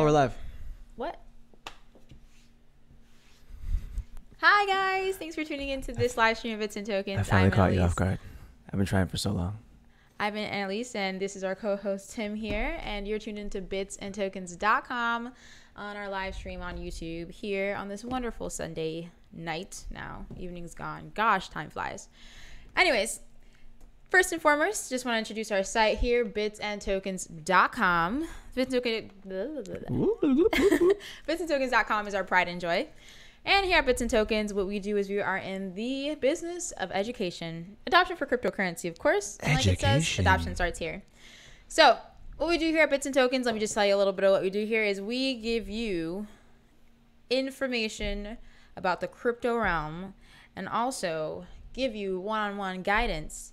we're live. What? Hi guys, thanks for tuning into this live stream of Bits and Tokens. I finally caught you Annalise. off guard. I've been trying for so long. I've been Annalise, and this is our co-host Tim here, and you're tuned into bitsandtokens.com on our live stream on YouTube here on this wonderful Sunday night. Now, evening's gone. Gosh, time flies. Anyways, first and foremost, just want to introduce our site here, bitsandtokens.com. Bitsandtokens.com is our pride and joy. And here at Bits and Tokens, what we do is we are in the business of education. Adoption for cryptocurrency, of course. And like it says, adoption starts here. So what we do here at Bits and Tokens, let me just tell you a little bit of what we do here, is we give you information about the crypto realm and also give you one-on-one guidance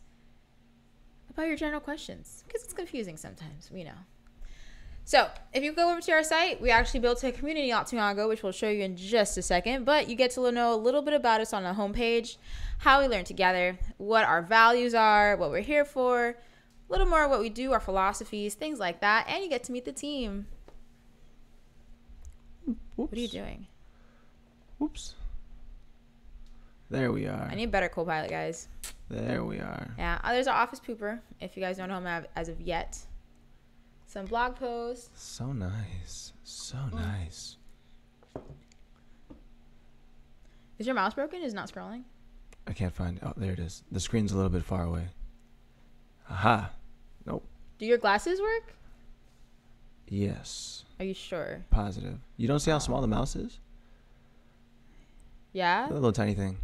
about your general questions, because it's confusing sometimes, we know. So if you go over to our site, we actually built a community not too long ago, which we'll show you in just a second, but you get to know a little bit about us on the homepage, how we learn together, what our values are, what we're here for, a little more of what we do, our philosophies, things like that, and you get to meet the team. Oops. What are you doing? Oops. There we are. I need a better co-pilot, guys. There we are. Yeah, there's our office pooper, if you guys don't know him as of yet. Some blog posts. So nice. So nice. Is your mouse broken? Is it not scrolling? I can't find it. Oh, there it is. The screen's a little bit far away. Aha. Nope. Do your glasses work? Yes. Are you sure? Positive. You don't see how small the mouse is? Yeah? A little tiny thing.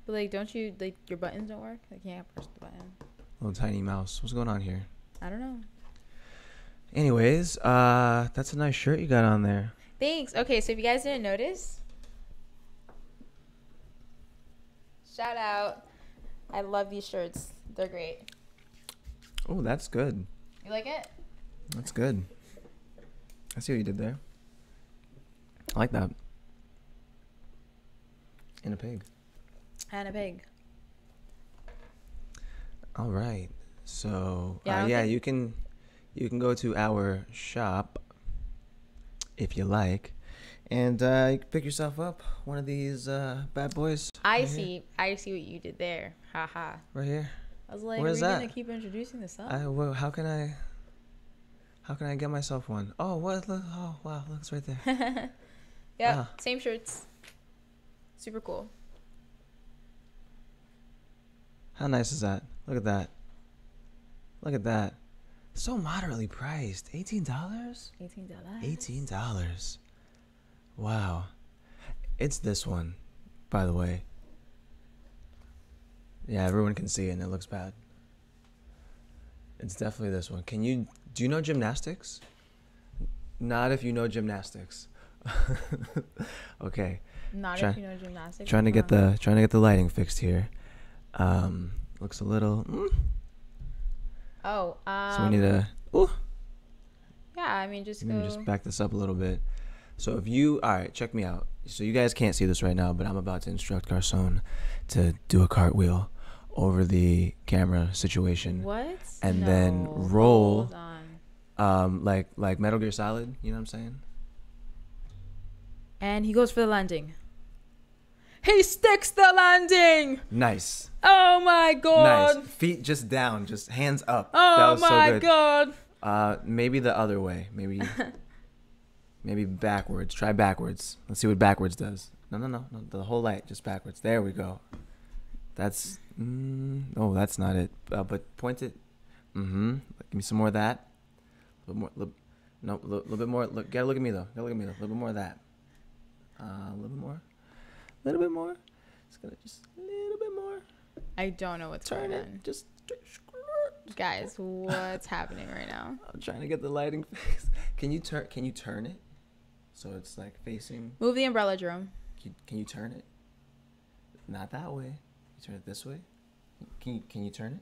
But like, don't you, like, your buttons don't work? Like, you can't press the button. Little tiny mouse. What's going on here? I don't know. Anyways, that's a nice shirt you got on there. Thanks. Okay, so if you guys didn't notice, shout out. I love these shirts. They're great. Oh, that's good. You like it? That's good. I see what you did there. I like that. And a pig. And a pig. All right. So, Yeah, you can go to our shop if you like, and you can pick yourself up one of these bad boys. I see what you did there. Haha. Right here. I was like, Where's are we that? gonna keep introducing this up? Well, how can I get myself one? Oh, what? Look, oh, wow, look, it's right there. Yeah, same shirts. Super cool. How nice is that? Look at that. Look at that. So moderately priced. $18? $18. $18. Wow. It's this one, by the way. Yeah, everyone can see it and it looks bad. It's definitely this one. Do you know gymnastics? Not if you know gymnastics. Okay. Not if you know gymnastics. Trying to get the lighting fixed here. Looks a little Oh, so we need to yeah, I mean, let me just back this up a little bit. So all right, check me out. So you guys can't see this right now, but I'm about to instruct Garcon to do a cartwheel over the camera situation. What? And then roll like Metal Gear Solid, you know what I'm saying? And he goes for the landing. He sticks the landing. Nice. Oh my god. Nice. Feet just down, just hands up. Oh that was my so good. god. Maybe the other way. Maybe backwards. Try backwards. Let's see what backwards does. No. The whole light, just backwards. There we go. That's oh, that's not it. But point it. Give me some more of that. A little more. Gotta look at me though. A little bit more of that. A little bit more. Just a little bit more. I don't know what's Turn going it. on. Just Guys, what's happening right now? I'm trying to get the lighting fixed. Can you turn it so it's like facing? Move the umbrella, Jerome. Can you turn it? Not that way. You turn it this way. Can you turn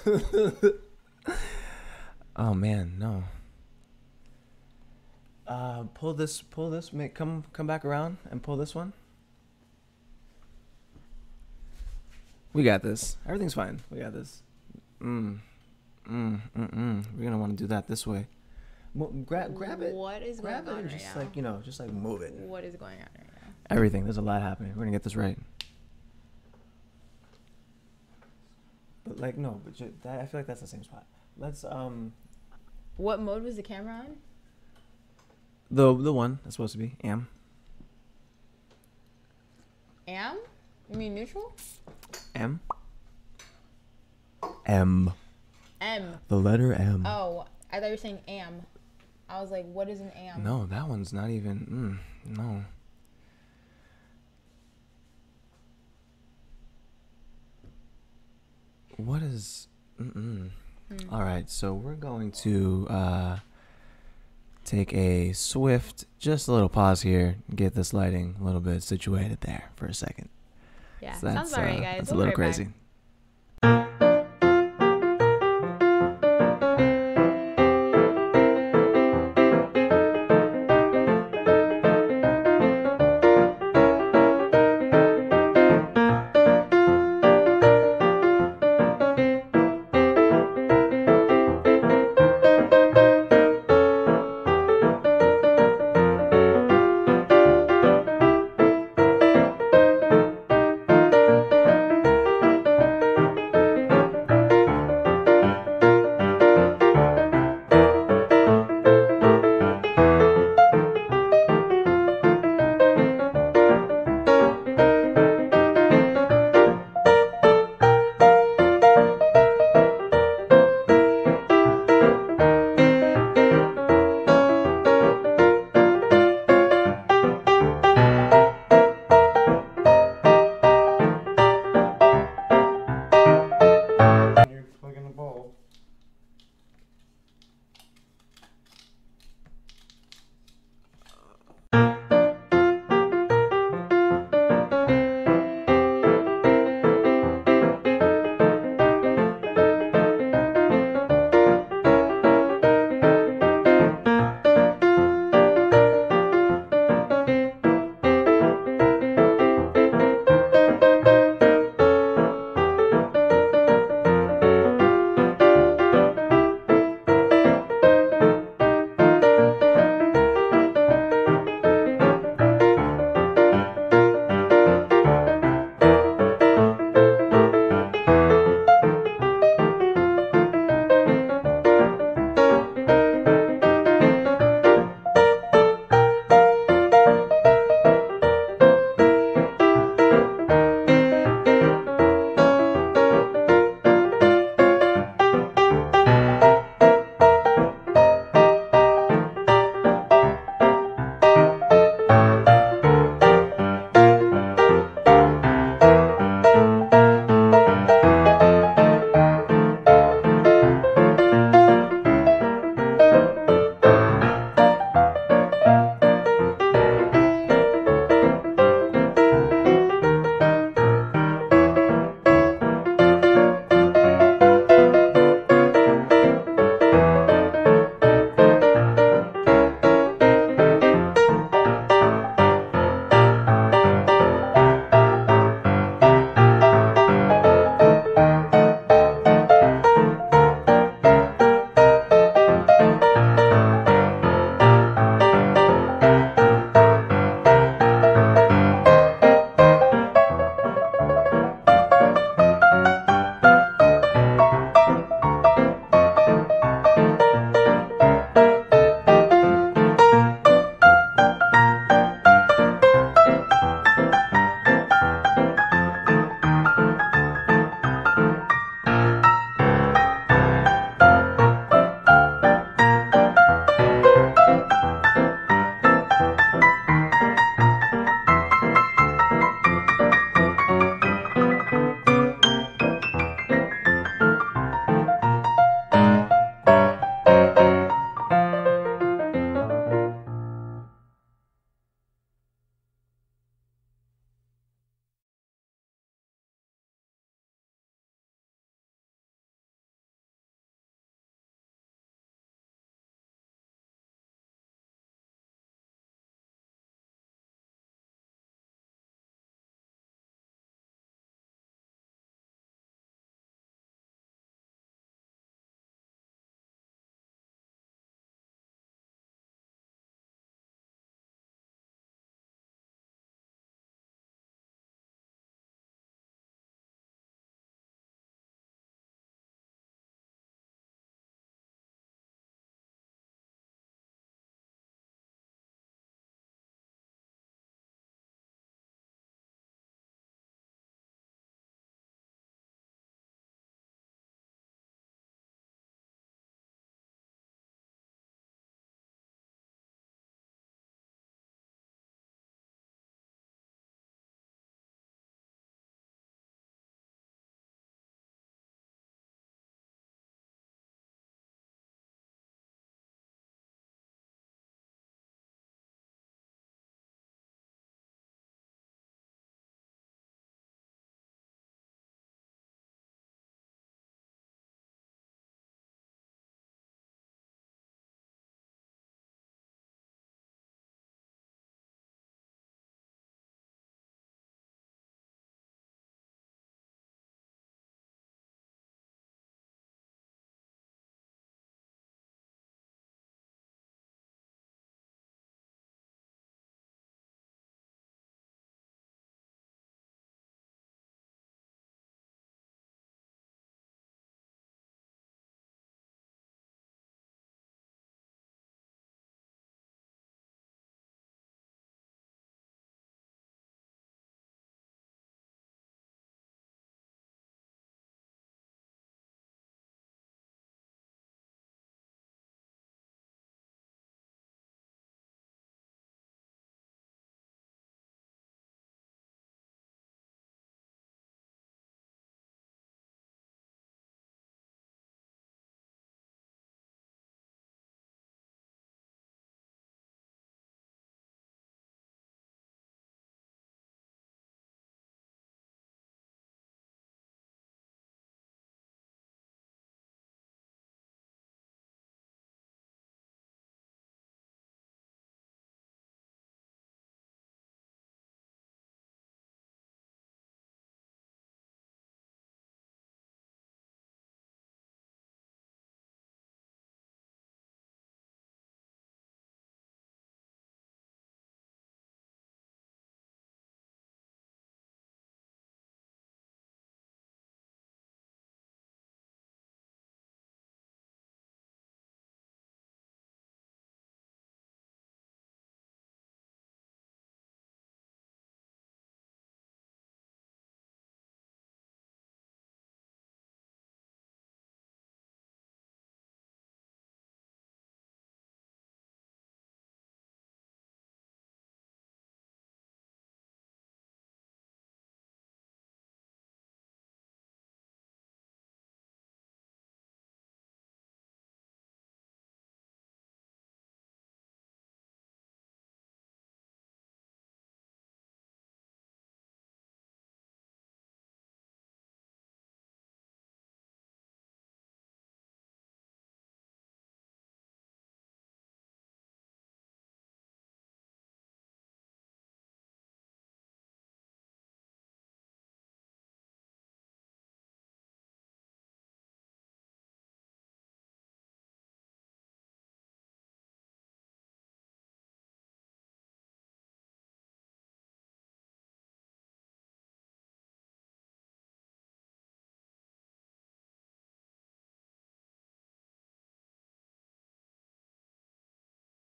it? Oh man, no. Pull this. Come back around and pull this one. We got this. Everything's fine. We got this. We're gonna want to do that this way. Grab it. What is Grab going it on and right just now? like just like move it. What is going on right now? Everything. There's a lot happening. We're gonna get this right. But like no, but I feel like that's the same spot. Let's What mode was the camera on? the one that's supposed to be am. Am? You mean neutral? M. M. The letter M. Oh, I thought you were saying am. I was like, what is an am? No, that one's not even. No. What is? All right, so we're going to take a swift, just a little pause here, get this lighting a little bit situated there for a second. Yeah, So sounds about right, guys. That's We'll a be little right crazy. back.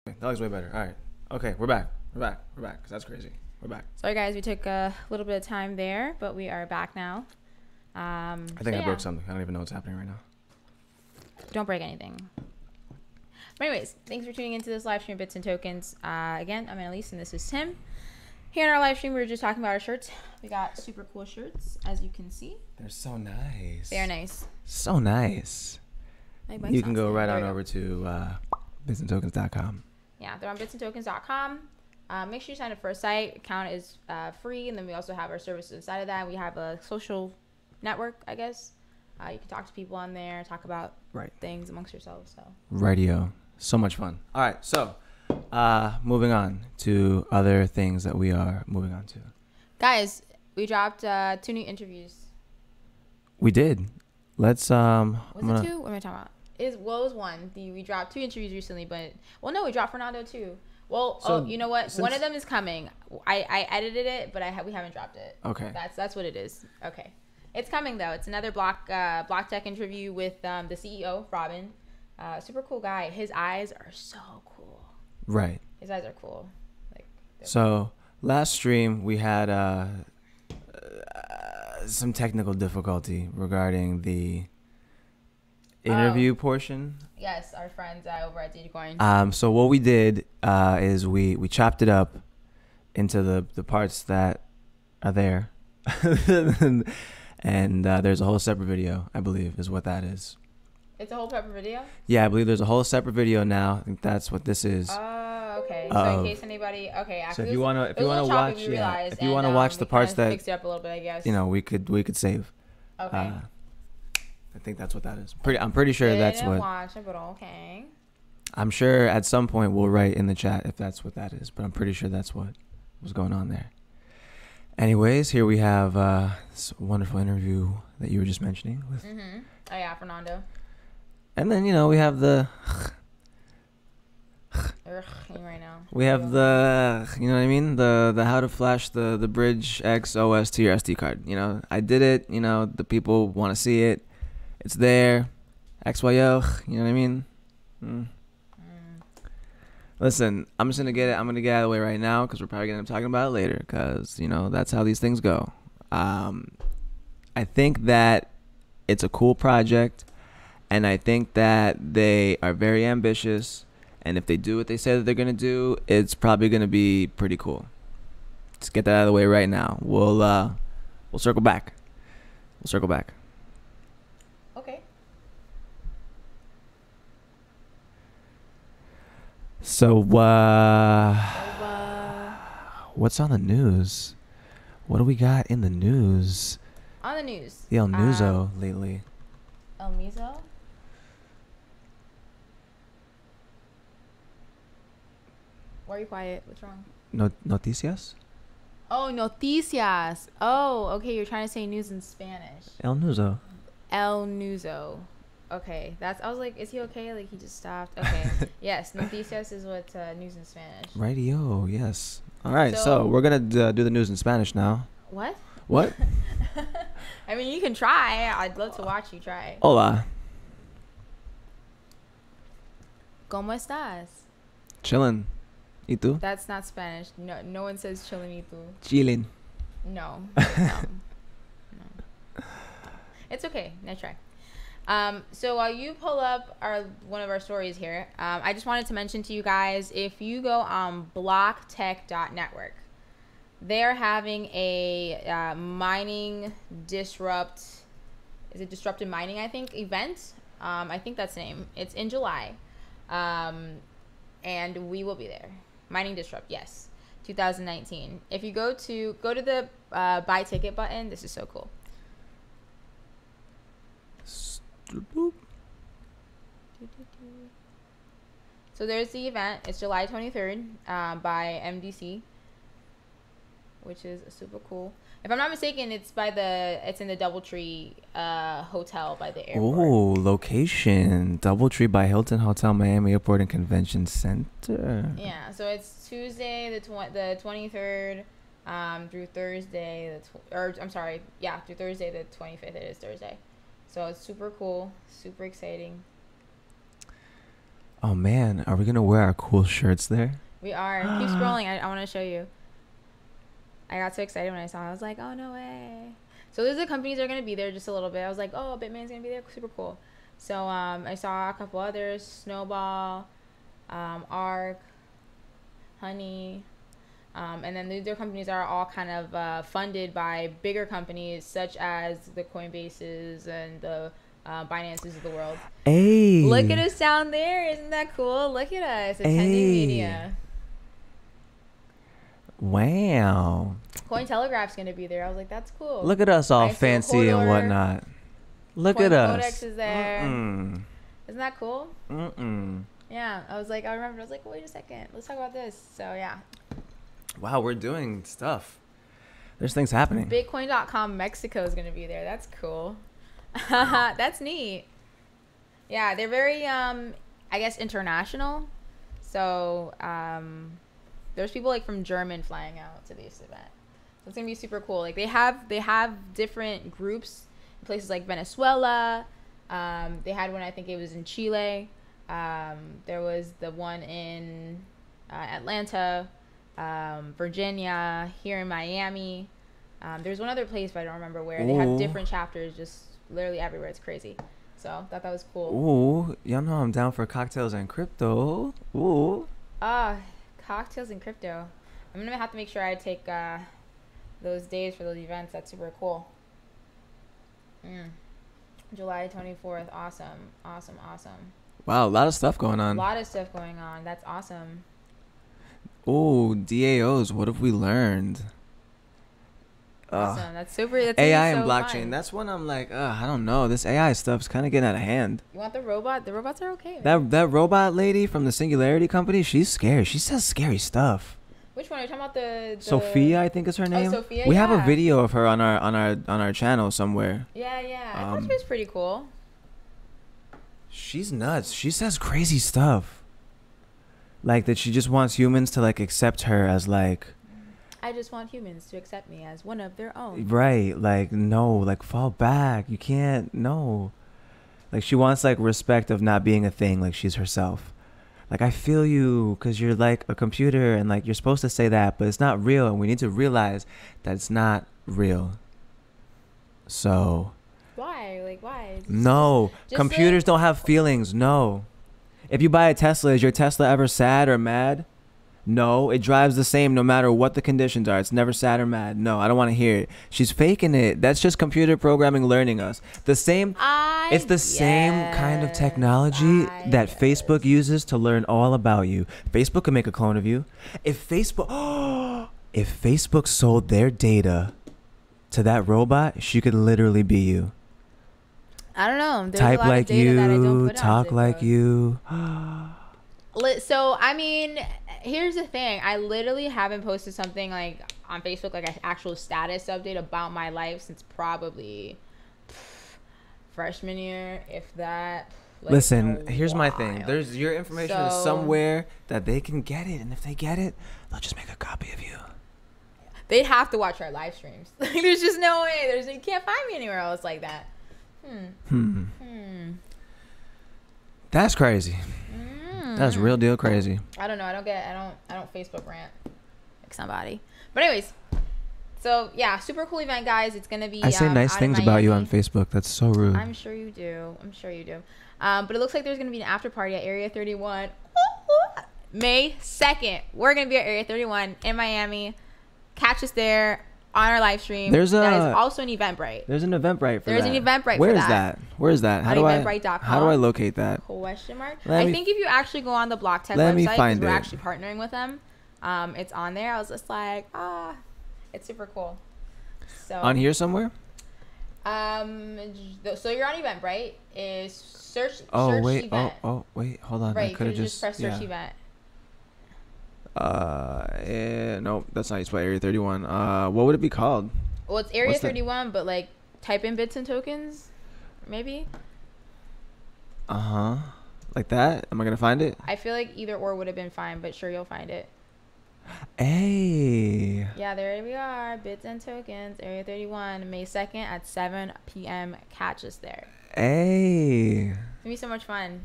That looks way better. All right. Okay, we're back. We're back. We're back. 'Cause that's crazy. We're back. Sorry, guys. We took a little bit of time there, but we are back now. I think I broke something. I don't even know what's happening right now. Don't break anything. But anyways, thanks for tuning into this live stream of Bits and Tokens. Again, I'm Annalise, and this is Tim. Here in our live stream, we were just talking about our shirts. We got super cool shirts, as you can see. They're so nice. They are nice. So nice. You can go right on over to bitsandtokens.com. Yeah, they're on bitsandtokens.com. Make sure you sign up for a site. Account is free, and then we also have our services inside of that. We have a social network, I guess. You can talk to people on there, talk about things amongst yourselves. So Radio. So much fun. All right, so moving on to other things that we are moving on to. Guys, we dropped 2 new interviews. We did. Let's Was it 2? What am I talking about? It was 1. We dropped 2 interviews recently, but we dropped Fernando too. Well, so you know what? One of them is coming. I edited it, but we haven't dropped it. Okay. That's what it is. Okay. It's coming though. It's another block tech interview with the CEO, Robin. Super cool guy. His eyes are so cool. Right. His eyes are cool. So last stream we had some technical difficulty regarding the interview portion. Yes, our friends over at Datacoin. So what we did is we chopped it up into the parts that are there. And there's a whole separate video, I believe, is what that is. It's a whole separate video? Yeah, I believe there's a whole separate video now. I think that's what this is. Oh, okay. So in case anybody, so if you wanna watch, if you wanna watch the parts that fix it up a little bit, I guess. We could save. Okay. I think that's what that is. I'm pretty sure that's what. Watch it, but okay. I'm sure at some point we'll write in the chat if that's what that is, but I'm pretty sure that's what was going on there. Anyways, here we have this wonderful interview that you were just mentioning with. Mm-hmm. Oh yeah, Fernando. And then we have the. Right now. We have the, you know what I mean? The how to flash the Bridge XOS to your SD card. I did it. The people want to see it. It's there. XYO. You know what I mean? Listen, I'm just gonna get it. I'm gonna get out of the way right now because we're probably gonna be talking about it later. Because that's how these things go. I think that it's a cool project, and I think that they are very ambitious. And if they do what they say that they're gonna do, it's probably gonna be pretty cool. Let's get that out of the way right now. We'll circle back. We'll circle back. Okay. So, what's on the news? What do we got in the news? On the news. The El Muso lately. El Muso? Why are you quiet? What's wrong? Noticias? Oh, noticias. Oh, okay. You're trying to say news in Spanish. El Muso. El Muso. Okay. I was like, is he okay? Like, he just stopped. Okay. Yes. Noticias is what news in Spanish. Rightio. Yes. All right. So we're going to do the news in Spanish now. What? What? I mean, you can try. I'd love to watch you try. Hola. ¿Cómo estás? Chillin'. ¿Y tú? That's not Spanish. No one says chillin' y tú. Chillin'. No. It's okay. Nice try. So while you pull up one of our stories here, I just wanted to mention to you guys, if you go on blocktech.network, they're having a mining disrupted mining, I think, event. I think that's the name. It's in July. And we will be there. Mining Disrupt, yes. 2019. If you go to the buy ticket button, this is so cool. So there's the event. It's July 23rd by MDC, which is super cool. If I'm not mistaken, it's in the Doubletree Hotel by the airport. Oh, location. Doubletree by Hilton Hotel, Miami Airport and Convention Center. Yeah, so it's Tuesday the 23rd through Thursday through Thursday the 25th. It is Thursday. So it's super cool, super exciting. Oh man, are we gonna wear our cool shirts there? We are. Keep scrolling. I want to show you. I got so excited when I saw it. I was like, oh, no way. So those are the companies that are going to be there just a little bit. I was like, oh, Bitman's going to be there. Super cool. So I saw a couple others. Snowball, Arc, Honey. And then their companies are all kind of funded by bigger companies such as the Coinbases and the Binances of the world. Hey. Look at us down there. Isn't that cool? Look at us attending media. Wow. Cointelegraph's going to be there. I was like, that's cool. Look at us all Nice fancy and whatnot. Look at us. Codex is there. Isn't that cool? Mm-mm. Yeah. I was like, I remember. I was like, wait a second. Let's talk about this. So, yeah. Wow, we're doing stuff. There's things happening. Bitcoin.com Mexico is going to be there. That's cool. That's neat. Yeah, they're very, I guess, international. So, there's people like from German flying out to this event. So it's gonna be super cool. Like they have different groups in places like Venezuela. They had one, I think it was in Chile. There was the one in Atlanta, Virginia, here in Miami. There's one other place, but I don't remember where. They have different chapters just literally everywhere. It's crazy. So I thought that was cool. Ooh, y'all know I'm down for cocktails and crypto. Ooh. Cocktails and crypto. I'm gonna have to make sure I take those days for those events. That's super cool. July 24th. Awesome. Wow, a lot of stuff going on. A lot of stuff going on. That's awesome. Ooh, DAOs. What have we learned? Awesome. That's super. That's AI so and blockchain. fun. That's when I'm like, I don't know. This AI stuff's kind of getting out of hand. You want the robot? The robots are okay. Man. That robot lady from the Singularity Company, she's scary. She says scary stuff. Which one are you talking about? The Sophia, I think is her name. Sophia. We have a video of her on our channel somewhere. Yeah. I thought she was pretty cool. She's nuts. She says crazy stuff. Like that she just wants humans to like accept her as like. I just want humans to accept me as one of their own. Right. Like, no. Like, fall back. You can't. No. Like, she wants, like, respect of not being a thing. Like, she's herself. Like, I feel you because you're, like, a computer. And, like, you're supposed to say that. But it's not real. And we need to realize that it's not real. So. Why? Like, why? No. Just computers like, don't have feelings. No. If you buy a Tesla, is your Tesla ever sad or mad? No, it drives the same no matter what the conditions are. It's never sad or mad. No, I don't want to hear it. She's faking it. That's just computer programming learning us. Same kind of technology that Facebook uses to learn all about you. Facebook can make a clone of you. If Facebook sold their data to that robot, she could literally be you. I don't know. There's Type a lot like of data that I don't you, put talk on like you. So, I mean, here's the thing. I literally haven't posted something like on Facebook, like an actual status update about my life since probably freshman year, if that. Like, listen, here's my thing. There's your information is somewhere that they can get it. And if they get it, they'll just make a copy of you. They'd have to watch our live streams. There's just no way. You can't find me anywhere else like that. That's crazy. That's real deal crazy. I don't know. I don't Facebook rant like somebody. But anyways, so yeah, super cool event, guys. It's gonna be. I say nice things about you on Facebook. That's so rude. I'm sure you do. But it looks like there's gonna be an after party at Area 31, May 2nd. We're gonna be at Area 31 in Miami. Catch us there on our live stream. That is also an Eventbrite. There's an Eventbrite for that. There's an Eventbrite Where for is that? Where is that? How do I locate that? Question mark. I think if you actually go on the Block Tech website, because we're actually partnering with them, it's on there. I was just like, it's super cool. So on here somewhere. So you're on Eventbrite. Is search. Wait. Event. Oh wait. Hold on. Right. I could have just press search event. No, that's not spell Area 31. What would it be called? Well, it's Area 31, but like type in bits and tokens, maybe. Like that? Am I gonna find it? I feel like either or would have been fine, but sure, you'll find it. Hey. Yeah, there we are. Bits and tokens, Area 31, May 2nd at 7 p.m. Catch us there. Hey. It's gonna be so much fun.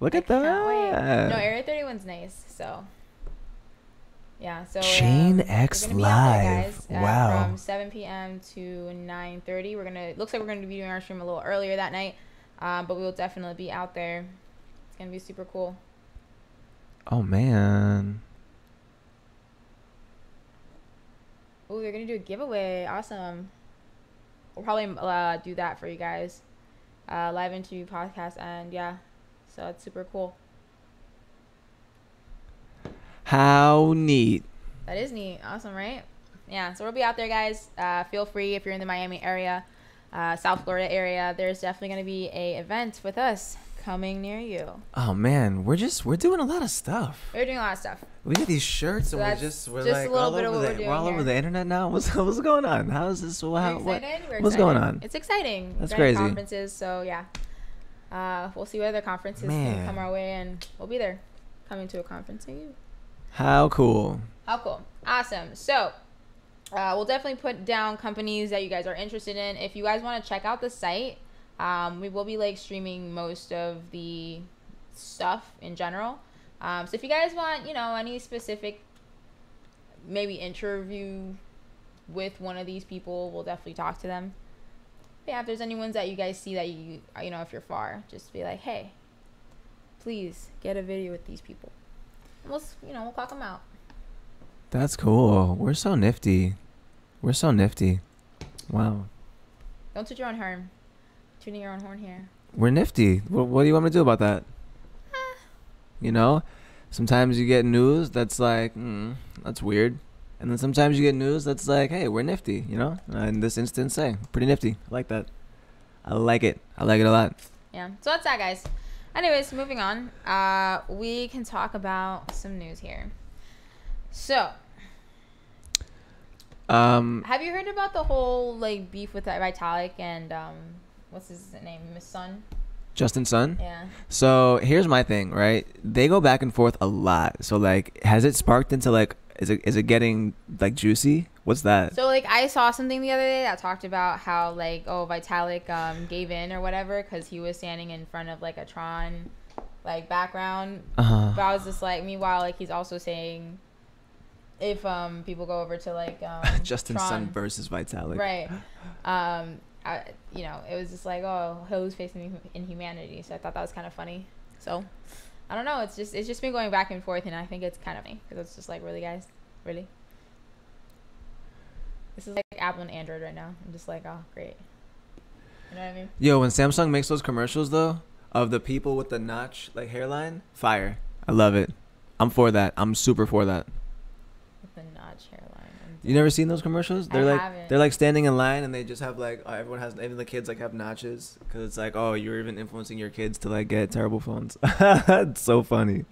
Look I at can't wait. that. No, Area 31's nice. So yeah, so Chain we're X gonna be out there, Live. guys, Wow. from 7 p.m. to 9:30. Looks like we're gonna be doing our stream a little earlier that night, but we will definitely be out there. It's gonna be super cool. Oh man. Oh, they're gonna do a giveaway. Awesome. We'll probably do that for you guys. Live interview podcast, and yeah, so it's super cool. How neat. That is neat. Awesome, right? Yeah, so we'll be out there, guys. Feel free if you're in the Miami area, South Florida area. There's definitely going to be a event with us coming near you. Oh man, we're doing a lot of stuff. We're doing a lot of stuff. We got these shirts, So and that's we're just like a little all bit of over what we're the doing we're all over here. the internet now. What's going on? How is this? We're excited. We're What's excited. going on? It's exciting. That's We're going to crazy. Conferences, so yeah. We'll see what other conferences Man. can come our way, and we'll be there, coming to a conference near you. How cool. How cool. Awesome. So we'll definitely put down companies that you guys are interested in. If you guys want to check out the site, we will be like streaming most of the stuff in general. So if you guys want, any specific maybe interview with one of these people, we'll definitely talk to them. But yeah, if there's any ones that you guys see that if you're far, just be like, hey, please get a video with these people. And we'll clock them out. That's cool. We're so nifty. Wow. Don't toot your own horn. Tuning your own horn here. We're nifty. What do you want me to do about that? Sometimes you get news that's like, that's weird. And then sometimes you get news that's like, hey, we're nifty, In this instance, hey, pretty nifty. I like that. I like it. I like it a lot. Yeah. So that's that, guys. Anyways, moving on. We can talk about some news here. So, have you heard about the whole beef with Vitalik and what's his name, Miss Sun? Justin Sun? Yeah. So here's my thing, right? They go back and forth a lot. So has it sparked into is it getting juicy? What's that? So I saw something the other day that talked about how Vitalik gave in or whatever because he was standing in front of a Tron background. Uh-huh. But I was just meanwhile he's also saying if people go over to Justin Tron, Sun versus Vitalik. right? It was just he'll lose faith in humanity. So I thought that was kind of funny. So I don't know. It's just been going back and forth, and I think it's kind of funny because it's just really, guys, really. This is Apple and Android right now. I'm just oh, great. You know what I mean? Yo, when Samsung makes those commercials though of the people with the notch hairline, fire. I love it. I'm for that. I'm super for that. With the notch hairline. You never seen those commercials? They're haven't. they're standing in line and they just have everyone has, even the kids have notches because it's oh, you're even influencing your kids to get terrible phones. It's so funny.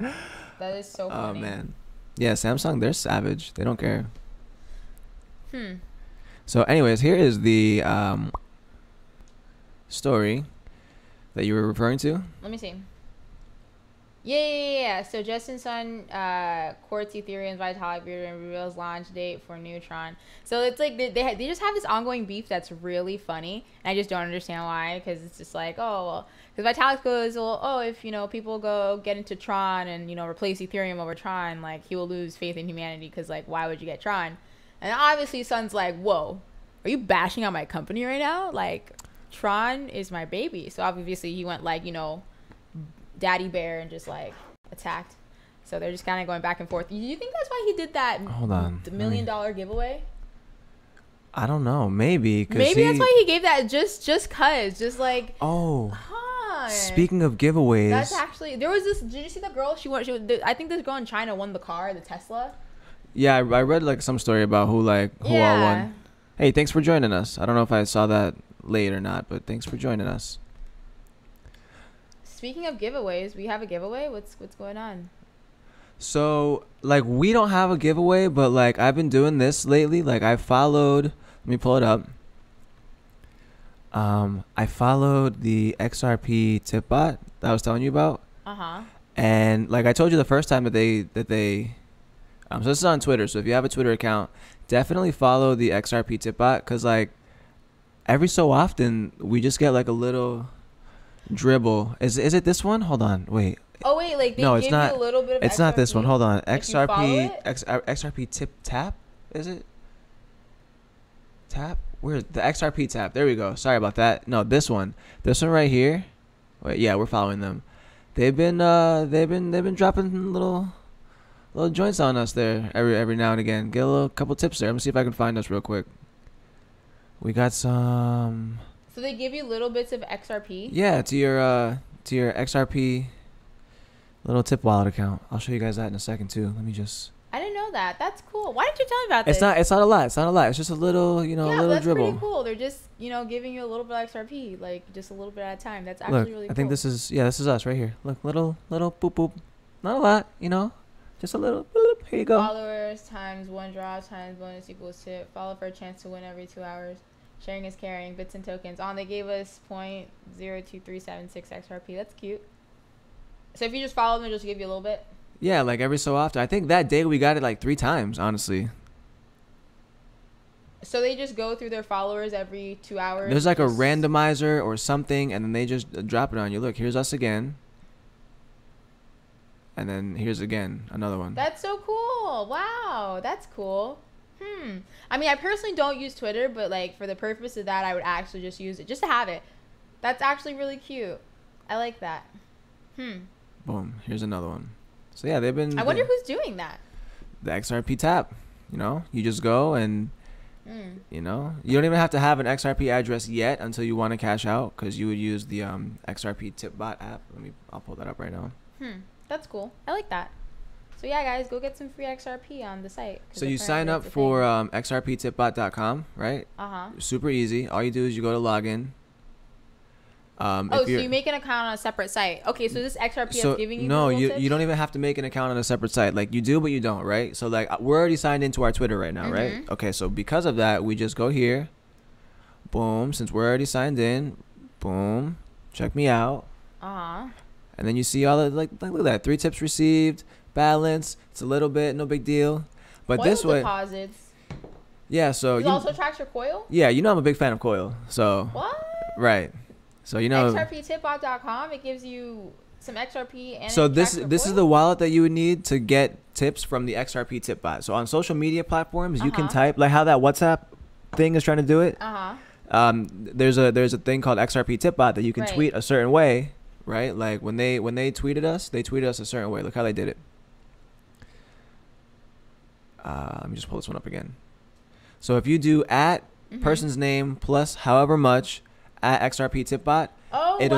That is so funny. Oh man, yeah, Samsung, they're savage. They don't care. So anyways, here is the story that you were referring to. Let me see. Yeah. So Justin Sun courts Ethereum's Vitalik and reveals launch date for Neutron. So it's they just have this ongoing beef that's really funny, and I just don't understand why. Because it's just because Vitalik goes, if people go get into Tron and replace Ethereum over Tron, he will lose faith in humanity. Because why would you get Tron? And obviously Sun's whoa, are you bashing on my company right now? Tron is my baby. So obviously he went daddy bear and just attacked. So they're just kind of going back and forth. Do you think that's why he did that? Hold on. The $1 million giveaway? I don't know. Maybe that's why he gave that just cause oh. Huh. Speaking of giveaways, That's actually there was this. Did you see the girl? I think this girl in China won the car, the Tesla. yeah, I read some story about who all won. Hey, thanks for joining us. I don't know if I saw that late or not, but thanks for joining us. Speaking of giveaways, we have a giveaway. What's going on? So we don't have a giveaway, but I've been doing this lately. I followed. Let me pull it up. I followed the XRP tip bot that I was telling you about. And I told you the first time that they so this is on Twitter. So if you have a Twitter account, definitely follow the XRP tip bot because every so often we just get a little dribble. Is it this one? Hold on, wait. Oh wait, like they No, give it's not. you a little bit of It's not this one. XRP Hold on. if you follow XRP it? XRP tip tap. Is it tap? Where the XRP tap? There we go. Sorry about that. No, this one. This one right here. Wait, yeah, we're following them. They've been dropping little joints on us there every now and again. Get a little couple tips there. Let me see if I can find us real quick. We got some. So they give you little bits of XRP. Yeah, to your XRP little tip wallet account. I'll show you guys that in a second too. Let me just. I didn't know that. That's cool. Why didn't you tell me about this? It's not a lot. It's not a lot. It's just a little, Yeah, little that's dribble. pretty cool. They're just, giving you a little bit of XRP, like just a little bit at a time. That's actually Look, really cool. I think this is us right here. Look, little boop boop. Not a lot, just a little. Boop. Here you go. Followers times one draw times bonus equals tip. Follow for a chance to win every 2 hours. Sharing is caring. Bits and tokens. They gave us 0.02376 XRP. That's cute. So if you just follow them, they'll just give you a little bit. Yeah, like every so often. I think that day we got it like 3 times, honestly. So they just go through their followers every 2 hours. There's like a randomizer or something, and then they just drop it on you. Look, here's us again. And then here's again another one. That's so cool. Wow, that's cool. I mean, I personally don't use Twitter, but like for the purpose of that, I would actually just use it just to have it. That's actually really cute. I like that. Boom. Here's another one. So yeah, they've been. I wonder who's doing that. The XRP tap. You just go and. You don't even have to have an XRP address yet until you want to cash out, because you would use the XRP tip bot app. I'll pull that up right now. That's cool. I like that. So yeah, guys, go get some free XRP on the site. So you sign up for xrptipbot.com, right? Super easy. All you do is you go to login. So you make an account on a separate site. Okay, so this XRP is giving you no, tips? you don't even have to make an account on a separate site. Like you do, but you don't, right? So like we're already signed into our Twitter right now, right? Okay, so because of that, we just go here. Boom. Since we're already signed in, boom. Check me out. And then you see all the like look at that. 3 tips received, balance. It's a little bit, no big deal. But Coil this way, deposits. Yeah. So you also tracks your coil. Yeah, I'm a big fan of coil. So what? Right. So XRPtipbot.com, it gives you some XRP and so this is the wallet that you would need to get tips from the XRP tip bot. So on social media platforms, you can type like how that WhatsApp thing is trying to do it. There's a thing called XRP tip bot that you can tweet a certain way, right? Like when they tweeted us a certain way. Look how they did it. Let me just pull this one up again. So if you do at person's name plus however much at XRP tip bot. And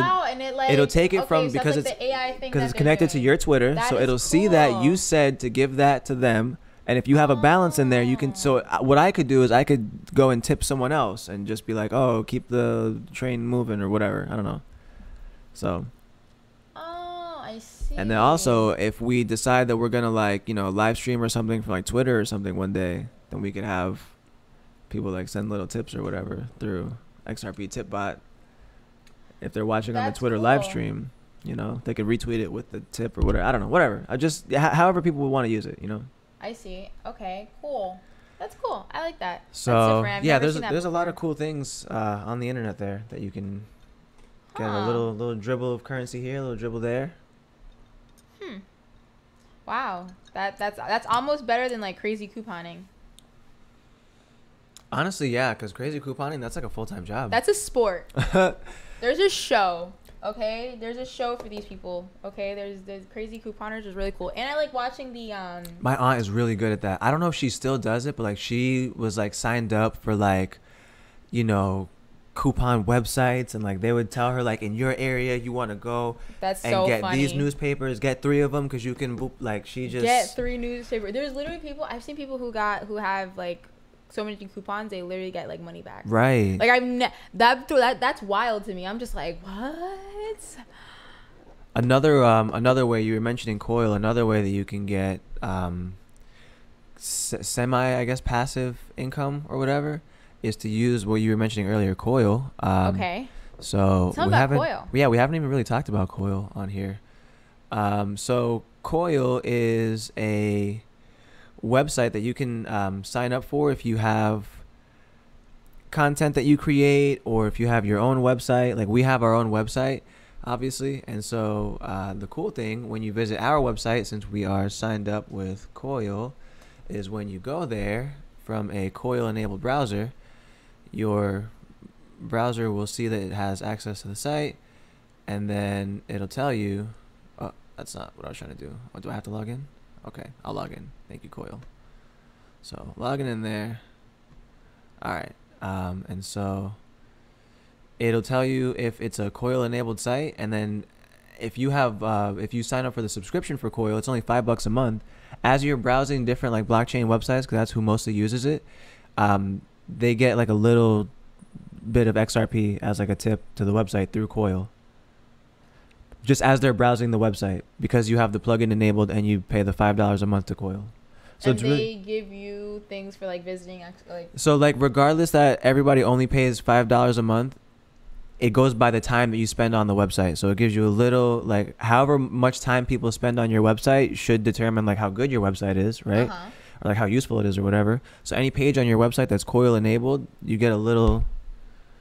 it'll take it from because it's the AI thing because it's connected to your Twitter, so it'll see that you said to give that to them, and if you have a balance in there, you can. So what I could do is I could go and tip someone else and just be like, oh, keep the train moving or whatever. I don't know. So. Oh, I see. And then also, if we decide that we're gonna live stream or something for like Twitter or something one day, then we could have people like send little tips or whatever through XRP tip bot. If they're watching on the Twitter live stream, they could retweet it with the tip or whatever. I don't know, whatever. I just however people would want to use it, I see. Okay, cool. That's cool. I like that. So yeah, there's a lot of cool things on the internet there that you can get a little dribble of currency here, a little dribble there. Wow, that's almost better than like crazy couponing. Honestly, yeah, because crazy couponing, that's like a full-time job. That's a sport. There's a show, okay? There's a show for these people, okay? There's crazy couponers is really cool. And I like watching the My aunt is really good at that. I don't know if she still does it, but like she was like signed up for like, coupon websites, and like they would tell her like in your area you want to go get funny. These newspapers, get 3 of them because you can she just get 3 newspapers. There's literally I've seen people who have like so many coupons, they literally get like money back. Right. Like that's wild to me. I'm just like, what? Another way you were mentioning coil. Another way that you can get semi, I guess, passive income or whatever is to use what you were mentioning earlier, coil. Okay. So tell me about coil. Yeah, we haven't even really talked about coil on here. So coil is a website that you can sign up for if you have content that you create, or if you have your own website. Like we have our own website, obviously. And so the cool thing when you visit our website, since we are signed up with Coil, is when you go there from a Coil enabled browser, your browser will see that it has access to the site, and then it'll tell you, oh, that's not what I was trying to do. Oh, do I have to log in? Okay, I'll log in. Thank you, Coil. So logging in there. All right. And so it'll tell you if it's a Coil enabled site, and then if you have if you sign up for the subscription for Coil, it's only $5 a month. As you're browsing different like blockchain websites, because that's who mostly uses it, they get like a little bit of XRP as like a tip to the website through Coil, just as they're browsing the website, because you have the plugin enabled and you pay the $5 a month to Coil. So and it's they really, give you things for like visiting, like. so like regardless that everybody only pays $5 a month, it goes by the time that you spend on the website. So it gives you a little, like, however much time people spend on your website should determine like how good your website is, right? Or like how useful it is or whatever. So any page on your website that's Coil enabled, you get a little.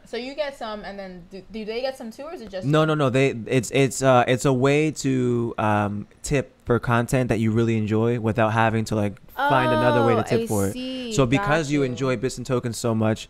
So you get some, and then do they get some too, or is it just No. It's a way to tip for content that you really enjoy without having to like find another way to tip for it. So because you enjoy Bits and Tokens so much,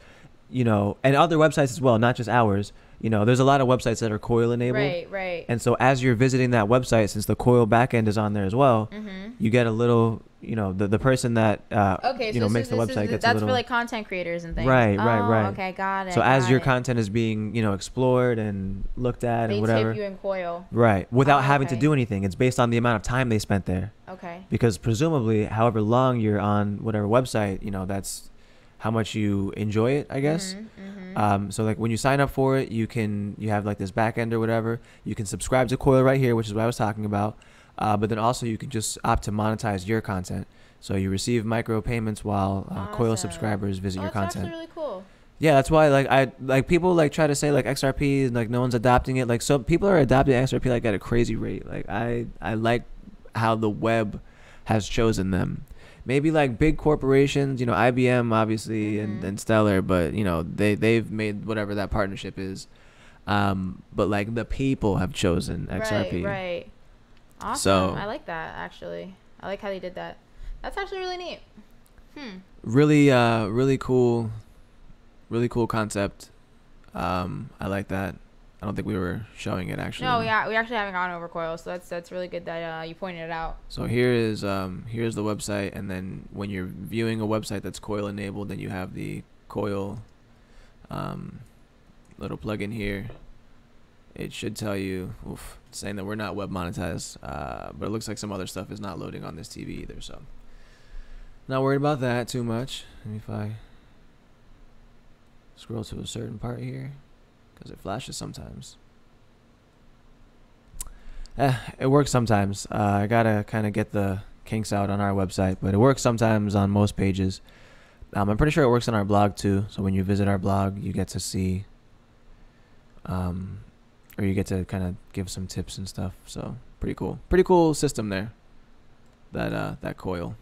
you know, and other websites as well, not just ours. You know, there's a lot of websites that are Coil enabled. Right. And so as you're visiting that website, since the Coil backend is on there as well, you get a little, you know, the person that, okay, you know, makes the website gets a that's little. for like content creators and things. Right. Okay, got it. So as your content is being, you know, explored and looked at and whatever. They tip you in Coil. Right. Without having to do anything. It's based on the amount of time they spent there. Okay. Because presumably, however long you're on whatever website, you know, that's how much you enjoy it, I guess. So like when you sign up for it, you have like this back end or whatever. You can subscribe to Coil right here, which is what I was talking about. But then also you can just opt to monetize your content. So you receive micro payments while Coil subscribers visit your content. That's actually really cool. Yeah, that's why like people like try to say like XRP and like no one's adopting it. Like so people are adopting XRP like at a crazy rate. Like I like how the web has chosen them. Maybe like big corporations, you know, IBM obviously and Stellar, but you know they've made whatever that partnership is. But like the people have chosen XRP. Right. Awesome. So I like that actually. I like how they did that. That's actually really neat. Really cool concept. I like that. I don't think we were showing it actually. No, yeah, we actually haven't gone over Coil, so that's really good that you pointed it out. So here's the website, and then when you're viewing a website that's Coil enabled, then you have the Coil little plugin here. It should tell you, saying that we're not web monetized, but it looks like some other stuff is not loading on this TV either. So not worried about that too much. Maybe if I scroll to a certain part here, because it flashes sometimes. It works sometimes. I gotta kind of get the kinks out on our website, but it works sometimes on most pages. I'm pretty sure it works on our blog too. So when you visit our blog, you get to see, or you get to kind of give some tips and stuff. So pretty cool system there. That Coil.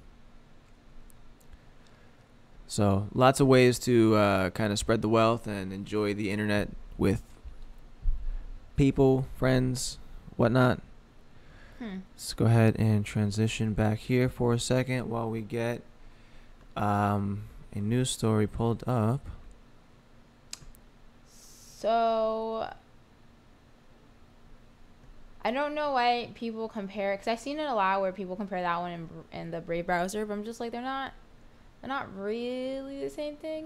So lots of ways to kind of spread the wealth and enjoy the internet with people, friends, whatnot. Let's go ahead and transition back here for a second while we get a news story pulled up. So I don't know why people compare, because I've seen it a lot where people compare that one in the Brave browser, but I'm just like, they're not really the same thing,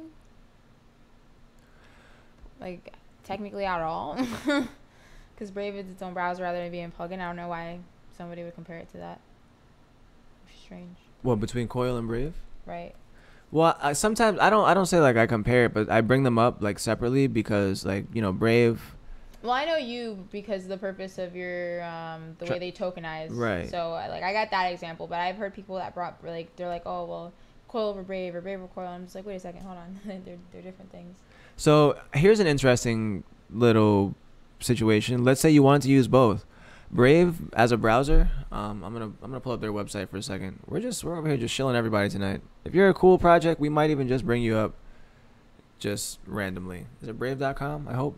like technically at all. Because Brave is its own browser rather than being plugin. I don't know why somebody would compare it to that. Strange. What, between Coil and Brave? Right. Well, sometimes I don't say like I compare it, but I bring them up like separately because like, you know, Brave. Well, I know you because the purpose of your the way they tokenize. Right. So like I got that example, but I've heard people that brought like, they're like, oh well, Coil over Brave or Brave over Coil. I'm just like, wait a second, hold on. they're different things. So here's an interesting little situation. Let's say you want to use both. Brave as a browser, I'm gonna pull up their website for a second. We're over here just chilling everybody tonight. If you're a cool project, we might even just bring you up just randomly. Is it brave.com? I hope.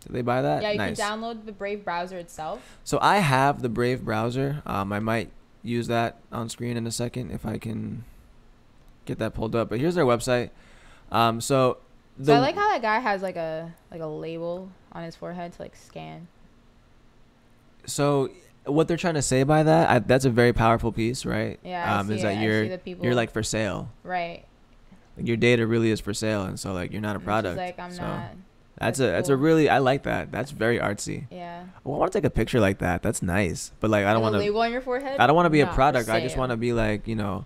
Did they buy that? Yeah, you Nice. can download the Brave browser itself. So I have the Brave browser. I might use that on screen in a second if I can get that pulled up. But here's their website. So I like how that guy has like a label on his forehead to like scan. So what they're trying to say by that, that's a very powerful piece, right? Yeah, I see is that you're like for sale. Right. Like your data really is for sale, and so like you're not a product. Like I'm so not. That's a really, I like that. That's very artsy. Yeah. Well, I want to take a picture like that. That's nice, but like I don't want to label on your forehead. I don't want to be a Not product. for I just sale. want to be like, you know,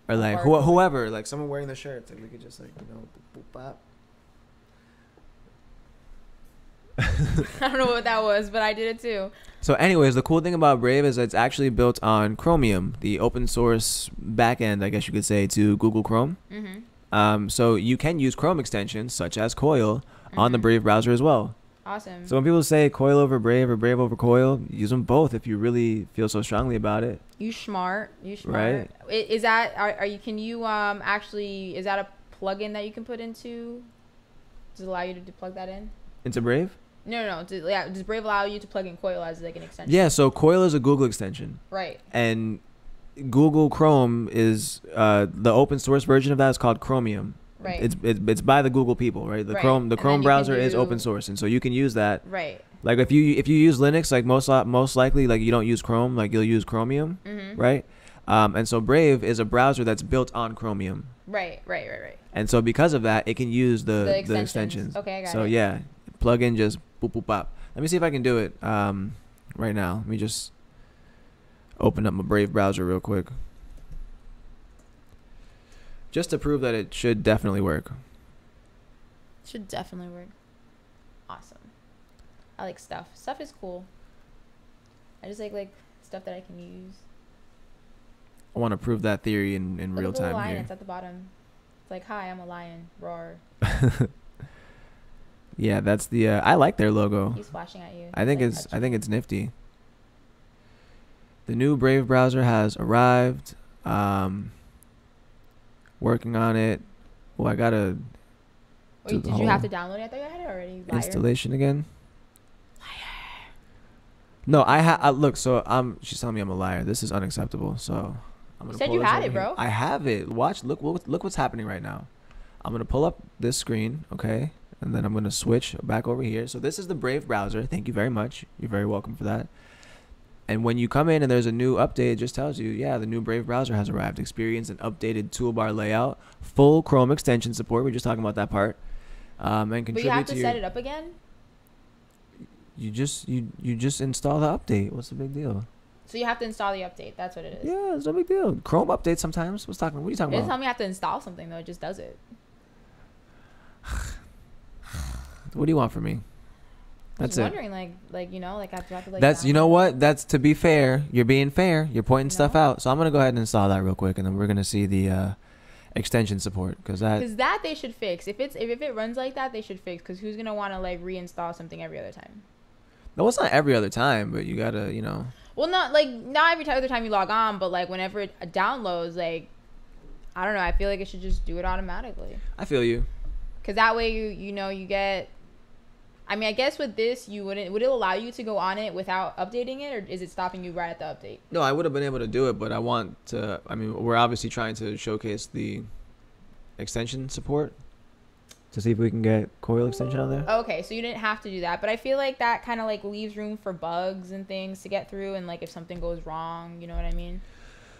or like Artwork. whoever, like someone wearing the shirts. Like we could just like, you know, boop, boop, bop. I don't know what that was, but I did it too. So anyways, the cool thing about Brave is that it's actually built on Chromium, the open source backend, I guess you could say, to Google Chrome. Mm-hmm. So you can use Chrome extensions such as Coil on the Brave browser as well. Awesome. So when people say Coil over Brave or Brave over Coil, use them both if you really feel so strongly about it. You smart. Right. Is that are you? Can you actually? Is that a plugin that you can put into? Does it allow you to plug that in? Into Brave? No. Does Brave allow you to plug in Coil as like an extension? Yeah. So Coil is a Google extension. Right. And Google Chrome is the open source version of that is called Chromium. Right. It's by the Google people, right? The Right. Chrome And then you browser can is do- open source, and so you can use that. Right. Like if you use Linux, like most likely, like you don't use Chrome, like you'll use Chromium, right? And so Brave is a browser that's built on Chromium. Right. And so because of that, it can use the extensions. Okay, I got so it. yeah, plug in just boop boop pop. Let me see if I can do it right now. Let me just open up my Brave browser real quick. Just to prove that it should definitely work. Should definitely work. Awesome. I like stuff. Stuff is cool. I just like stuff that I can use. I want to prove that theory in Look real at the little time lion. here. It's at the bottom. It's like, hi, I'm a lion. Roar. Yeah, that's the. I like their logo. He's flashing at you. I think He's, it's nifty. The new Brave browser has arrived. Working on it. Well, I gotta. Wait, did you have to download it? I thought you had it already. Liar. Installation again. No, look. So she's telling me I'm a liar. This is unacceptable. So I'm gonna. You said pull you this had over it, bro. here. I have it. Watch. Look what's happening right now. I'm gonna pull up this screen, okay, and then I'm gonna switch back over here. So this is the Brave browser. Thank you very much. You're very welcome for that. And when you come in and there's a new update, it just tells you, yeah, the new Brave browser has arrived. Experience an updated toolbar layout, full Chrome extension support. We're just talking about that part. And contribute But you have to your, set it up again? You just install the update. What's the big deal? So you have to install the update. That's what it is. Yeah, it's no big deal. Chrome updates sometimes. What are you talking It doesn't about? tell me I have to install something, though. It just does it. What do you want from me? That's I was it. wondering, like you know, like I have to like. That's, you know download what? it. That's, to be fair. You're being fair. You're pointing stuff No. out. So I'm gonna go ahead and install that real quick, and then we're gonna see the extension support, because that they should fix. If it runs like that, they should fix. Because who's gonna want to like reinstall something every other time? no, it's not every other time, but you gotta, you know. Well, not every other time you log on, but like whenever it downloads, like I don't know. I feel like it should just do it automatically. I feel you. Because that way you get. I mean, I guess with this, would it allow you to go on it without updating it, or is it stopping you right at the update? No, I would have been able to do it, but we're obviously trying to showcase the extension support to see if we can get Coil extension on there. Okay, so you didn't have to do that, but I feel like that kind of like leaves room for bugs and things to get through, and like if something goes wrong, you know what I mean?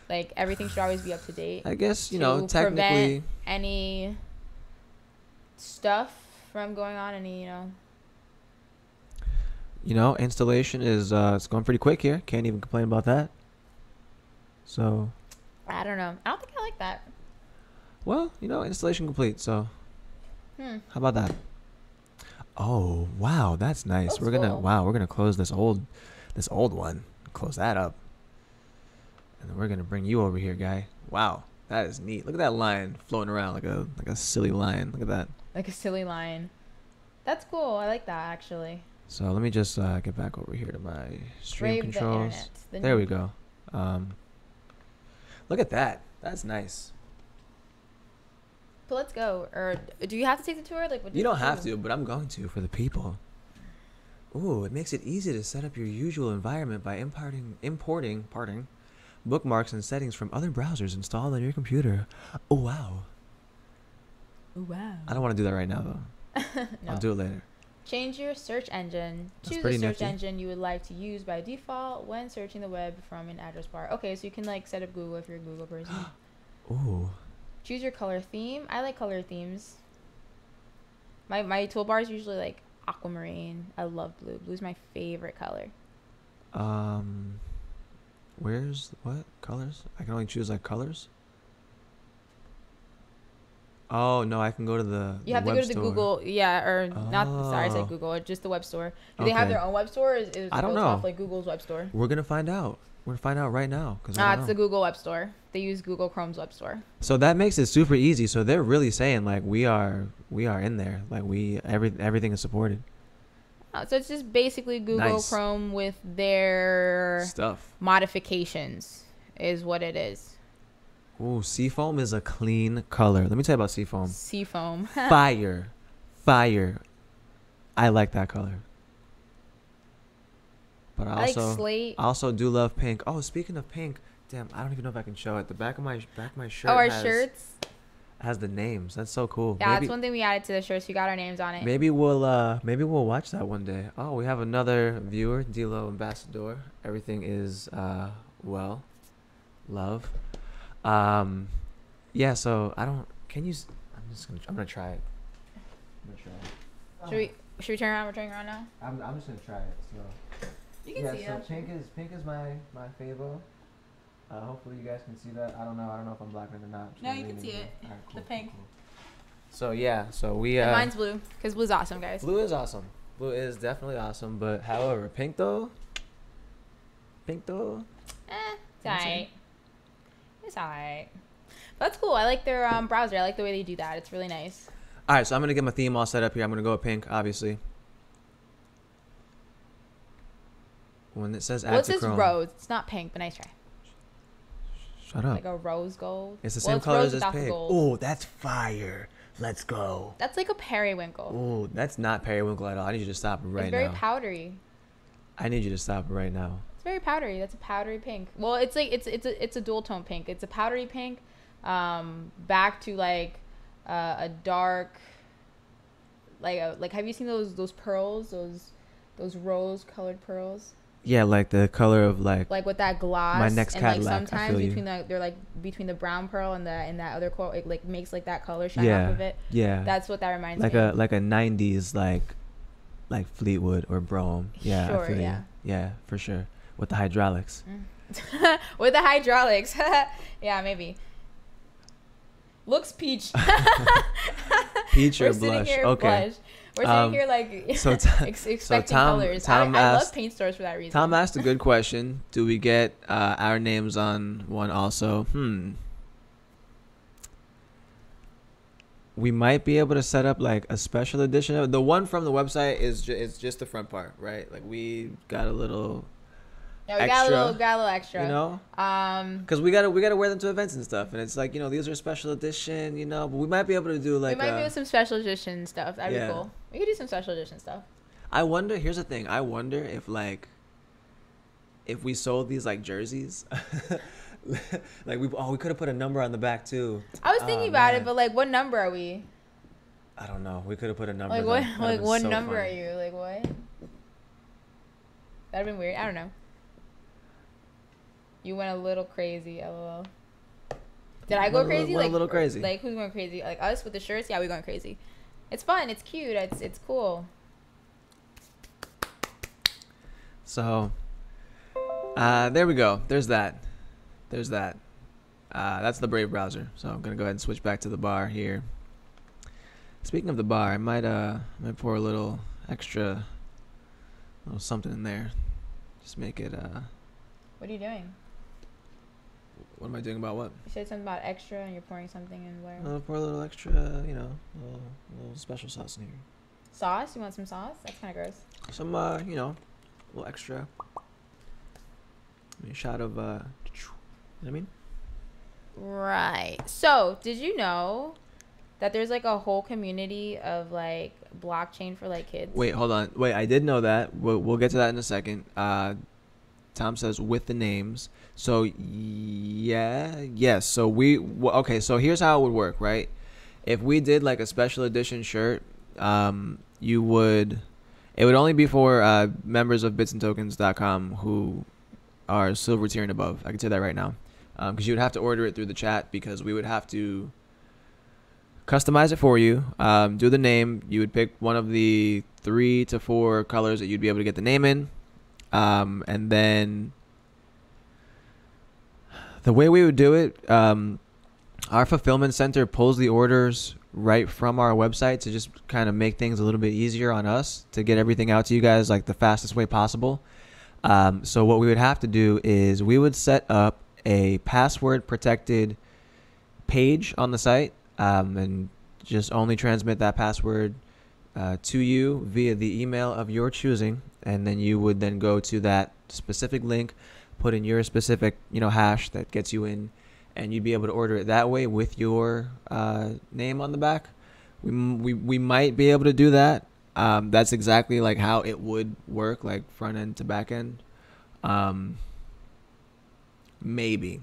Like everything should always be up to date. I guess, to technically. prevent any stuff from going on, Installation is it's going pretty quick here. Can't even complain about that. So, I don't know. I don't think I like that. well, installation complete. So, Hmm. how about that? Oh, wow, that's nice. Looks We're gonna cool. close this old one. Close that up. And then we're gonna bring you over here, guy. Wow, that is neat. Look at that lion floating around like a silly lion. Look at that. Like a silly line. That's cool. I like that actually. So let me just get back over here to my stream Brave the controls. internet. There we go. Look at that. That's nice. But let's go. Or do you have to take the tour? Like, what do You don't do? have to, but I'm going to for the people. Ooh, it makes it easy to set up your usual environment by importing bookmarks and settings from other browsers installed on your computer. Oh, wow. Wow. I don't want to do that right now, though. No. I'll do it later. Change your search engine. That's Choose pretty a search nifty. engine you would like to use by default when searching the web from an address bar. Okay, so you can like set up Google if you're a Google person. Ooh. Choose your color theme. I like color themes. My toolbar is usually like aquamarine. I love blue. Blue's my favorite color. Where's what colors? I can only choose like colors. Oh no, I can go to the You have to web go to the store. Google, yeah, or not. Sorry, I Oh. said Google. Just the web store. Do they have Okay. their own web store? Or is it I don't goes know. off like Google's web store? We're gonna find out. We're gonna find out right now because It's the Google web store. They use Google Chrome's web store. So that makes it super easy. So they're really saying like we are in there. Like everything is supported. Oh, so it's just basically Google Nice. Chrome with their Stuff. modifications, is what it is. Ooh, Seafoam is a clean color. Let me tell you about Seafoam. Seafoam. Fire. I like that color. But I like slate. I also do love pink. Oh, speaking of pink, damn, I don't even know if I can show it. The back of my shirt. Oh, our shirts. has the names. That's so cool. Yeah, that's one thing we added to the shirts. We got our names on it. Maybe we'll watch that one day. Oh, we have another viewer, Dilo Ambassador. Everything is well, love. Yeah. So I'm gonna try it. Should we turn around? We're turning around now. I'm just gonna try it. So You can see it. pink is my favo. Hopefully you guys can see that. I don't know if I'm blocking it or not. No, you can see it. All right, cool, The pink. cool. So yeah, we And mine's blue because blue's awesome, guys. blue is awesome. Blue is definitely awesome, but however, pink though. It's alright. It's alright. But that's cool. I like their browser. I like the way they do that. It's really nice. All right, so I'm gonna get my theme all set up here. I'm gonna go with pink, obviously. When it says add Well, it to says Chrome, rose. It's not pink, but nice try. shut up. Like a rose gold. It's the Well, same color rose as this without the pig. gold. Oh, that's fire. Let's go. That's like a periwinkle. Oh, that's not periwinkle at all. I need you to stop right It's very now. powdery. I need you to stop right now. It's very powdery. That's a powdery pink. Well, it's like it's a dual tone pink. It's a powdery pink, back to like a dark. Like have you seen those pearls? Those rose colored pearls? Yeah, like the color of like Like with that gloss. My next and like Cadillac, I sometimes feel you. between the brown pearl and that other coral, it like makes like that color shine yeah, off of it. yeah. That's what that reminds like me. a 90s like Fleetwood or Brougham. Yeah, Sure, I feel yeah. you. Yeah, for sure. With the hydraulics. With the hydraulics. Yeah, maybe. Looks peach. Peach We're or sitting blush. here Okay. blush. We're sitting here like so expecting Tom- colors. Tom I love asked- paint stores for that reason. Tom asked a good question. Do we get our names on one also? We might be able to set up like a special edition of the one from the website is just the front part, right? Like we got a little, Yeah, we got a extra, little extra. you know, because we gotta wear them to events and stuff, and it's like, you know, these are special edition, you know, but we might be able to do like we might do some special edition stuff. That'd Yeah. be cool. We could do some special edition stuff. I wonder. Here's the thing. I wonder if we sold these like jerseys, like we could have put a number on the back too. I was thinking about man. it, but like, what number are we? I don't know. We could have put a number. Like though. what? That'd Like been what so number funny. are you? Like what? That'd been weird. I don't know. You went a little crazy, lol. Did I go crazy? Went Like a little crazy. Like who's going crazy? Like us with the shirts? Yeah, we going crazy. It's fun. It's cute. It's cool. So, there we go. There's that. That's the Brave browser. So I'm gonna go ahead and switch back to the bar here. Speaking of the bar, I might pour a little extra, little something in there. Just make it. What are you doing? What am I doing about what? You said something about extra, and you're pouring something in where? I'll pour a little extra, you know, a little special sauce in here. Sauce? You want some sauce? That's kind of gross. Some, you know, a little extra. A shot of, you know what I mean? Right. So, did you know that there's like a whole community of like blockchain for like kids. Wait, hold on. Wait, I did know that. We'll get to that in a second. Tom says with the names. So yes. So okay. So here's how it would work, right? If we did like a special edition shirt, it would only be for members of bitsandtokens.com who are silver tier and above. I can say that right now, because you would have to order it through the chat, because we would have to customize it for you, do the name. You would pick one of the 3 to 4 colors that you'd be able to get the name in, and then the way we would do it, our fulfillment center pulls the orders right from our website to just kind of make things a little bit easier on us to get everything out to you guys like the fastest way possible. So what we would have to do is we would set up a password protected page on the site, and just only transmit that password to you via the email of your choosing, and then you would then go to that specific link, put in your specific hash that gets you in, and you'd be able to order it that way with your name on the back. We might be able to do that. That's exactly like how it would work, like front end to back end. Maybe.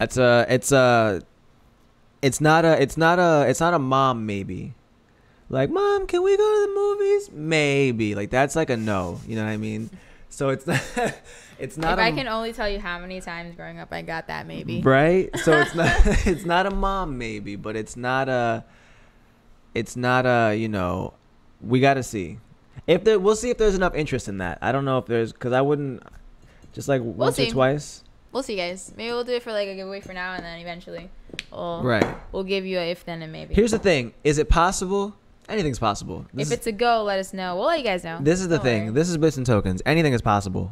It's not a mom maybe. Like, Mom, can we go to the movies? Maybe. Like, that's like a no. You know what I mean? So it's not. It's not. If I can only tell you how many times growing up I got that maybe. Right. So it's not. It's not a mom maybe, but it's not a. It's not a. We got to see. We'll see if there's enough interest in that. I don't know if there's, because I wouldn't just like once or twice. We'll see, guys. Maybe we'll do it for like a giveaway for now, and then eventually we'll give you a if then and maybe. Here's the thing: is it possible? Anything's possible. If it's a go, let us know. We'll let you guys know. This is the thing. Worry. This is Bits and Tokens. Anything is possible.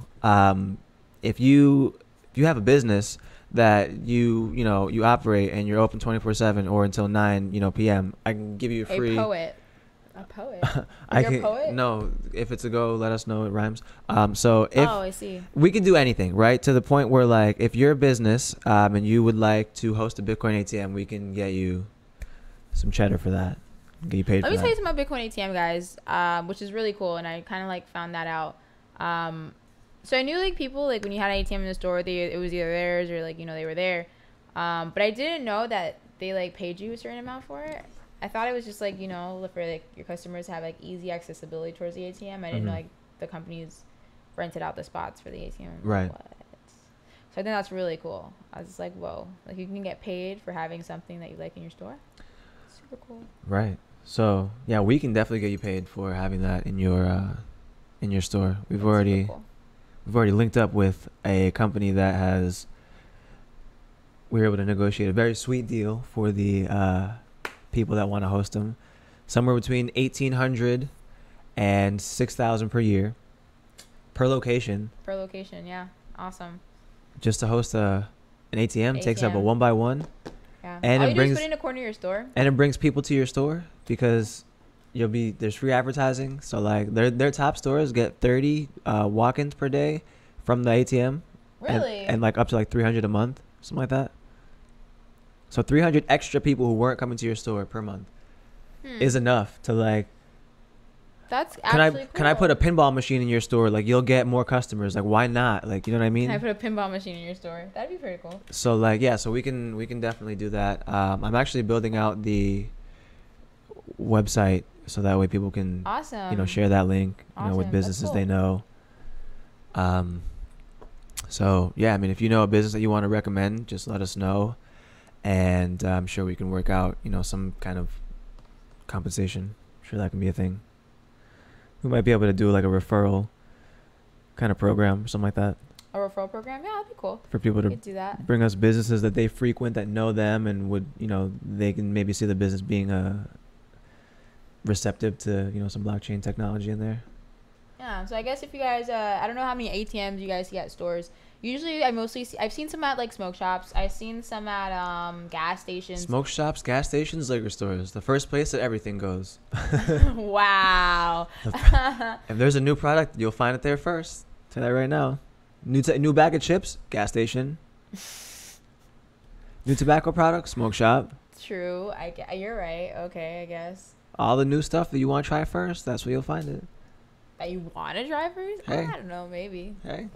If you have a business that you operate and you're open 24/7 or until 9 p.m., I can give you a free. A poet. I can. A poet? No, if it's a go, let us know. It rhymes. So if I see. We can do anything, right? To the point where, like, if you're a business and you would like to host a Bitcoin ATM, we can get you some cheddar for that. Get you paid. Let me tell you something about Bitcoin ATM, guys, which is really cool, and I kind of like found that out. So I knew like people, like when you had an ATM in the store, it was either theirs or like they were there. But I didn't know that they like paid you a certain amount for it. I thought it was just like for like your customers to have like easy accessibility towards the ATM. I didn't know like the companies rented out the spots for the ATM. Right. What? So I think that's really cool. I was just like, whoa, like you can get paid for having something that you like in your store. Super cool. Right. So yeah, we can definitely get you paid for having that in your store. We've already linked up with a company that we were able to negotiate a very sweet deal for the people that want to host them, somewhere between $1,800 and $6,000 per year, per location. Per location, yeah, awesome. Just to host an ATM takes up a 1x1. Yeah, and all you do is put it in a corner of your store. And it brings people to your store because there's free advertising. So like their top stores get 30 walk-ins per day from the ATM. Really? And like up to like 300 a month, something like that. So 300 extra people who weren't coming to your store per month is enough to like. That's actually cool. Can I put a pinball machine in your store? Like you'll get more customers. Like why not? Like you know what I mean? Can I put a pinball machine in your store? That'd be pretty cool. So like yeah, so we can definitely do that. I'm actually building out the website so that way people can share that link with businesses they know. So yeah, I mean if you know a business that you want to recommend, just let us know, and I'm sure we can work out some kind of compensation. I'm sure that can be a thing. We might be able to do like a referral kind of program or something like that. A referral program? Yeah, that'd be cool. For people to do that. Bring us businesses that they frequent that know them and would, they can maybe see the business being receptive to, some blockchain technology in there. Yeah, so I guess if you guys, I don't know how many ATMs you guys see at stores. Usually I've seen some at like smoke shops. I've seen some at gas stations. Smoke shops, gas stations, liquor stores. The first place that everything goes. Wow. If there's a new product, you'll find it there first. Tell that right now. New bag of chips, gas station. New tobacco product, smoke shop. True. You're right. Okay, I guess. All the new stuff that you want to try first, that's where you'll find it. That you want to try first? Hey. I don't know, maybe. Hey.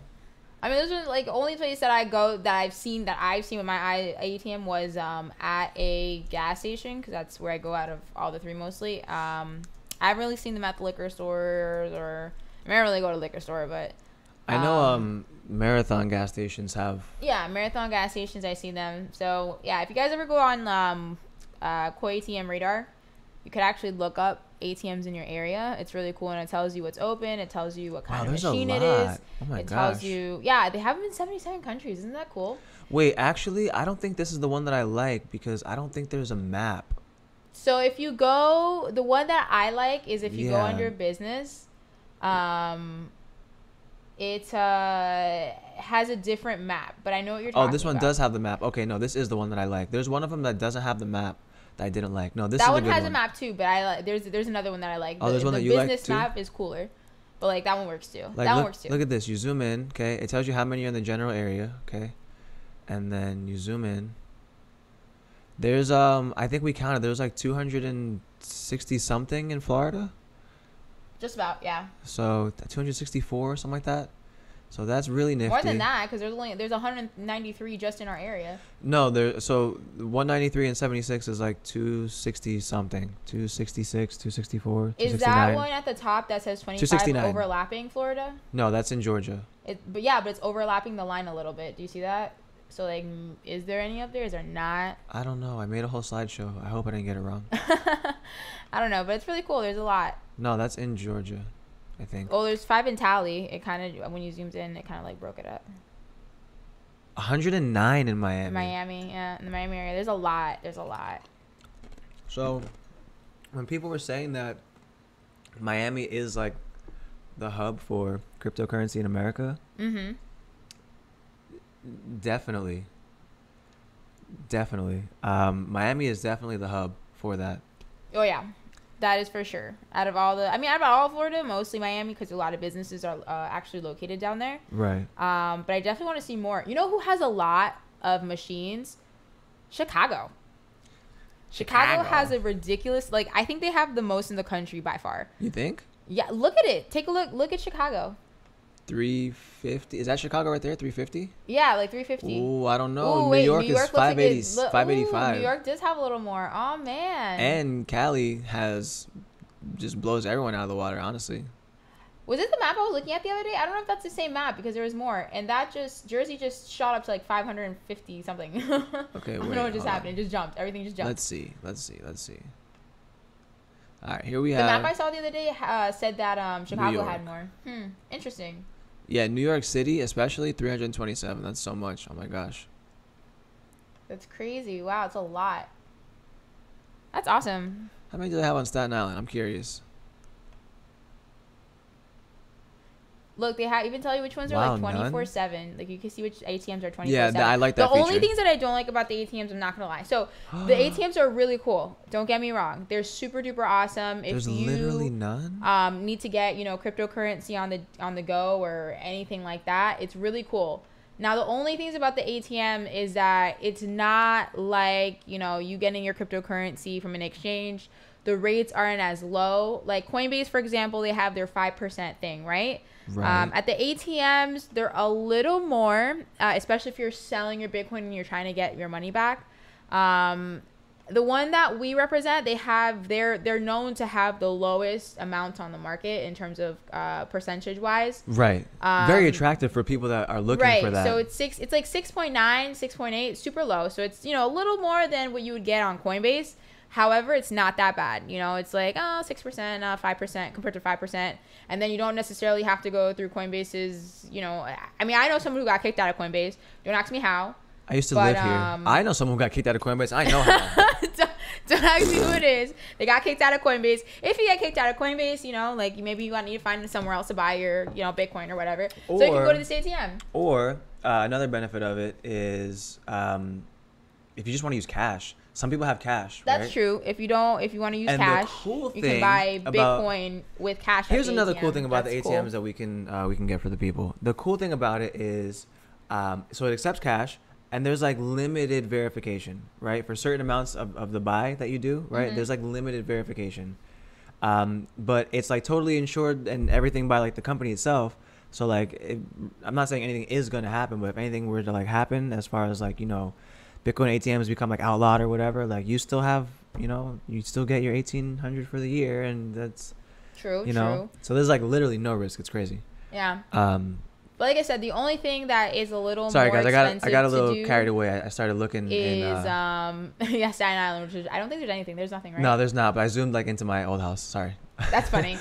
I mean, those are like only place that I go that I've seen with my ATM was at a gas station, because that's where I go out of all the three mostly. I haven't really seen them at the liquor stores, or I don't really go to liquor store, but I know Marathon gas stations have. Yeah, Marathon gas stations, I see them. So yeah, if you guys ever go on Koi ATM Radar, you could actually look up ATMs in your area. It's really cool, and it tells you what's open. It tells you what kind of machine it is. Oh my it gosh. tells you, yeah, they have them in 77 countries. Isn't that cool? Wait, actually, I don't think this is the one that I like, because I don't think there's a map. So if you go, the one that I like is if you go Yeah. under business, it has a different map, but I know what you're talking about. Oh, this one does have the map. Okay, no, this is the one that I like. There's one of them that doesn't have the map that I didn't like. No, this is that a one good has one. a map too, but I like there's another one that I like. Oh, there's one that you like business too? map is cooler, but like that one works too. Like, that one look, works too. look at this. You zoom in, okay? It tells you how many are in the general area, okay? And then you zoom in. There's I think we counted. There's like 260 something in Florida. Just about, yeah. So 264 or something like that. So that's really nifty. More than that, because there's 193 just in our area. No, so 193 and 76 is like 260 something. 266, 264, Is 269. that one at the top that says 25 269. overlapping Florida? No, that's in Georgia. But it's overlapping the line a little bit. Do you see that? So like, is there any up there? Is there not? I don't know. I made a whole slideshow. I hope I didn't get it wrong. I don't know, but it's really cool. There's a lot. No, that's in Georgia, I think. Oh, there's 5 in Tally. It kind of, when you zoomed in, it kind of like broke it up. 109 in Miami. Miami, yeah, in the Miami area. There's a lot. So, when people were saying that Miami is like the hub for cryptocurrency in America, Mm-hmm. definitely. Miami is definitely the hub for that. Oh yeah, that is for sure. Out of all Florida, mostly Miami, because a lot of businesses are actually located down there. Right. But I definitely want to see more. You know who has a lot of machines? Chicago. Chicago has a ridiculous, like, I think they have the most in the country by far. You think? Yeah, look at it. Take a look. Look at Chicago. 350. Is that Chicago right there? 350? Yeah, like 350. Ooh, I don't know. Ooh, New York is looks 580, like 585. New York does have a little more. Oh man. And Cali just blows everyone out of the water, honestly. Was it the map I was looking at the other day? I don't know if that's the same map, because there was more, and Jersey just shot up to like 550 something. Okay, I don't know what just happened. It just jumped. Everything just jumped. Let's see. All right, here we The have. map I saw the other day said that Chicago York. had more. Interesting. Yeah, New York City, especially 327. That's so much. Oh my gosh. That's crazy. Wow, it's a lot. That's awesome. How many do they have on Staten Island? I'm curious. Look, they have even tell you which ones Wow, are like none? 24/7. Like you can see which ATMs are 24/7. Yeah, I like that The only feature. things that I don't like about the ATMs, I'm not gonna lie. So the ATMs are really cool. Don't get me wrong. They're super duper awesome. If There's you literally none. need to get cryptocurrency on the go or anything like that, it's really cool. Now the only things about the ATM is that it's not like you getting your cryptocurrency from an exchange. The rates aren't as low. Like Coinbase, for example, they have their 5% thing, right? Right. At the ATMs, they're a little more, especially if you're selling your Bitcoin and you're trying to get your money back. The one that we represent, they're known to have the lowest amount on the market in terms of percentage wise. Right. Very attractive for people that are looking for that. So it's like 6.9, 6.8, super low. So it's a little more than what you would get on Coinbase. However, it's not that bad. It's like 6%, 5% compared to 5%, and then you don't necessarily have to go through Coinbase's. I know someone who got kicked out of Coinbase. Don't ask me how. I used to live here. I know someone who got kicked out of Coinbase. I know how. Don't ask me who it is. They got kicked out of Coinbase. If you get kicked out of Coinbase, like maybe you need to find somewhere else to buy your Bitcoin or whatever. So you can go to this ATM. Or another benefit of it is if you just want to use cash. Some people have cash. That's right? true. If you want to use And cash, the cool you can buy Bitcoin with cash. Here's at the another ATM. cool thing about That's the ATMs cool. that we can get for the people. The cool thing about it is, so it accepts cash, and there's like limited verification, right? For certain amounts of the buy that you do, right? Mm-hmm. There's like limited verification, But it's like totally insured and everything by like the company itself. So like, I'm not saying anything is going to happen, but if anything were to like happen, as far as like, you know, Bitcoin ATMs become like outlawed or whatever, like you still have, you know, you still get your 1,800 for the year, and that's True. you know. So there's like literally no risk. It's crazy. Yeah. But like I said, the only thing that is a little sorry more guys, expensive I got a little to do carried away. I started looking is in, Staten Island, which is, I don't think there's anything. There's nothing, right? no, there's not. But I zoomed like into my old house. Sorry. That's funny.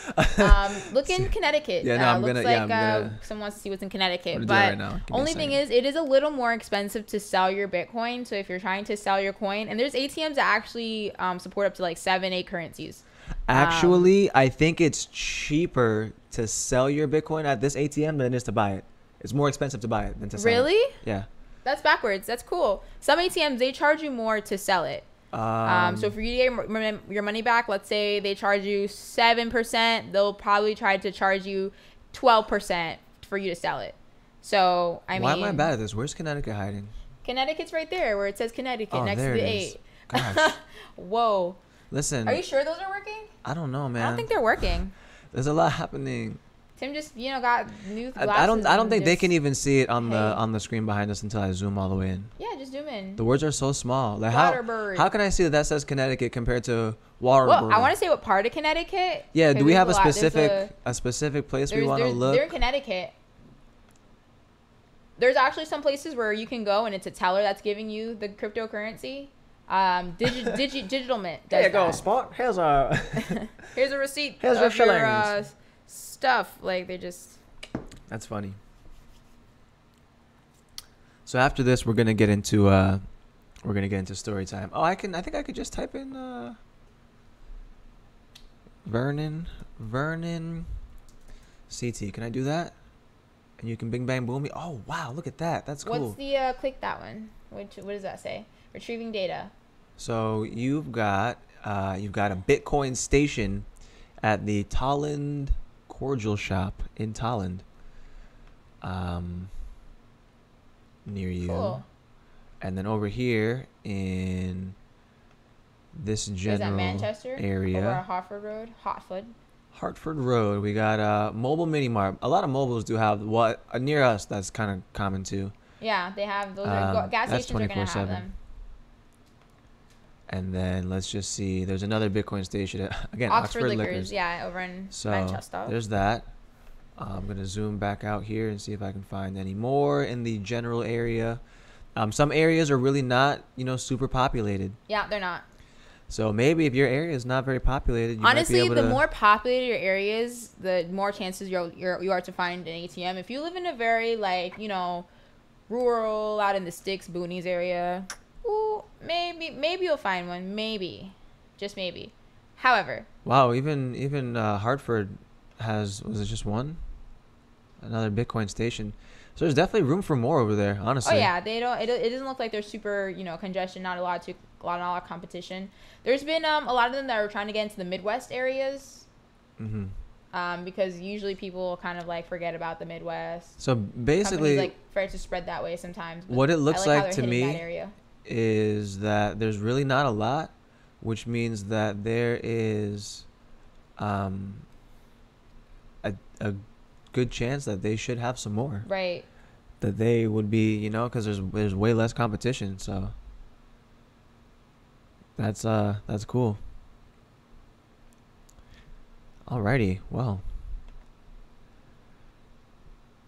Look in Connecticut. Yeah, no, I'm looks gonna. like Yeah, I'm gonna. someone wants to see what's in Connecticut. I'm But gonna do that right now. Give me a only thing second. is, it is a little more expensive to sell your Bitcoin. So if you're trying to sell your coin, and there's ATMs that actually support up to like 7-8 currencies. Actually, I think it's cheaper to sell your Bitcoin at this ATM than it is to buy it. It's more expensive to buy it than to sell it. Really? Yeah. That's backwards. That's cool. Some ATMs, they charge you more to sell it. So for you to get your money back, let's say they charge you 7%, they'll probably try to charge you 12% for you to sell it. So I mean, why am I bad at this? Where's Connecticut hiding? Connecticut's right there where it says Connecticut next to there the it is. 8. Gosh. Whoa. Listen. Are you sure those are working? I don't know, man. I don't think they're working. There's a lot happening. Tim just, got new glasses. I don't think they can even see it on Hey. the screen behind us until I zoom all the way in. Yeah, just zoom in. The words are so small. Like Waterbury. how can I see that says Connecticut compared to Waterbury? Well, I want to say what part of Connecticut. Yeah, do we have a There's specific place we want to look? They're in Connecticut. There's actually some places where you can go and it's a teller that's giving you the cryptocurrency. Digital Mint. There you go, Spot. Here's our Here's a receipt. Here's your of your shillings. stuff. Like they just. That's funny. So after this, we're gonna get into story time. Oh, I think I could just type in Vernon CT. Can I do that? And you can bing bang boom me. Oh wow, look at that. That's cool. What's the click that one? What does that say? Retrieving data. So you've got a Bitcoin station at the Tolland Cordial Shop in Tolland. Near you. Cool. And then over here in this general Manchester area, over on Hartford Road, we got mobile mini mart. A lot of mobiles do have what near us. That's kind of common too. Yeah, they have those. Gas That's stations are gonna have 24/7. them. And then let's just see. There's another Bitcoin station again. Oxford Liquors. Yeah, over in Manchester. There's that. I'm gonna zoom back out here and see if I can find any more in the general area. Some areas are really not, super populated. Yeah, they're not. So maybe if your area is not very populated, you honestly, might be able the to... more populated your area is, the more chances you are to find an ATM. If you live in a very rural, out in the sticks, boonies area, ooh, maybe you'll find one. Maybe, just maybe. However, wow, even Hartford was it just one? Another Bitcoin station. So there's definitely room for more over there, honestly. Oh yeah, they don't. It doesn't look like there's super congestion. Not a lot of competition. There's been a lot of them that are trying to get into the Midwest areas. Mm-hmm. Because usually people kind of forget about the Midwest. So basically, companies afraid to spread that way sometimes. What it looks like to me that is that there's really not a lot, which means that there is a good chance that they should have some more. Right. That they would be, because there's way less competition. So that's cool. Alrighty, well,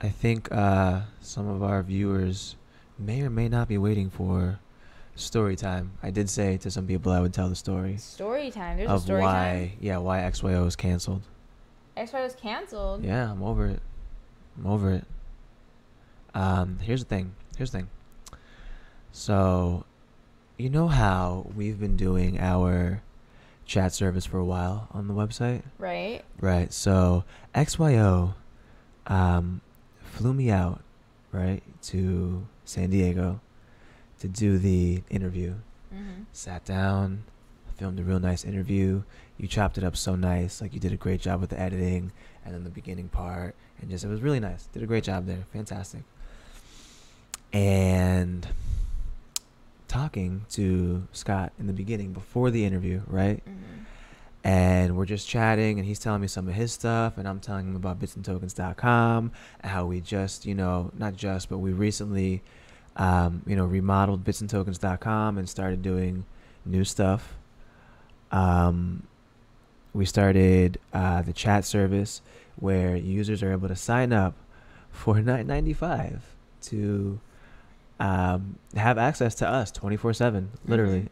I think some of our viewers may or may not be waiting for story time. I did say to some people I would tell the story. Story time. There's a story time. Why XYO is canceled. XYO is canceled. Yeah, I'm over it. Here's the thing. So, you know how we've been doing our chat service for a while on the website? Right. Right. So XYO flew me out, right, to San Diego to do the interview. Mm-hmm. Sat down, filmed a real nice interview. You chopped it up so nice. You did a great job with the editing and then the beginning part. And it was really nice. Did a great job there. Fantastic. And talking to Scott in the beginning before the interview, right? Mm-hmm. and we're just chatting, and he's telling me some of his stuff, and I'm telling him about bitsandtokens.com, and how we just, not just, but we recently, remodeled bitsandtokens.com and started doing new stuff. We started the chat service where users are able to sign up for $9.95 to have access to us 24/7, literally.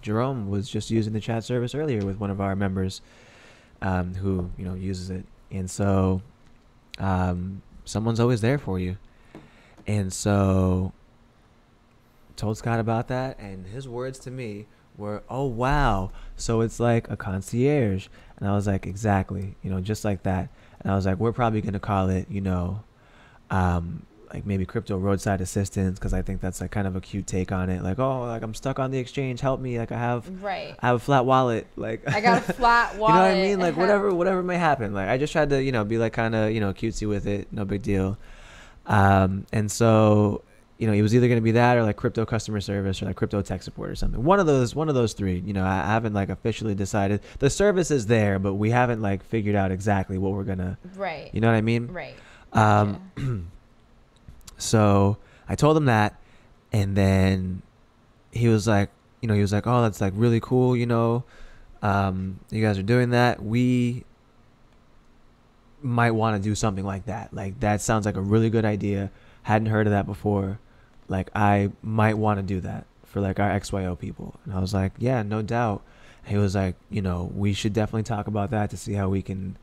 Jerome was just using the chat service earlier with one of our members who uses it, and so someone's always there for you. And so told Scott about that, and his words to me were, "Oh wow, so it's like a concierge." And I was like, exactly, just like that. And I was like, we're probably gonna call it like maybe crypto roadside assistance, because I think that's like kind of a cute take on it. Like, oh, like I'm stuck on the exchange, help me. Like I have a flat wallet. Like I got a flat wallet. You know what I mean? Like whatever may happen. Like I just tried to be like kind of cutesy with it, no big deal. And so it was either going to be that or like crypto customer service or like crypto tech support or something. One of those three. I haven't like officially decided. The service is there, but we haven't like figured out exactly what we're gonna. Right. You know what I mean? Right. So I told him that, and then he was like, oh, that's like really cool, you guys are doing that. We might want to do something like that. Like that sounds like a really good idea. Hadn't heard of that before. Like I might want to do that for like our XYO people. And I was like, yeah, no doubt. And he was like, we should definitely talk about that to see how we can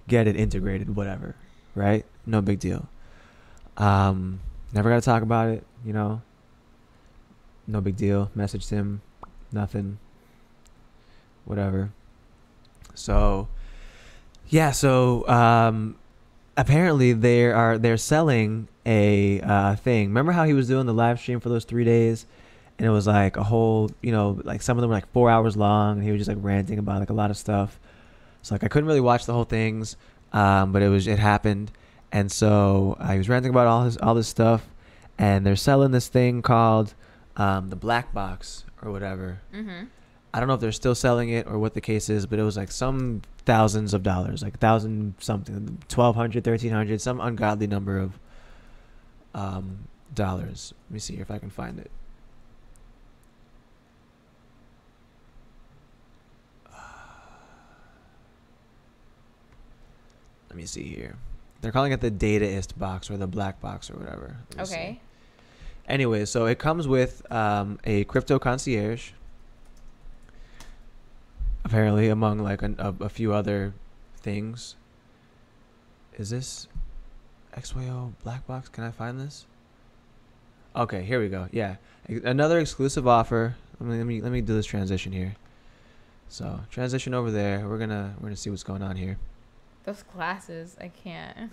get it integrated, whatever. Right? No big deal. Never got to talk about it, no big deal. Messaged him, nothing, whatever. So yeah, apparently they're selling a thing. Remember how he was doing the live stream for those 3 days, and it was like a whole, like some of them were like 4 hours long, and he was just like ranting about like a lot of stuff. So like I couldn't really watch the whole things, but it happened. And so he was ranting about all this stuff, and they're selling this thing called the black box or whatever. Mm-hmm. I don't know if they're still selling it or what the case is, but it was like some thousands of dollars, like 1,000 something, 1,200, 1,300, some ungodly number of dollars. Let me see here if I can find it. Let me see here. They're calling it the Dataist box or the black box or whatever. Okay. Anyway, so it comes with a crypto concierge, apparently, among like a few other things. Is this XYO black box? Can I find this? Okay, here we go. Yeah, another exclusive offer. Let me do this transition here. So transition over there. We're gonna see what's going on here. Those glasses, I can't.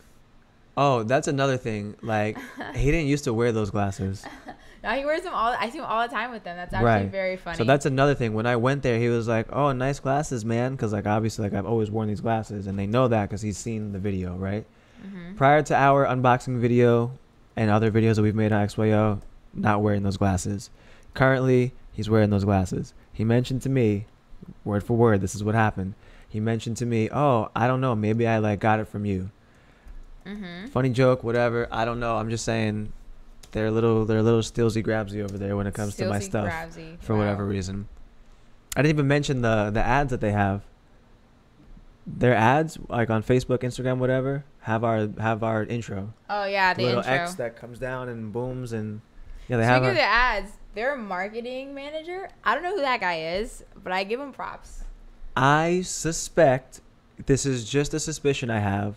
Oh, that's another thing. Like, he didn't used to wear those glasses. No, he wears them all. I see him all the time with them. That's actually very funny. So that's another thing. When I went there, he was like, "Oh, nice glasses, man," because like obviously like I've always worn these glasses, and they know that because he's seen the video, right? Mm-hmm. Prior to our unboxing video and other videos that we've made on XYO, not wearing those glasses. Currently, he's wearing those glasses. He mentioned to me, word for word, this is what happened. He mentioned to me, "Oh, I don't know, maybe I like got it from you." Mm-hmm. Funny joke, whatever. I don't know. I'm just saying, they're a little stealsy grabsy over there when it comes to my stuff for whatever reason. I didn't even mention the ads that they have. Their ads, like on Facebook, Instagram, whatever, have our intro. Oh yeah, the little intro. X that comes down and booms, and yeah, they Speaking of the ads, their marketing manager, I don't know who that guy is, but I give him props. I suspect, this is just a suspicion I have.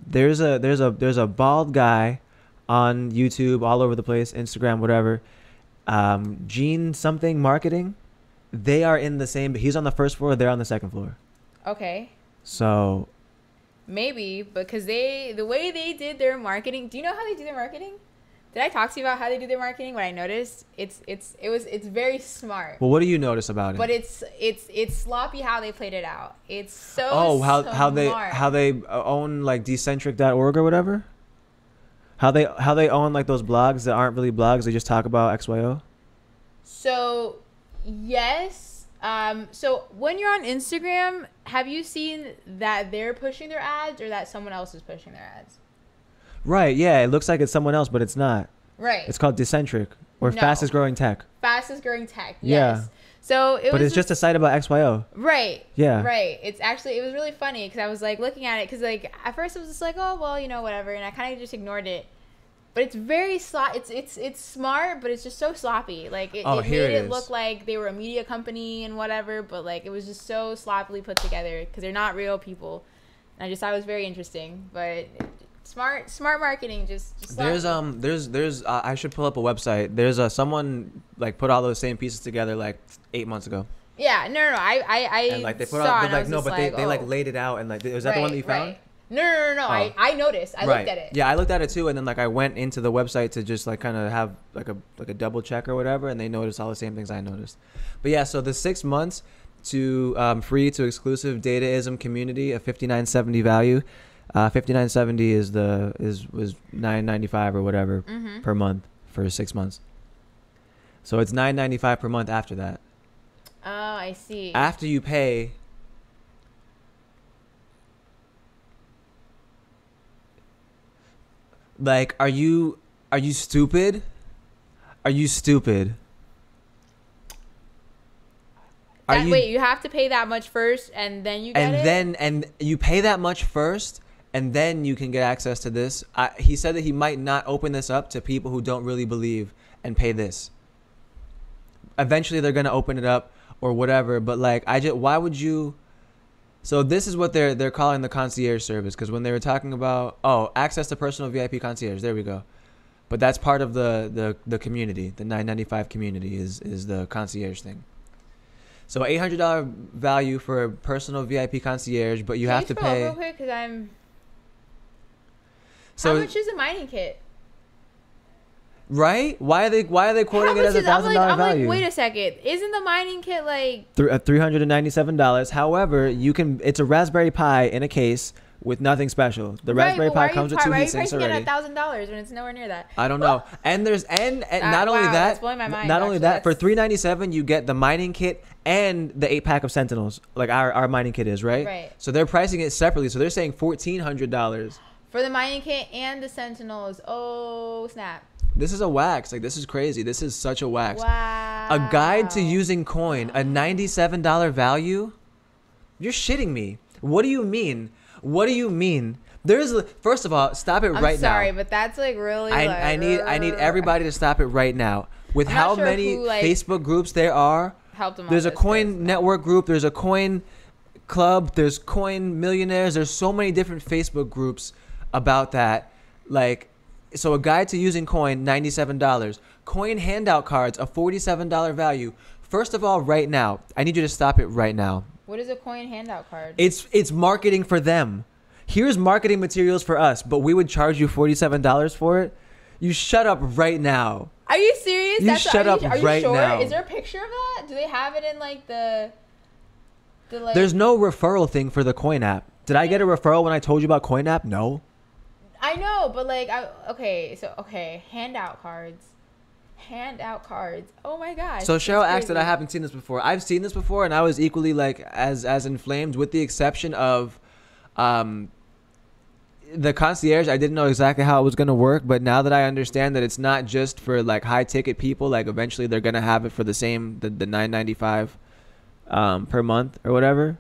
There's a bald guy on YouTube, all over the place, Instagram, whatever. Gene something marketing. They are in the same. He's on the first floor. They're on the second floor. Okay. So. Maybe because the way they did their marketing. Do you know how they do their marketing? Did I talk to you about how they do their marketing? What I noticed, it's very smart. Well, what do you notice about it? But it's sloppy how they played it out. It's so how they own like decentric.org or whatever. How they own like those blogs that aren't really blogs. They just talk about XYO. So yes, So when you're on Instagram, have you seen that they're pushing their ads or that someone else is pushing their ads? Right. Yeah. It looks like it's someone else, but it's not. Right. It's called Decentric or No. Fastest Growing Tech. Fastest growing tech. Yeah. Yes. So it was. But it's just a site about XYO. Right. Yeah. Right. It was really funny because I was like looking at it because like at first it was just like, oh well, you know, whatever, and I kind of just ignored it. But it's very it's smart, but it's just so sloppy. Like it made it look like they were a media company and whatever, but like it was just so sloppily put together because they're not real people. And I just thought it was very interesting, but smart marketing just sloppy. There's I should pull up a website. There's someone like put all those same pieces together like 8 months ago. Yeah, no, I And like they put saw out, and but I like was no, just but like, they like laid it out and like is that the one that you found? Right. No. Oh. I noticed. I looked at it. Yeah, I looked at it too, and then like I went into the website to just like kind of have like a double check or whatever, and they noticed all the same things I noticed. But yeah, so the 6 months to free to exclusive Dataism community, a $59.70 value. $59.70 was $9.95 or whatever per month for 6 months. So it's $9.95 per month after that. Oh, I see. After you pay. Like, are you stupid? Are you stupid? Wait, you have to pay that much first, and then you get it? And you pay that much first, and then you can get access to this. He said that he might not open this up to people who don't really believe and pay this. Eventually, they're gonna open it up or whatever. But like, why would you? So this is what they're calling the concierge service, because when they were talking about access to personal VIP concierge, there we go. But that's part of the community, the $9.95 community is the concierge thing. So $800 value for a personal VIP concierge, but you have to pay. Real quick, 'cause I'm. So how much is a mining kit? Right? Why are they quoting it as $1,000 I'm value? like, wait a second. Isn't the mining kit like $397? However, it's a Raspberry Pi in a case with nothing special. The Raspberry Pi comes with 2 heat sinks already. Why are you pricing it at $1,000 when it's nowhere near that? I don't know. And there's not only that, that's blowing my mind, not only actually. that, for $397 you get the mining kit and the 8-pack of Sentinels, like our mining kit is, right? Right. So they're pricing it separately. So they're saying $1,400 for the mining kit and the Sentinels. Oh snap! This is a wax. Like, this is crazy. This is such a wax. Wow. A guide to using coin, a $97 value? You're shitting me. What do you mean? What do you mean? First of all, stop it right now. I'm sorry, but that's like really. I need everybody to stop it right now. With how many Facebook groups there are, there's a coin network group, there's a coin club, there's coin millionaires, there's so many different Facebook groups about that. Like, so a guide to using coin, $97. Coin handout cards, a $47 value. First of all, right now, I need you to stop it right now. What is a coin handout card? It's marketing for them. Here's marketing materials for us, but we would charge you $47 for it. You shut up right now. Are you serious? You shut up right now. Is there a picture of that? Do they have it in like the like? There's no referral thing for the coin app. Did I get a referral when I told you about coin app? No. I know, but like, handout cards. Oh my gosh. So Cheryl asked that I haven't seen this before. I've seen this before, and I was equally like as inflamed, with the exception of, the concierge. I didn't know exactly how it was gonna work, but now that I understand that it's not just for like high ticket people, like eventually they're gonna have it for the same the $9.95 per month or whatever.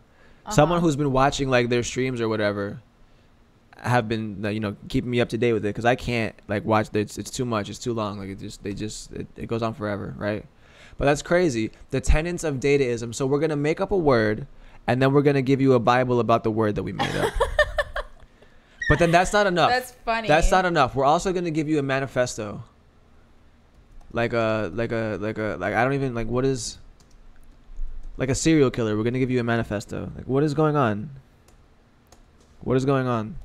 Someone who's been watching like their streams or whatever have been keeping me up to date with it, because I can't like watch it's too much, it's too long, like it goes on forever, right? But that's crazy. The tenets of Dataism. So we're gonna make up a word, and then we're gonna give you a Bible about the word that we made up. But then that's not enough. That's funny. That's not enough. We're also gonna give you a manifesto, like I don't even like, what is like a serial killer. We're gonna give you a manifesto. Like, what is going on? What is going on?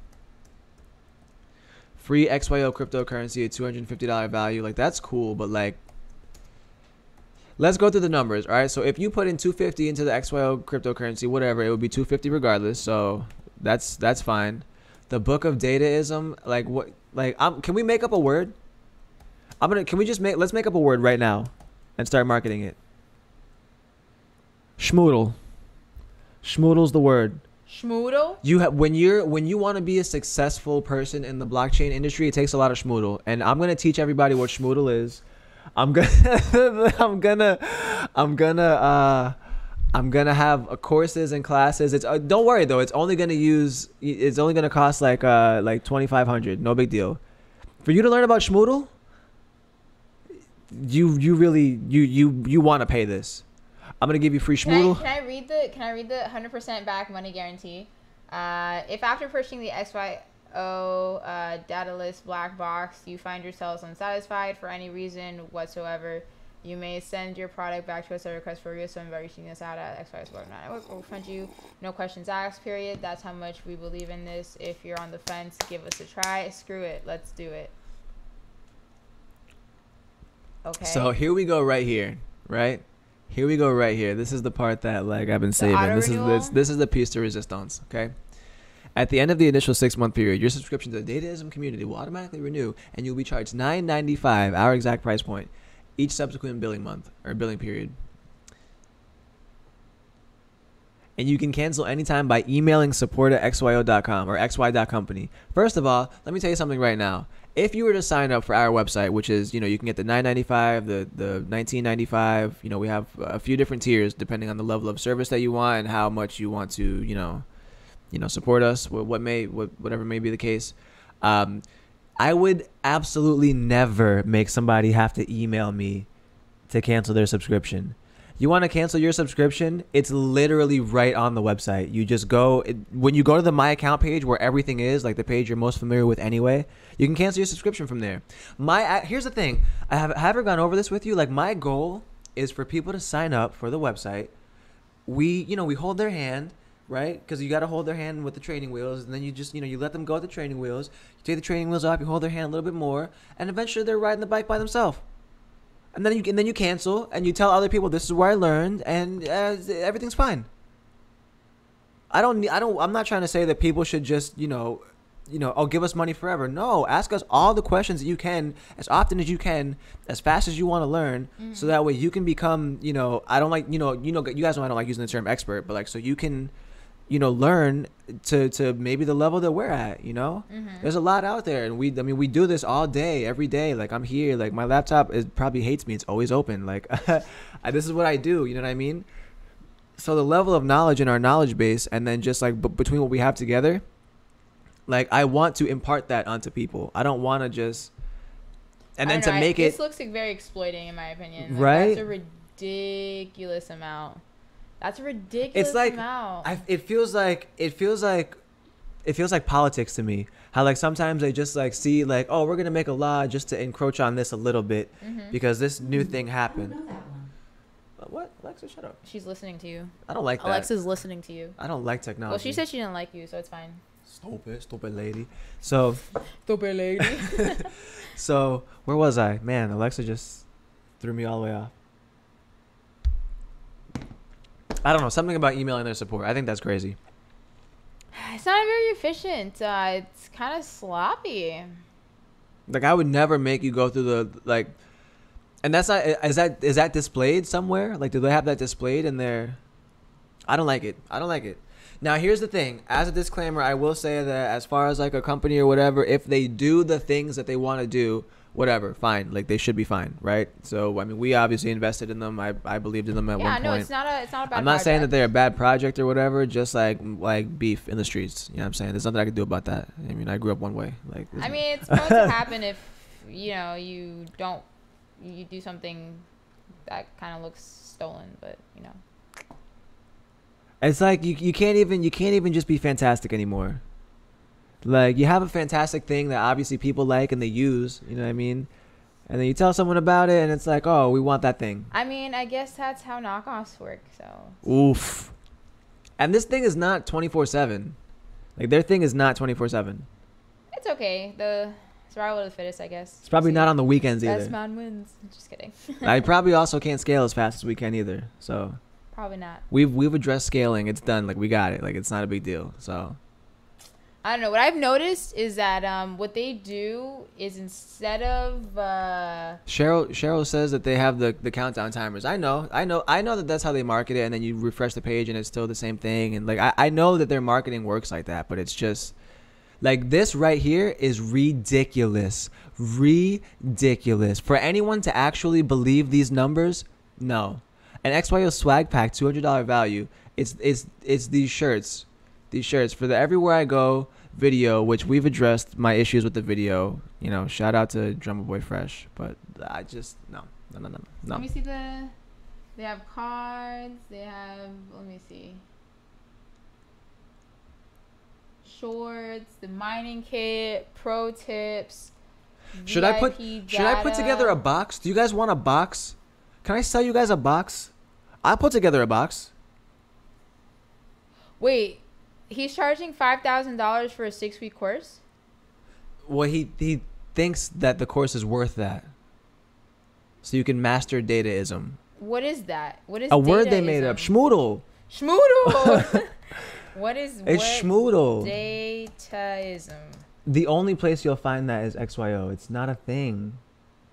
Free XYO cryptocurrency at $250 value. Like, that's cool, but like, let's go through the numbers. All right. So if you put in $250 into the XYO cryptocurrency, whatever, it would be $250 regardless. So that's fine. The book of Dataism, like what? Like, can we make up a word? Let's make up a word right now, and start marketing it. Schmoodle. Schmoodle's the word. Schmoodle? When you want to be a successful person in the blockchain industry, it takes a lot of schmoodle. And I'm gonna teach everybody what schmoodle is. I'm gonna have courses and classes. It's don't worry though. It's only gonna cost like $2,500. No big deal. For you to learn about schmoodle, you really want to pay this. I'm gonna give you free schmoodle. Can I read the 100% back money guarantee? If after purchasing the XYO data list black box, you find yourselves unsatisfied for any reason whatsoever, you may send your product back to us at request for refund by reaching us out at XYO's network. We'll refund you, no questions asked, period. That's how much we believe in this. If you're on the fence, give us a try. Screw it. Let's do it. Okay. So here we go right here, right? Here we go right here. This is the part that like I've been saving. This is the piece de resistance, okay? At the end of the initial 6-month period, your subscription to the Dataism community will automatically renew, and you'll be charged $9.95, our exact price point, each subsequent billing month or billing period. And you can cancel anytime by emailing support@xyo.com or xy.company. First of all, let me tell you something right now. If you were to sign up for our website, which is, you get the $9.95, the $19.95, we have a few different tiers depending on the level of service that you want and how much you want to, support us, whatever may be the case. I would absolutely never make somebody have to email me to cancel their subscription. You want to cancel your subscription? It's literally right on the website. You just go, when you go to the My Account page where everything is, like the page you're most familiar with anyway, you can cancel your subscription from there. Here's the thing. Have I ever gone over this with you? Like, my goal is for people to sign up for the website. We hold their hand, right? Because you got to hold their hand with the training wheels, and then you just, you let them go at the training wheels. You take the training wheels off, you hold their hand a little bit more, and eventually they're riding the bike by themselves. And then you cancel, and you tell other people, this is where I learned, and everything's fine. I'm not trying to say that people should just, give us money forever. No, ask us all the questions that you can, as often as you can, as fast as you want to learn, so that way you can become, I don't like, you guys know I don't like using the term expert, but like, so you can, learn to maybe the level that we're at, There's a lot out there, and we do this all day, every day. Like, I'm here, like, my laptop probably hates me. It's always open. Like, this is what I do, you know what I mean? So the level of knowledge in our knowledge base, and then just like between what we have together, like, I want to impart that onto people. I don't want to just, and then to make it. This looks like very exploiting, in my opinion. Like, right? That's a ridiculous amount. That's a ridiculous amount. It feels like politics to me. How like sometimes I just like see like, oh, we're gonna make a law just to encroach on this a little bit because this new thing happened. I know that one. What? Alexa, shut up. She's listening to you. I don't like that. Alexa's listening to you. I don't like technology. Well, she said she didn't like you, so it's fine. Stupid lady. So. Stupid lady. So where was I? Man, Alexa just threw me all the way off. I don't know, something about emailing their support. I think that's crazy. It's not very efficient. It's kind of sloppy. Like, I would never make you go through the like, and that's not. Is that displayed somewhere? Like, do they have that displayed in their? I don't like it. Now, here's the thing. As a disclaimer, I will say that as far as like a company or whatever, if they do the things that they want to do, whatever, fine. Like, they should be fine, right? So, I mean, we obviously invested in them. I believed in them at one point. Yeah, no, it's not a bad I'm not saying that they're a bad project or whatever, just like beef in the streets. You know what I'm saying? There's nothing I can do about that. I mean, I grew up one way. Like, I mean, it's going to happen if, you do something that kind of looks stolen, but, It's like you can't even just be fantastic anymore. Like, you have a fantastic thing that obviously people like and they use, you know what I mean? And then you tell someone about it and it's like, oh, we want that thing. I mean, I guess that's how knockoffs work, so. Oof. And this thing is not 24/7. Like, their thing is not 24/7. It's okay. The survival of the fittest, I guess. It's probably not on the weekends either. Best man wins. Just kidding. I probably also can't scale as fast as we can either, so. Probably not. We've addressed scaling. It's done. Like, we got it. Like, it's not a big deal, so. I don't know. What I've noticed is that what they do is instead of Cheryl says that they have the countdown timers. I know that that's how they market it, and then you refresh the page and it's still the same thing. And like I know that their marketing works like that, but it's just like this right here is ridiculous. Ridiculous. For anyone to actually believe these numbers, no. An XYO swag pack, $200 value. It's these shirts. These shirts for the Everywhere I Go video, which we've addressed my issues with the video. You know, shout out to Drummer Boy Fresh, but I just no. Let me see they have cards. They have, let me see, shorts, the mining kit, pro tips. Should I put together a box? Do you guys want a box? Can I sell you guys a box? I'll put together a box. Wait, he's charging $5,000 for a 6-week course? Well, he thinks that the course is worth that. So you can master dataism. What is that? What is a word they made up? Schmoodle. Schmoodle. It's schmoodle. Dataism. The only place you'll find that is XYO. It's not a thing.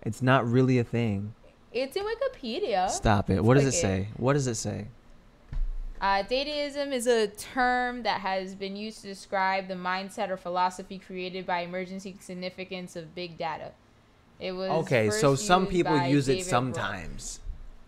It's not really a thing. It's in Wikipedia. Stop it. What does it say? What does it say? Dataism is a term that has been used to describe the mindset or philosophy created by emergency significance of big data. It was okay, first so some used people by use it David sometimes. Brooke.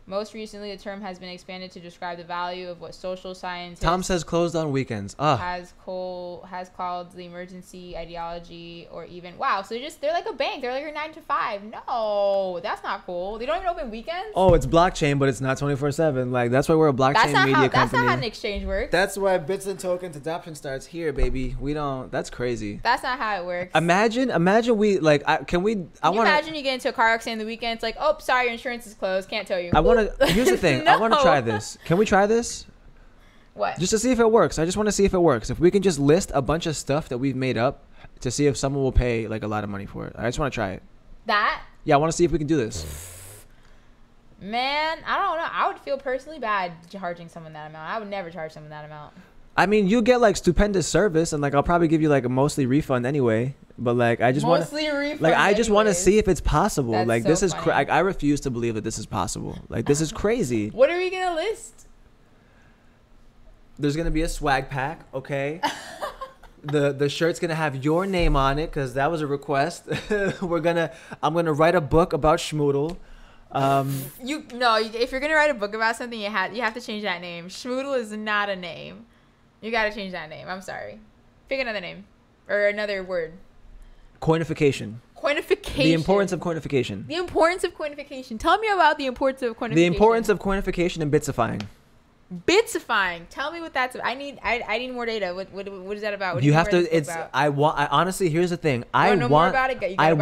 Most recently, the term has been expanded to describe the value of what social scientists Tom says closed on weekends. has called the emergency ideology, or even so they're like a bank. They're like your 9 to 5. No, that's not cool. They don't even open weekends. Oh, it's blockchain, but it's not 24/7. Like that's why we're a blockchain media company. That's not how an exchange works. That's why bits and tokens adoption starts here, baby. We don't. That's crazy. That's not how it works. Imagine we like. Can you imagine you get into a car accident on the weekend? It's like, oh, sorry, your insurance is closed. Can't tow you. Here's the thing. No. I want to try this. Can we try this? What? Just to see if it works. I just want to see if it works. If we can just list a bunch of stuff that we've made up to see if someone will pay like a lot of money for it. I just want to try it. That? Yeah, I want to see if we can do this. Man, I don't know. I would feel personally bad charging someone that amount. I would never charge someone that amount. I mean, you get like stupendous service, and like I'll probably give you like a mostly refund anyway. But like I just want to see if it's possible. That's like so this is funny. I refuse to believe that this is possible. Like this is crazy. What are we gonna list? There's gonna be a swag pack, okay? The shirt's gonna have your name on it because that was a request. I'm gonna write a book about Schmoodle. If you're gonna write a book about something, you have to change that name. Schmoodle is not a name. You gotta change that name. I'm sorry. Pick another name or another word. Coinification. The importance of coinification. The importance of coinification. Tell me about the importance of coinification. The importance of coinification and bitsifying. Bitsifying. Tell me what that's about. I need more data. What is that about? You have to. It's. About? I honestly. Here's the thing. I want. More about it? I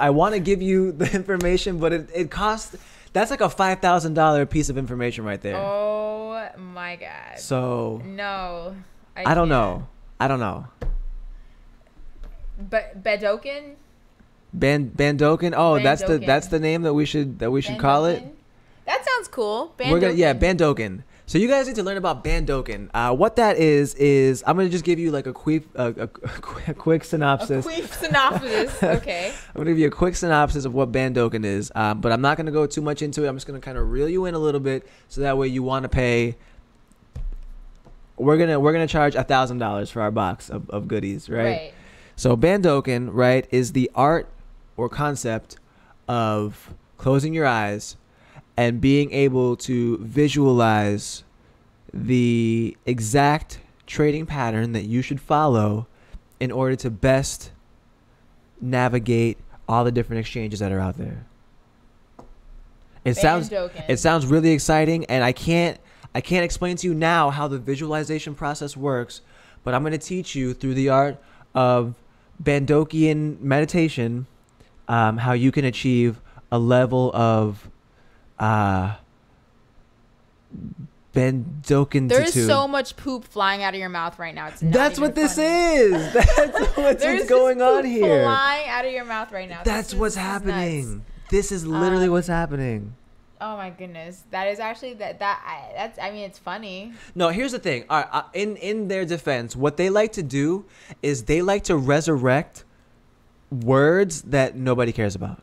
want to give you the information, but it costs. That's like a $5,000 piece of information right there. Oh my god. So. No. I don't know. But Bandoken. Bandoken. Oh, Bandoken. that's the name that we should call it. That sounds cool. Bandoken. Bandoken. So you guys need to learn about Bandoken. What that is I'm gonna just give you like a quick synopsis. A quick synopsis. Okay. I'm gonna give you a quick synopsis of what Bandoken is, but I'm not gonna go too much into it. I'm just gonna kind of reel you in a little bit, so that way you want to pay. We're gonna charge $1,000 for our box of goodies, right? Right. So Bandoken, right, is the art or concept of closing your eyes and being able to visualize the exact trading pattern that you should follow in order to best navigate all the different exchanges that are out there. It sounds really exciting, and I can't explain to you now how the visualization process works, but I'm going to teach you through the art of Bandokian meditation how you can achieve a level of Bandoken. There's so much poop flying out of your mouth right now. That's what this is. That's what's going on here. Flying out of your mouth right now. That's what's happening. This is literally what's happening. Oh my goodness, that is actually that's. I mean, it's funny. No, here's the thing. All right, in their defense, what they like to do is they like to resurrect words that nobody cares about.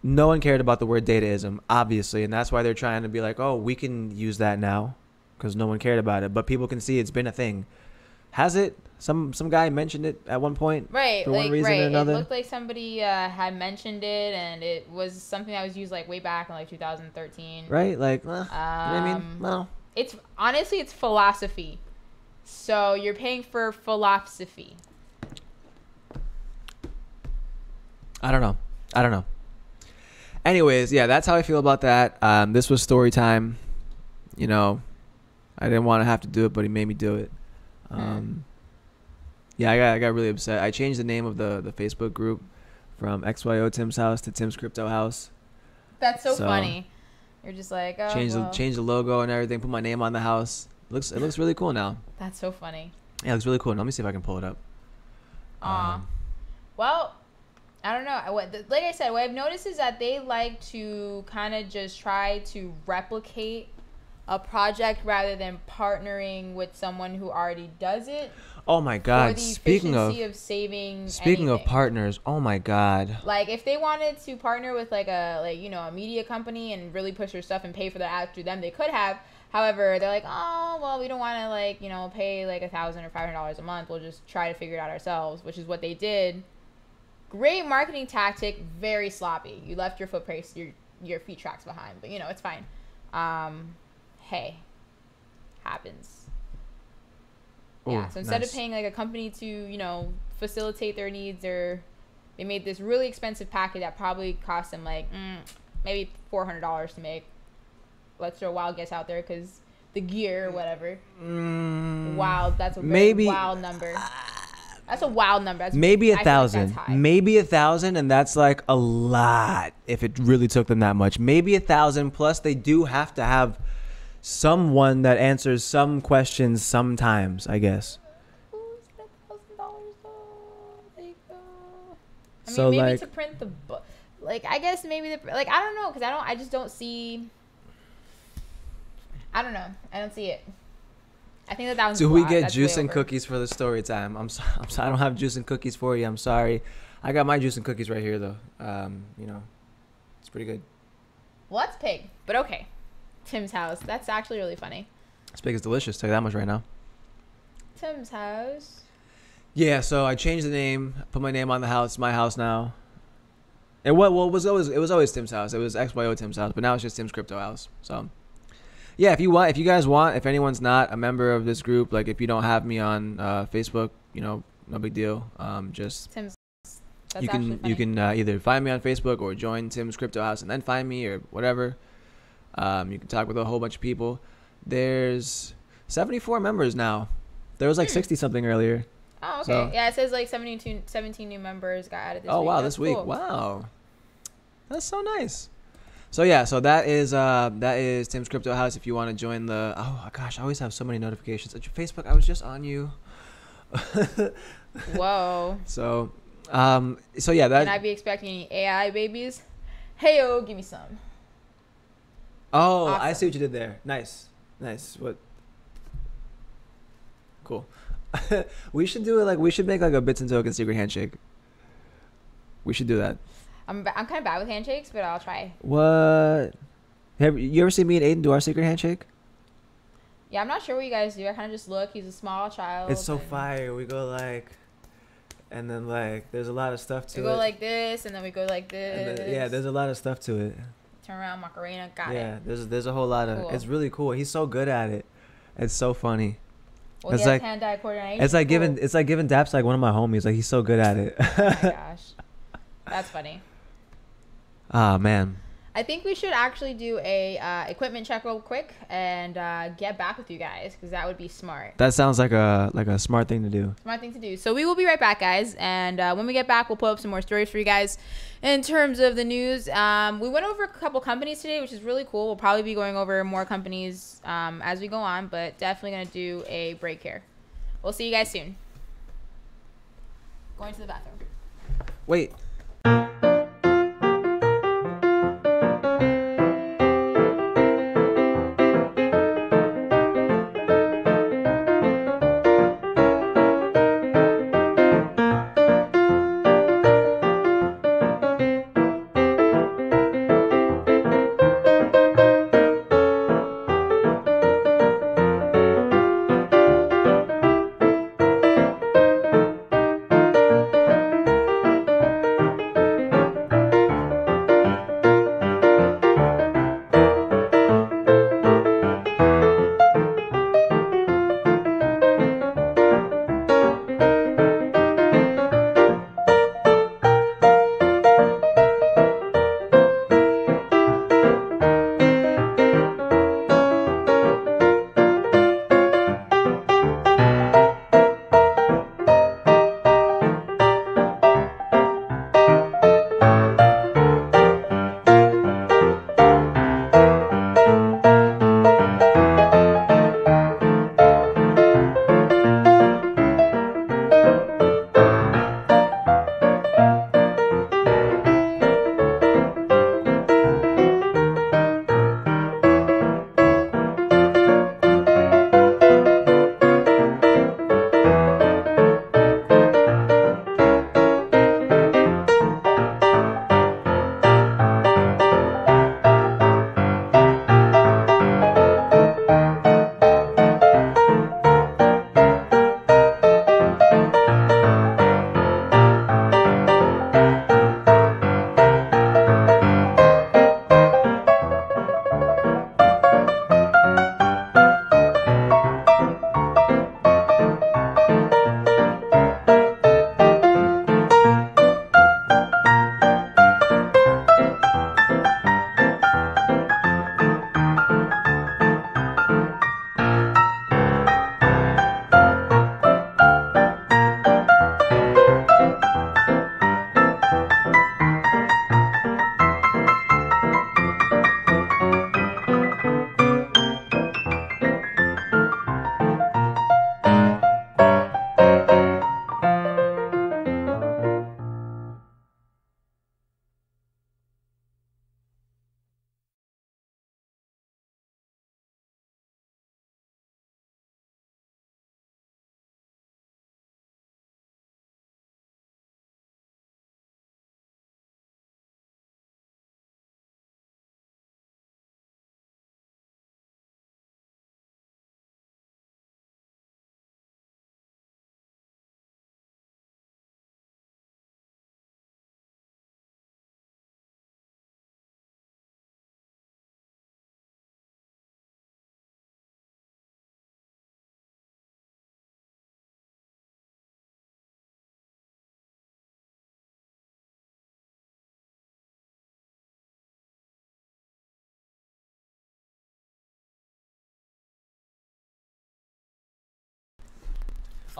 No one cared about the word dataism, obviously, and that's why they're trying to be like, oh, we can use that now because no one cared about it. But people can see it's been a thing. Has it? Some guy mentioned it at one point, right? For one reason or another. It looked like somebody had mentioned it, and it was something that was used like way back in like 2013. Right? Like, you know what I mean? Well, it's honestly it's philosophy. So you're paying for philosophy. I don't know. Anyways, yeah, that's how I feel about that. This was story time. You know, I didn't want to have to do it, but he made me do it. Yeah, I got really upset. I changed the name of the Facebook group from XYO Tim's House to Tim's Crypto House. That's so funny. You're just like, oh, change the logo and everything. Put my name on the house. It looks really cool now. That's so funny. Yeah, it looks really cool. Let me see if I can pull it up. Well, I don't know. Like I said, what I've noticed is that they like to kind of just try to replicate a project rather than partnering with someone who already does it. Oh my God! For the efficiency of saving. Speaking of partners, oh my God! Like if they wanted to partner with a media company and really push their stuff and pay for the ad through them, they could have. However, they're like, oh well, we don't want to pay like $1,000 or $500 a month. We'll just try to figure it out ourselves, which is what they did. Great marketing tactic, very sloppy. You left your your feet tracks behind, but it's fine. Hey, happens. Ooh, yeah, so instead nice. of paying like a company to, facilitate their needs, they made this really expensive package that probably cost them like maybe $400 to make. Let's throw a wild guess out there because the gear or whatever. Wild, that's a very wild number. That's a wild number. Maybe 1,000. Maybe 1,000, and that's like a lot if it really took them that much. Maybe 1,000 plus they do have to have someone that answers some questions sometimes, I guess. I mean, maybe to print the book. I guess maybe I don't know, because I just don't see. I don't know. I don't see it. I think that was. Do we get juice and cookies for the story time? I'm sorry. I don't have juice and cookies for you. I'm sorry. I got my juice and cookies right here, though. It's pretty good. Well, that's pig, but okay. Tim's House. That's actually really funny. This pig is delicious. Tell you that much right now. Tim's House. Yeah, so I changed the name, put my name on the house. It's my house now. It was always Tim's House. It was XYO Tim's House, but now it's just Tim's Crypto House. So, yeah, if if anyone's not a member of this group, like if you don't have me on Facebook, no big deal. Just Tim's. You can either find me on Facebook or join Tim's Crypto House and then find me or whatever. You can talk with a whole bunch of people. There's 74 members now. There was like 60 something earlier. Oh, okay. So, yeah, it says like 17 new members got added this week. Oh, wow, this week. Wow. That's so nice. So, yeah, so that is Tim's Crypto House if you want to join the... Oh, gosh, I always have so many notifications. At your Facebook, I was just on you. Whoa. So yeah, that... Can I be expecting any AI babies? Hey-o, give me some. Oh, awesome. I see what you did there. Nice. What? Cool. We should do it we should make like a bits and token secret handshake. We should do that. I'm kind of bad with handshakes, but I'll try. What? Have you ever seen me and Aiden do our secret handshake? Yeah, I'm not sure what you guys do. I kind of just look. He's a small child. It's so fire. We go and then there's a lot of stuff to it. We go like this, and then we go like this. Yeah, there's a lot of stuff to it. Turn around, Macarena, got it. Yeah, there's a whole lot of. Cool. It's really cool. He's so good at it. It's so funny. Well, it's like hand-eye coordination. It's like giving Daps like one of my homies. Like he's so good at it. Oh my gosh, that's funny. Ah man. I think we should actually do a equipment check real quick and get back with you guys because that would be smart. That sounds like a smart thing to do. Smart thing to do. So we will be right back, guys. And when we get back, we'll pull up some more stories for you guys. In terms of the news, we went over a couple companies today, which is really cool. We'll probably be going over more companies as we go on, but definitely going to do a break here. We'll see you guys soon. Going to the bathroom. Wait.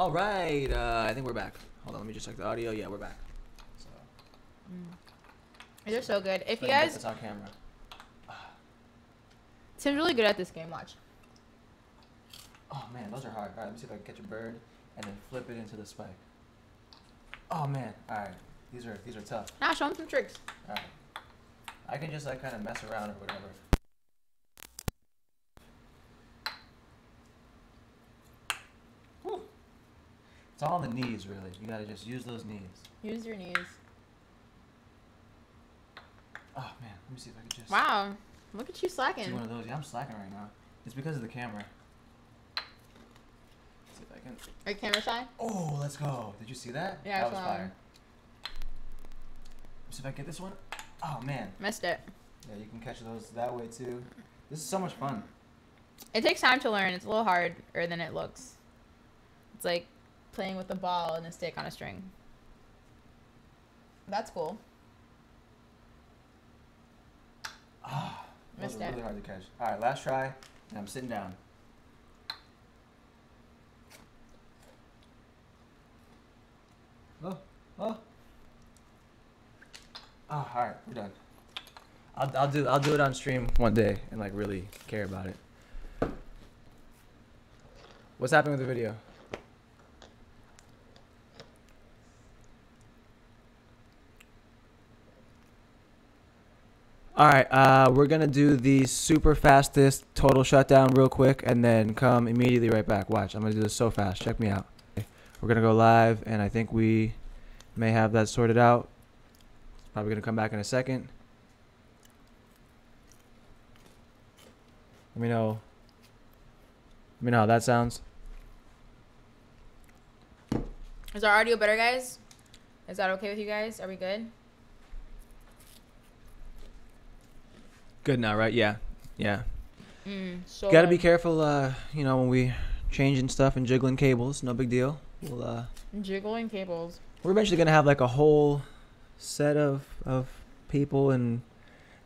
All right. I think we're back. Hold on. Let me just check the audio. Yeah, we're back. So. They're so good. If you Get guys, this on camera. Tim's really good at this game. Watch. Oh man, those are hard. All right, let me see if I can catch a bird and then flip it into the spike. Oh man. All right. These are tough. Now show him some tricks. All right. I can just like kind of mess around or whatever. Whew. It's all on the knees, really. You gotta just use those knees. Use your knees. Oh man, let me see if I can just. Wow, look at you Do slacking. one of those. Yeah, I'm slacking right now. It's because of the camera. Let's see if I can. Are you camera shy? Oh, let's go. Did you see that? Yeah, I that was saw fire. Let's see if I can get this one. Oh man. Missed it. Yeah, you can catch those that way too. This is so much fun. It takes time to learn. It's a little harder than it looks. It's like playing with a ball and a stick on a string. That's cool. Ah, those Missed are it. really hard to catch. All right, last try, and I'm sitting down. Oh, oh. Oh, all right, we're done. I'll do it on stream one day and like really care about it. What's happening with the video? All right, we're gonna do the super fastest total shutdown real quick and then come immediately right back. Watch, I'm gonna do this so fast. Check me out. We're gonna go live, and I think we may have that sorted out. Probably gonna come back in a second. Let me know. Let me know how that sounds. Is our audio better, guys? Is that okay with you guys? Are we good? Good now, right? Yeah, yeah. So Gotta be careful, you know, when we changing stuff and jiggling cables. No big deal. We'll jiggling cables. we're eventually gonna have like a whole set of people and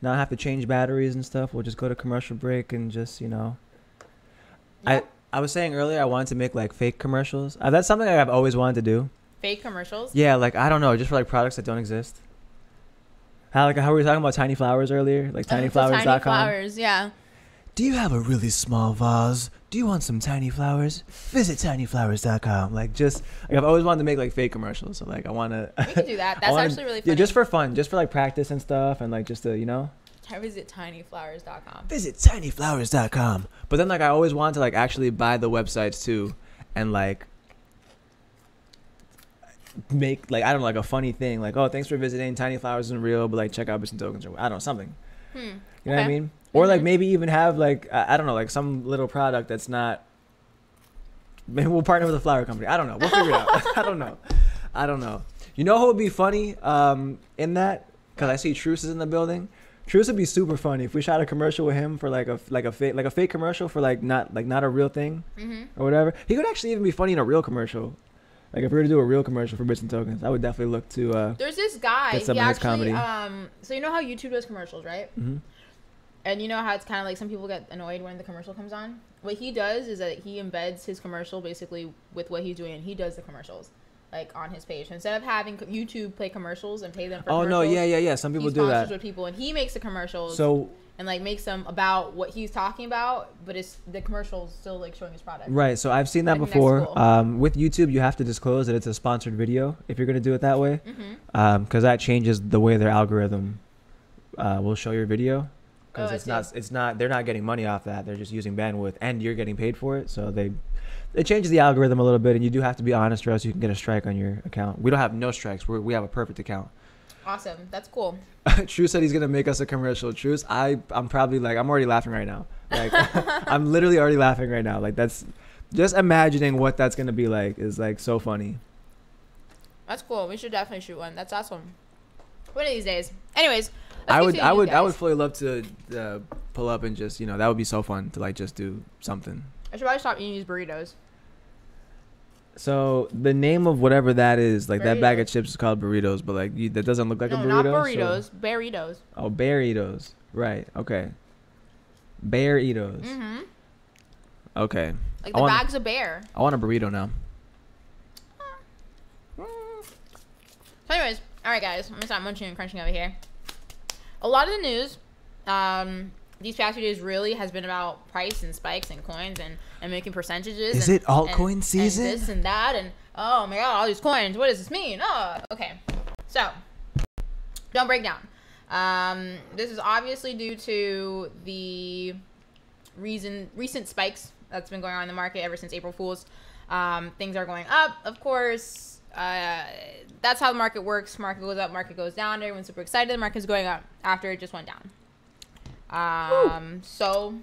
not have to change batteries and stuff. We'll just go to commercial break and just, you know. Yeah. I was saying earlier I wanted to make like fake commercials. That's something I've always wanted to do. Fake commercials? Yeah, like I don't know, just for like products that don't exist. How we were talking about tiny flowers earlier, like tinyflowers.com. Tiny flowers, yeah. Do you have a really small vase? Do you want some tiny flowers? Visit tinyflowers.com. Like just like I've always wanted to make like fake commercials. So like I want to. We can do that. That's actually really funny. Yeah, just for fun, just for like practice and stuff, and like just to you know. Visit tinyflowers.com. Visit tinyflowers.com. But then like I always wanted to like actually buy the websites too, and like make like I don't know like a funny thing like oh thanks for visiting Tiny Flowers isn't real but like check out Bits and Tokens or I don't know something. You know what I mean? Or like maybe even have like I don't know like some little product that's not. Maybe we'll partner with a flower company. I don't know. We'll figure it out. I don't know. You know who would be funny in that? Because I see Truce is in the building. Truce would be super funny if we shot a commercial with him for like a fake commercial for like not a real thing or whatever. He could actually even be funny in a real commercial. Like if we were to do a real commercial for Bits and Tokens, I would definitely look to. There's this guy. Get some he of his actually, comedy. so you know how YouTube does commercials, right? Mm-hmm. And you know how it's kind of like some people get annoyed when the commercial comes on. What he does is that he embeds his commercial basically with what he's doing, and he does the commercials like on his page. So instead of having YouTube play commercials and pay them for commercials. Oh no, yeah. Some people do that. With people, and he makes the commercials. So. And like makes them about what he's talking about, but it's the commercial still like showing his product. Right. So I've seen that before. With YouTube, you have to disclose that it's a sponsored video if you're gonna do it that way, because that changes the way their algorithm will show your video. Because it's not they're not getting money off that. They're just using bandwidth, and you're getting paid for it. So it changes the algorithm a little bit, and you do have to be honest, or else you can get a strike on your account. We don't have no strikes. We have a perfect account. Awesome. That's cool. True said he's gonna make us a commercial. Truce, I'm probably like I'm already laughing right now. Like I'm literally already laughing right now. Like that's just imagining what that's gonna be like is like so funny. That's cool. We should definitely shoot one. That's awesome. One of these days. Anyways, I would fully love to pull up and just that would be so fun to like just do something. I should probably stop eating these burritos. So the name of whatever that is, like burritos. That bag of chips is called burritos, but like that doesn't look like a burrito. No, not burritos. So. Burritos. Oh, burritos. Right. Okay. Burritos. Mm-hmm. Okay. Like the bag's a bear. I want a burrito now. So anyways, all right, guys. I'm going to stop munching and crunching over here. A lot of the news these past few days really has been about price and spikes and coins and making percentages. Is it altcoin season? And this and that. And, oh, my God, all these coins. What does this mean? Oh, okay. So, don't break down. This is obviously due to the recent spikes that's been going on in the market ever since April Fool's. Things are going up, of course. That's how the market works. Market goes up, market goes down. Everyone's super excited. The market's going up after it just went down. So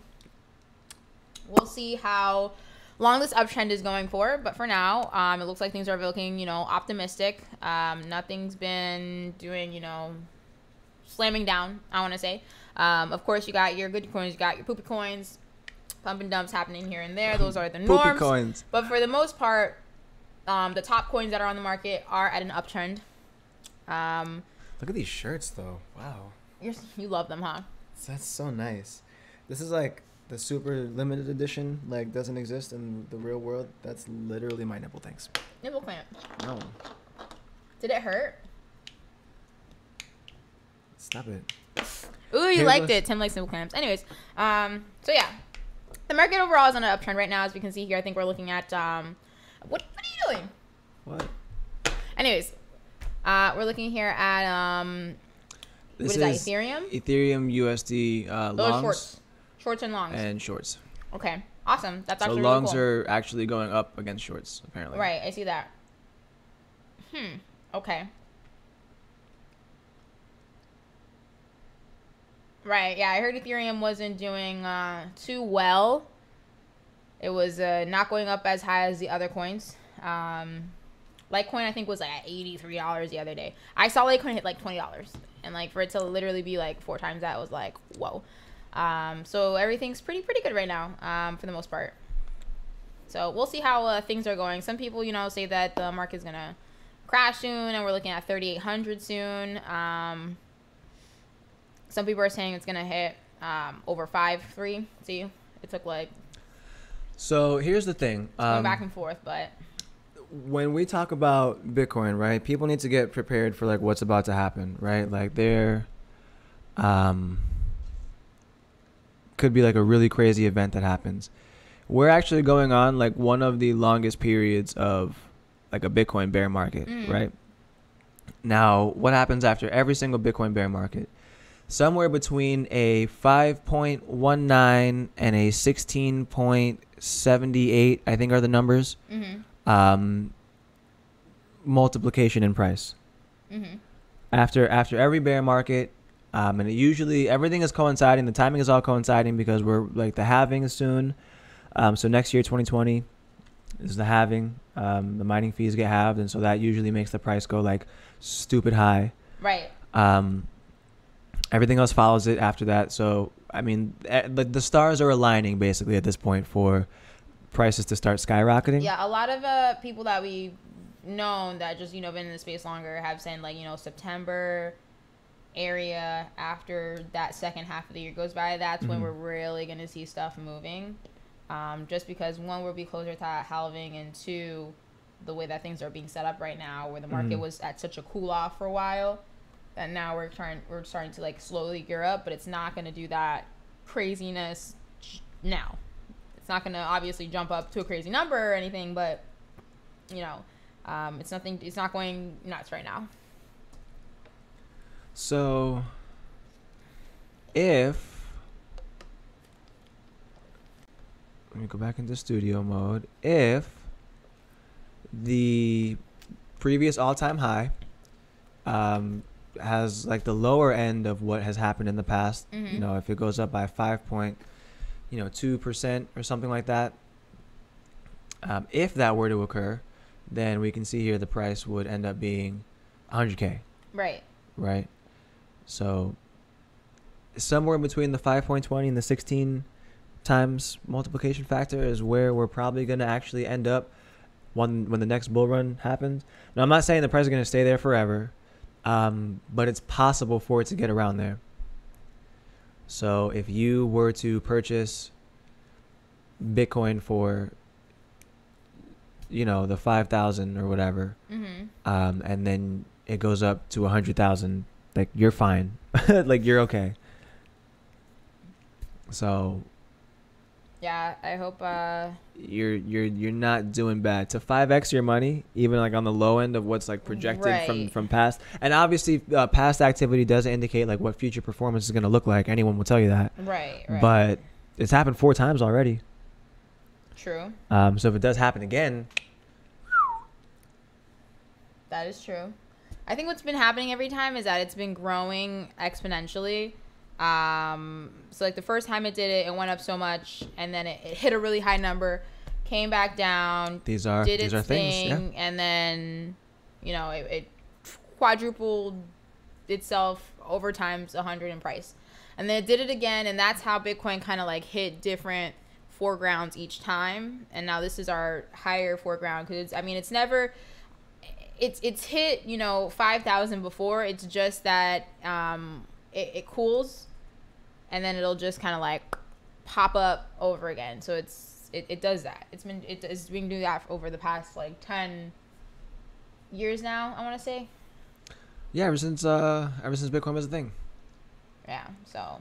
we'll see how long this uptrend is going for. But for now, it looks like things are looking, optimistic. Nothing's been doing, slamming down, I want to say. Of course, you got your good coins, you got your poopy coins, pump and dumps happening here and there. Those are the norms. Poopy coins. But for the most part, the top coins that are on the market are at an uptrend. Look at these shirts, though. Wow. You love them, huh? That's so nice. This is like the super limited edition, like doesn't exist in the real world. That's literally my nipple. Thanks. Nipple clamp. No. Did it hurt? Stop it. Ooh, you liked it. Tim likes nipple clamps. Anyways, so yeah. The market overall is on an uptrend right now, as we can see here. I think we're looking at, what are you doing? What? Anyways, we're looking here at, what is that, Ethereum? Ethereum USD longs. Shorts and longs. And shorts. Okay, awesome. That's actually so really longs cool. are actually going up against shorts, apparently. Right, I see that. Okay. Right, yeah, I heard Ethereum wasn't doing too well. It was not going up as high as the other coins. Litecoin, I think, was like at $83 the other day. I saw Litecoin hit like $20. And like for it to literally be like 4 times that, was like, whoa. So everything's pretty good right now, for the most part. So we'll see how things are going. Some people, say that the market's going to crash soon and we're looking at 3,800 soon. Some people are saying it's going to hit over 5.3. See, it took like... So here's the thing. Going back and forth, but... When we talk about Bitcoin, right, people need to get prepared for like what's about to happen, right? Like there could be like a really crazy event that happens. We're actually going on like one of the longest periods of like a Bitcoin bear market, right? Now, what happens after every single Bitcoin bear market? Somewhere between a 5.19 and a 16.78, I think, are the numbers. Multiplication in price. After every bear market, and it usually everything is coinciding. The timing is all coinciding because we're like the halving is soon. So next year, 2020, is the halving. The mining fees get halved, and so that usually makes the price go like stupid high. Right. Everything else follows it after that. So I mean, the stars are aligning basically at this point for prices to start skyrocketing. Yeah, a lot of people that we've known that just been in the space longer have said like September area, after that second half of the year goes by, that's when we're really gonna see stuff moving. Just because one, we'll be closer to that halving, and two, the way that things are being set up right now, where the market was at such a cool off for a while, that now we're starting to like slowly gear up, but it's not gonna do that craziness now. It's not going to obviously jump up to a crazy number or anything, but, it's not going nuts right now. So, let me go back into studio mode. If the previous all-time high has like the lower end of what has happened in the past, if it goes up by 2% or something like that. If that were to occur, then we can see here the price would end up being 100K. Right. Right. So somewhere between the 5.20 and the 16 times multiplication factor is where we're probably going to actually end up when the next bull run happens. Now, I'm not saying the price is going to stay there forever, but it's possible for it to get around there. So if you were to purchase Bitcoin for, the 5,000 or whatever, and then it goes up to 100,000, like you're fine. Like you're okay. So Yeah, I hope. you're not doing bad to 5x your money, even like on the low end of what's like projected Right. from past. And obviously, past activity doesn't indicate like what future performance is going to look like. Anyone will tell you that. Right. But it's happened 4 times already. True. So if it does happen again, That is true. I think what's been happening every time is that it's been growing exponentially. So like the first time it did it, it went up so much, and then it hit a really high number, came back down. these are did these its are things. Yeah. thing, and then it quadrupled itself over times 100 in price, and then it did it again, and that's how Bitcoin kind of like hit different foregrounds each time. And now this is our higher foreground because it's never. It's hit 5,000 before. It's just that it cools, and then it'll just kind of like pop up over again. So it does that. It's been doing that over the past like 10 years now, I want to say. Yeah, ever since Bitcoin was a thing. Yeah. So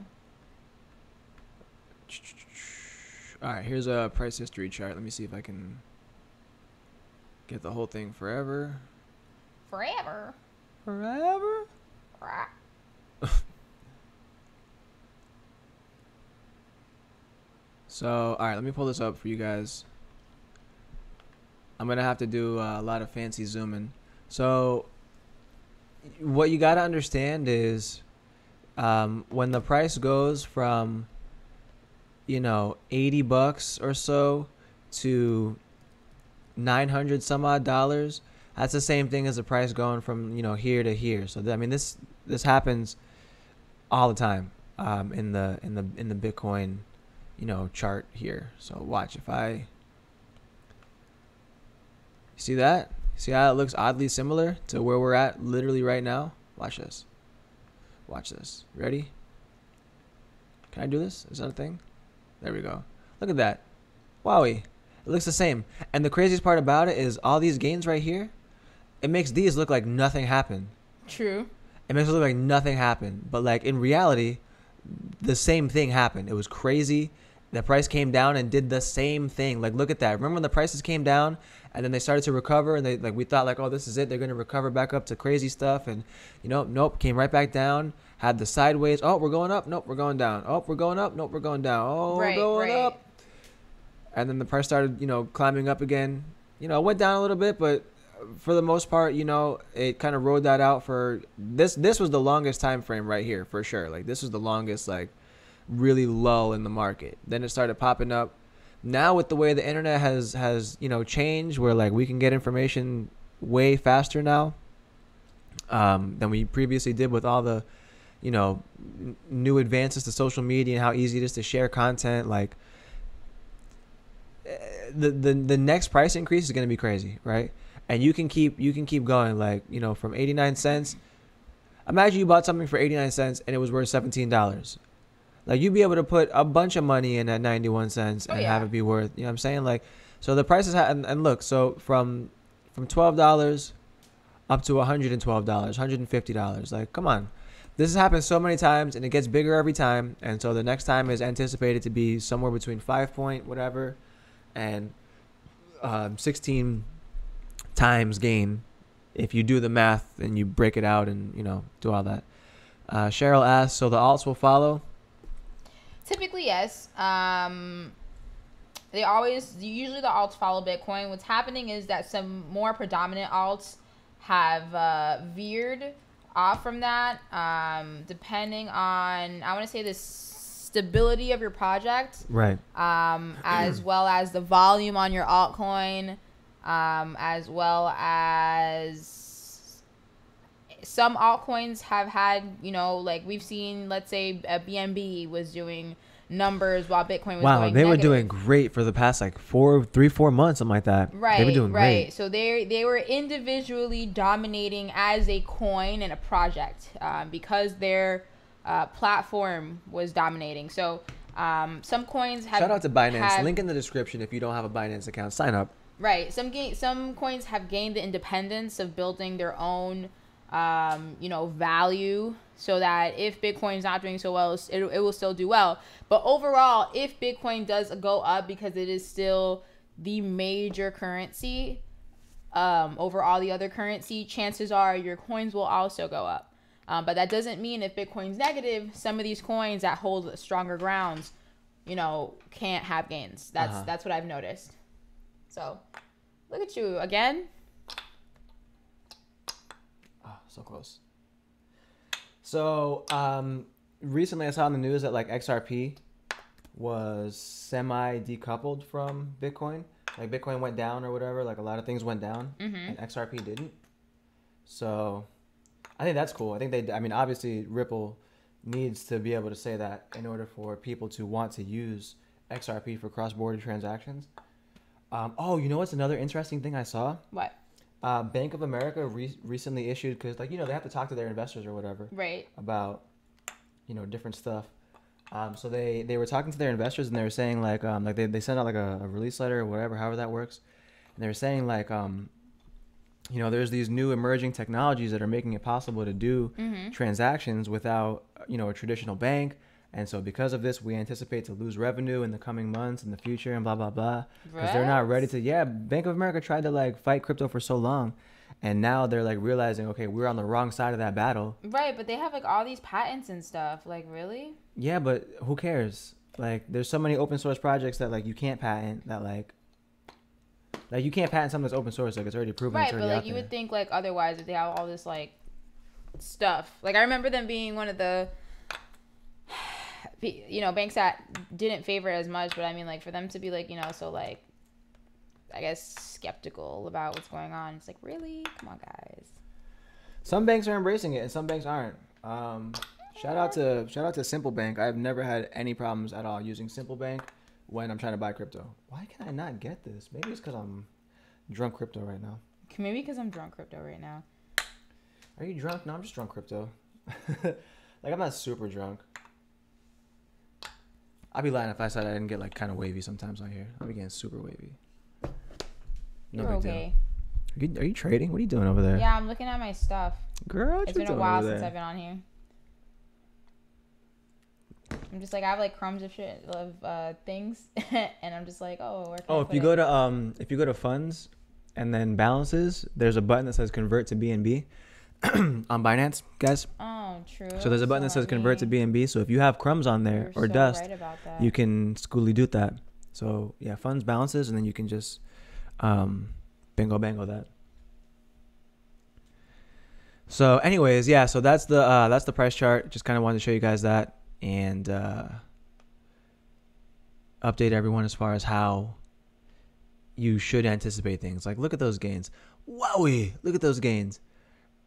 All right, here's a price history chart. Let me see if I can get the whole thing forever. forever. Forever? So, all right, let me pull this up for you guys. I'm going to have to do a lot of fancy zooming. So, what you got to understand is when the price goes from, $80 or so to 900 some odd dollars, that's the same thing as the price going from, here to here. So, this happens all the time in the Bitcoin chart here. So watch if I see that. See how it looks oddly similar to where we're at literally right now. Watch this. Ready? Can I do this? Is that a thing? There we go. Look at that. Wowie. It looks the same. And the craziest part about it is all these gains right here, it makes these look like nothing happened. True. It makes it look like nothing happened. But like in reality, the same thing happened. It was crazy. The price came down and did the same thing. Like, look at that. Remember when the prices came down and then they started to recover, and we thought like, oh, this is it. They're going to recover back up to crazy stuff. And, nope, came right back down, had the sideways. Oh, we're going up. Nope, we're going down. Oh, we're going up. Nope, we're going down. Oh, we're going up. And then the price started, climbing up again. It went down a little bit, but for the most part, it kind of rode that out for this. This was the longest time frame right here for sure. Like, this was the longest, like, really lull in the market. Then it started popping up. Now with the way the internet has changed, where like we can get information way faster now than we previously did with all the new advances to social media and how easy it is to share content. Like the next price increase is going to be crazy, right? And you can keep going, like from 89 cents. Imagine you bought something for 89 cents and it was worth $17. Like, you'd be able to put a bunch of money in at 91 cents and have it be worth, you know what I'm saying? Like, so the prices and look, so from $12 up to $112, $150. Like, come on. This has happened so many times, and it gets bigger every time. And so the next time is anticipated to be somewhere between 5 point whatever and 16 times gain if you do the math and you break it out and, do all that. Cheryl asks, so the alts will follow? Typically, yes. Usually the alts follow Bitcoin. What's happening is that some more predominant alts have veered off from that, depending on, I want to say, the stability of your project, right? As well as the volume on your altcoin, as well as some altcoins have had, like we've seen, let's say a BNB was doing numbers while Bitcoin was going they negative. were doing great for the past like 4 months, something like that. Right, they were doing great. So they were individually dominating as a coin and a project, because their platform was dominating. So some coins have, shout out to Binance. Link in the description if you don't have a Binance account. Sign up. Right. Some coins have gained the independence of building their own value, so that if Bitcoin's not doing so well, it will still do well. But overall, if Bitcoin does go up, because it is still the major currency over all the other currency, chances are your coins will also go up. But that doesn't mean if Bitcoin's negative, some of these coins that hold stronger grounds, can't have gains. That's what I've noticed. So look at you again. Oh, so close. So recently I saw in the news that like XRP was semi decoupled from Bitcoin. Like Bitcoin went down or whatever. Like a lot of things went down, and XRP didn't. So I think that's cool. I think obviously Ripple needs to be able to say that in order for people to want to use XRP for cross-border transactions. You know what's another interesting thing I saw? What? Bank of America recently issued, because they have to talk to their investors or whatever, right, about different stuff. So they were talking to their investors, and they were saying like they sent out like a release letter or whatever, however that works, and they were saying like there's these new emerging technologies that are making it possible to do transactions without a traditional bank. And so because of this, we anticipate to lose revenue in the coming months in the future and blah, blah, blah. Because they're not ready to. Yeah, Bank of America tried to like fight crypto for so long. And now they're like realizing, okay, we're on the wrong side of that battle. Right, but they have like all these patents and stuff. Like, really? Yeah, but who cares? Like, there's so many open source projects that like you can't patent, that like you can't patent something that's open source. Like, it's already proven. Right, it's already but like out you there. would think like otherwise if they have all this like stuff. Like, I remember them being one of the banks that didn't favor it as much, but I mean, like, for them to be like, so like, I guess skeptical about what's going on. It's like, really? Come on, guys. Some banks are embracing it and some banks aren't. Shout out to Simple Bank. I've never had any problems at all using Simple Bank when I'm trying to buy crypto. Why can I not get this? Maybe it's because I'm drunk crypto right now. Maybe because I'm drunk crypto right now. Are you drunk? No, I'm just drunk crypto. Like, I'm not super drunk. I'd be lying if I said I didn't get like kind of wavy sometimes on here. I'll be getting super wavy. No You're big okay. deal. Are you trading? What are you doing over there? Yeah, I'm looking at my stuff. Girl, what it's you been a doing while over since there? I've been on here. I'm just like, I have like crumbs of shit of things, and I'm just like, oh. If you go to funds and then balances, there's a button that says convert to BNB on Binance, guys. Oh, true. So there's a button that says convert to BNB. So if you have crumbs on there or dust, right about that. you can schooly do that. So yeah, funds, balances, and then you can just bingo bango that. So anyways, yeah, so that's the price chart. Just kind of wanted to show you guys that and update everyone as far as how you should anticipate things. Like, look at those gains. Wowie, look at those gains.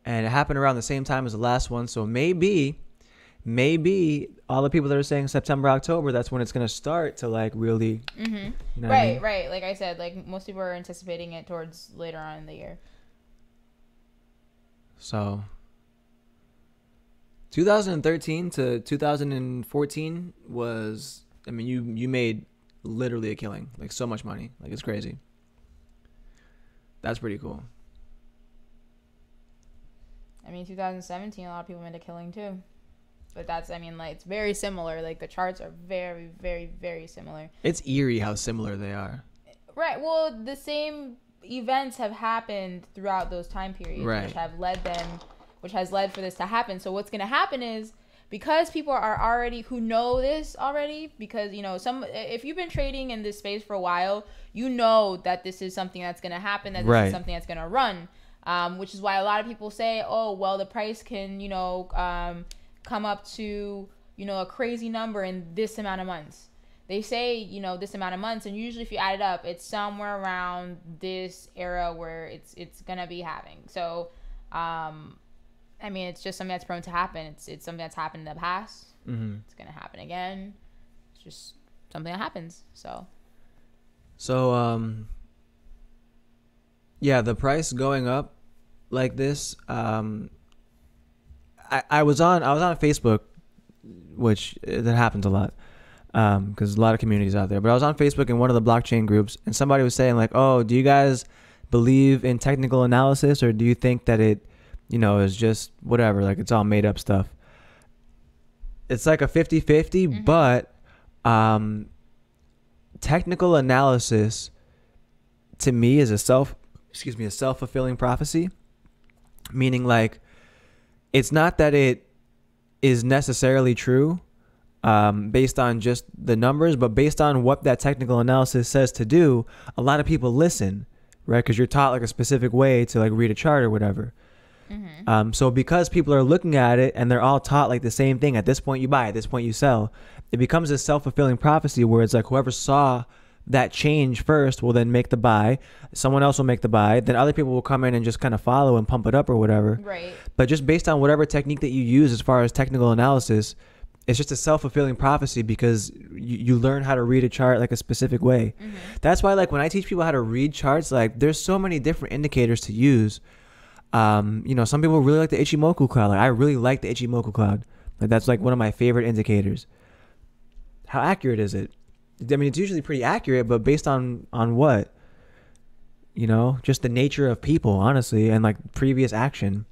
And it happened around the same time as the last one. So maybe all the people that are saying September, October, that's when it's going to start to like really. Mm-hmm. You know what I mean? Right. Like I said, like most people are anticipating it towards later on in the year. So 2013 to 2014 was, I mean, you made literally a killing, like so much money. Like, it's crazy. That's pretty cool. I mean, 2017, a lot of people made a killing too. But that's, I mean, like, it's very similar. Like, the charts are very, very, very similar. It's eerie how similar they are. Right. Well, the same events have happened throughout those time periods, right, which has led for this to happen. So what's going to happen is, because people are already, who know this already, because, if you've been trading in this space for a while, you know that this is something that's going to happen, that this is something that's going to run. Which is why a lot of people say, oh, well, the price can, come up to, a crazy number in this amount of months. They say, this amount of months, and usually if you add it up, it's somewhere around this era where it's going to be having. So, I mean, it's just something that's prone to happen. It's something that's happened in the past. Mm-hmm. It's going to happen again. It's just something that happens. So, yeah, the price going up like this, I was on Facebook, which that happens a lot, because there's a lot of communities out there. But I was on Facebook in one of the blockchain groups, and somebody was saying like, "Oh, do you guys believe in technical analysis, or do you think that it is just whatever, like it's all made up stuff. It's like a 50-50, but technical analysis to me is a self-fulfilling prophecy, meaning like it's not that it is necessarily true based on just the numbers, but based on what that technical analysis says to do. A lot of people listen, right? Because you're taught like a specific way to like read a chart or whatever. So because people are looking at it and they're all taught like the same thing, at this point you buy, at this point you sell, it becomes a self-fulfilling prophecy where it's like whoever saw that change first will then make the buy, someone else will make the buy, then other people will come in and just kind of follow and pump it up or whatever. Right. But just based on whatever technique that you use as far as technical analysis, it's just a self-fulfilling prophecy because you learn how to read a chart like a specific way. That's why like when I teach people how to read charts, like there's so many different indicators to use. Some people really like the Ichimoku cloud. Like I really like the Ichimoku cloud. Like that's like one of my favorite indicators. How accurate is it? I mean, it's usually pretty accurate, but based on what? Just the nature of people, honestly, and like previous action.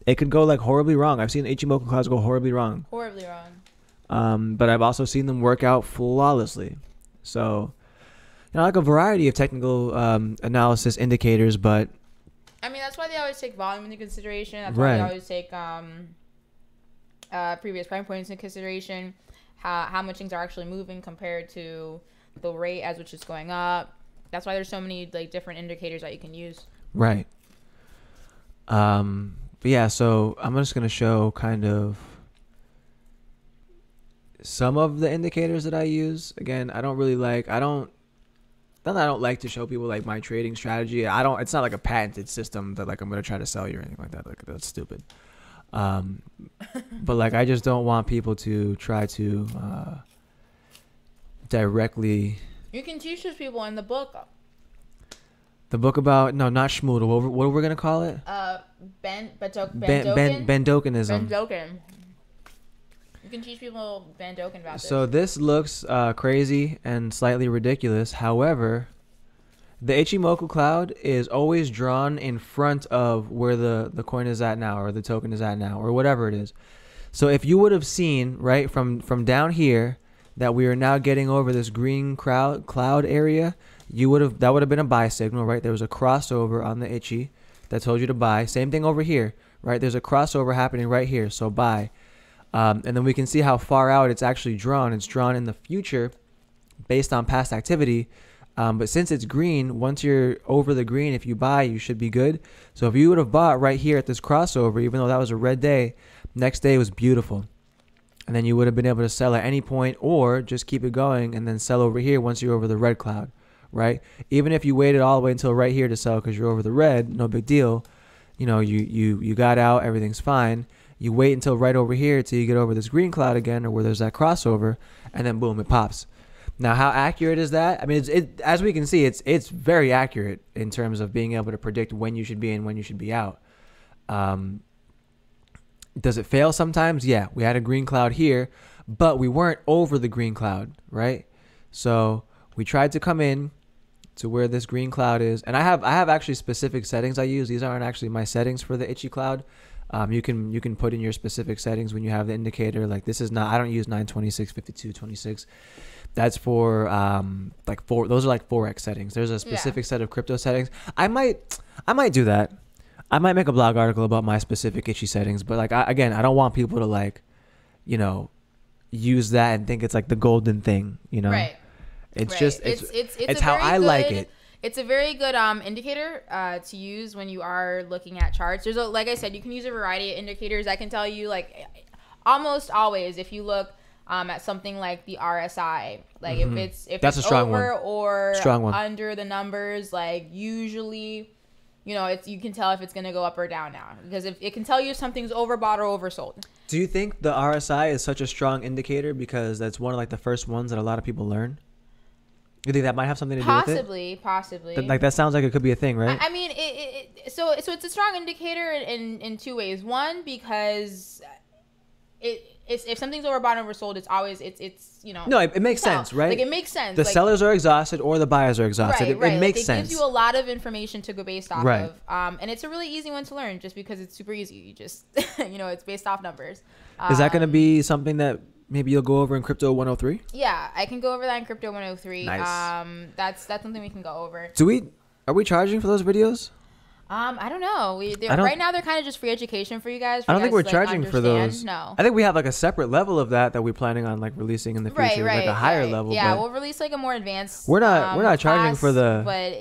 It could go like horribly wrong. I've seen Ichimoku clouds go horribly wrong. Horribly wrong. But I've also seen them work out flawlessly. So, like a variety of technical analysis indicators, but I mean, that's why they always take volume into consideration. That's why they always take previous prime points into consideration, how much things are actually moving compared to the rate as which is going up. That's why there's so many like different indicators that you can use. Right. But yeah, so I'm just going to show kind of some of the indicators that I use. Again, I don't like to show people like my trading strategy. It's not like a patented system that like I'm going to try to sell you or anything like that. Like that's stupid. But like, I just don't want people to try to, directly. You can teach those people in the book. The book about, no, not Shmoodle. What are we going to call it? Bendokenism. Bendoken. You can teach people Bendoken about this. So this looks crazy and slightly ridiculous. However, the Ichimoku cloud is always drawn in front of where the coin is at now, or the token is at now, or whatever it is. So if you would have seen, right, from down here that we are now getting over this green cloud area, that would have been a buy signal, right? There was a crossover on the Ichi that told you to buy. Same thing over here, right? There's a crossover happening right here, so buy. And then we can see how far out it's actually drawn. It's drawn in the future based on past activity. But since it's green, once you're over the green, if you buy, you should be good. So if you would have bought right here at this crossover, even though that was a red day, next day was beautiful. And then you would have been able to sell at any point or just keep it going and then sell over here once you're over the red cloud, right? Even if you waited all the way until right here to sell because you're over the red, no big deal. You got out, everything's fine. You wait until right over here till you get over this green cloud again or where there's that crossover, and then boom, it pops. Now, how accurate is that? I mean, as we can see, it's very accurate in terms of being able to predict when you should be in, when you should be out. Does it fail sometimes? Yeah, we had a green cloud here, but we weren't over the green cloud, right? So we tried to come in to where this green cloud is, and I have actually specific settings I use. These aren't actually my settings for the Ichi cloud. You can put in your specific settings when you have the indicator. Like this is not, I don't use 926, 52, 26. That's for those are like Forex settings. There's a specific set of crypto settings. I might do that. I might make a blog article about my specific Ichi settings, but like I don't want people to like, use that and think it's like the golden thing, Right. It's just it's how I like it. It's a very good indicator to use when you are looking at charts. Like I said, you can use a variety of indicators. I can tell you like almost always if you look at something like the RSI, like if That's it's a strong over one. or strong one. Under the numbers, like usually, you can tell if it's going to go up or down now because if it can tell you if something's overbought or oversold. Do you think the RSI is such a strong indicator because that's one of like the first ones that a lot of people learn? You think that might have something to do with it? Possibly. Like that sounds like it could be a thing, right? I mean, so it's a strong indicator in two ways. One, because it it's if something's overbought and oversold, it's always it's you know. No, it makes sense, right? Like it makes sense. The like, sellers are exhausted or the buyers are exhausted. Right. It makes like, sense. It gives you a lot of information to go based off Right. of. And it's a really easy one to learn just because it's super easy. You just you know, it's based off numbers. Is that going to be something that maybe you'll go over in Crypto 103? Yeah, I can go over that in Crypto 103. Nice. That's something we can go over. Are we charging for those videos? I don't know. Right now they're kind of just free education for you guys. I don't think we're charging for those. No. I think we have like a separate level of that we're planning on like releasing in the future, like a higher level. Yeah, we'll release like a more advanced. We're not charging class, for the. But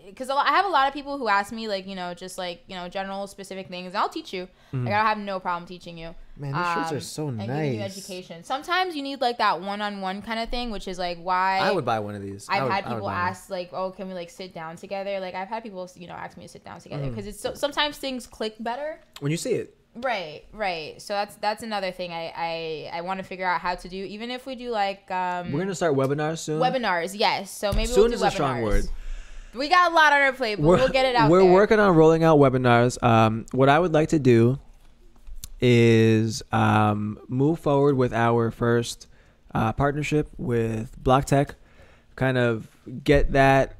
because I have a lot of people who ask me like just like general specific things, and I'll teach you. Like I have no problem teaching you. Man, these shirts are so nice. And giving you education. Sometimes you need like that one-on-one kind of thing, which is like why I would buy one of these. I've had people ask like, oh, can we like sit down together? Like I've had people ask me to sit down together because it's sometimes things click better when you see it. Right. So that's another thing I want to figure out how to do. Even if we do like we're gonna start webinars soon. Webinars, yes. So maybe soon we'll do is webinars. a strong word. We got a lot on our plate, but we'll get it out. We're working on rolling out webinars. What I would like to do is move forward with our first partnership with Block Tech, kind of get that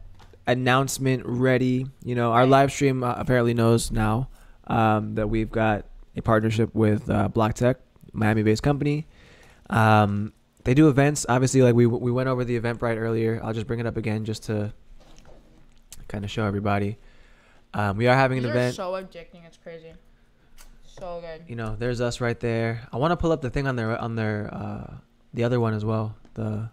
announcement ready. Our live stream apparently knows now that we've got a partnership with Block Tech, Miami-based company. They do events. Obviously, like we went over the Eventbrite earlier. I'll just bring it up again just to kind of show everybody. We are having an event. So addicting, it's crazy. So good. There's us right there. I want to pull up the thing on their the other one as well. The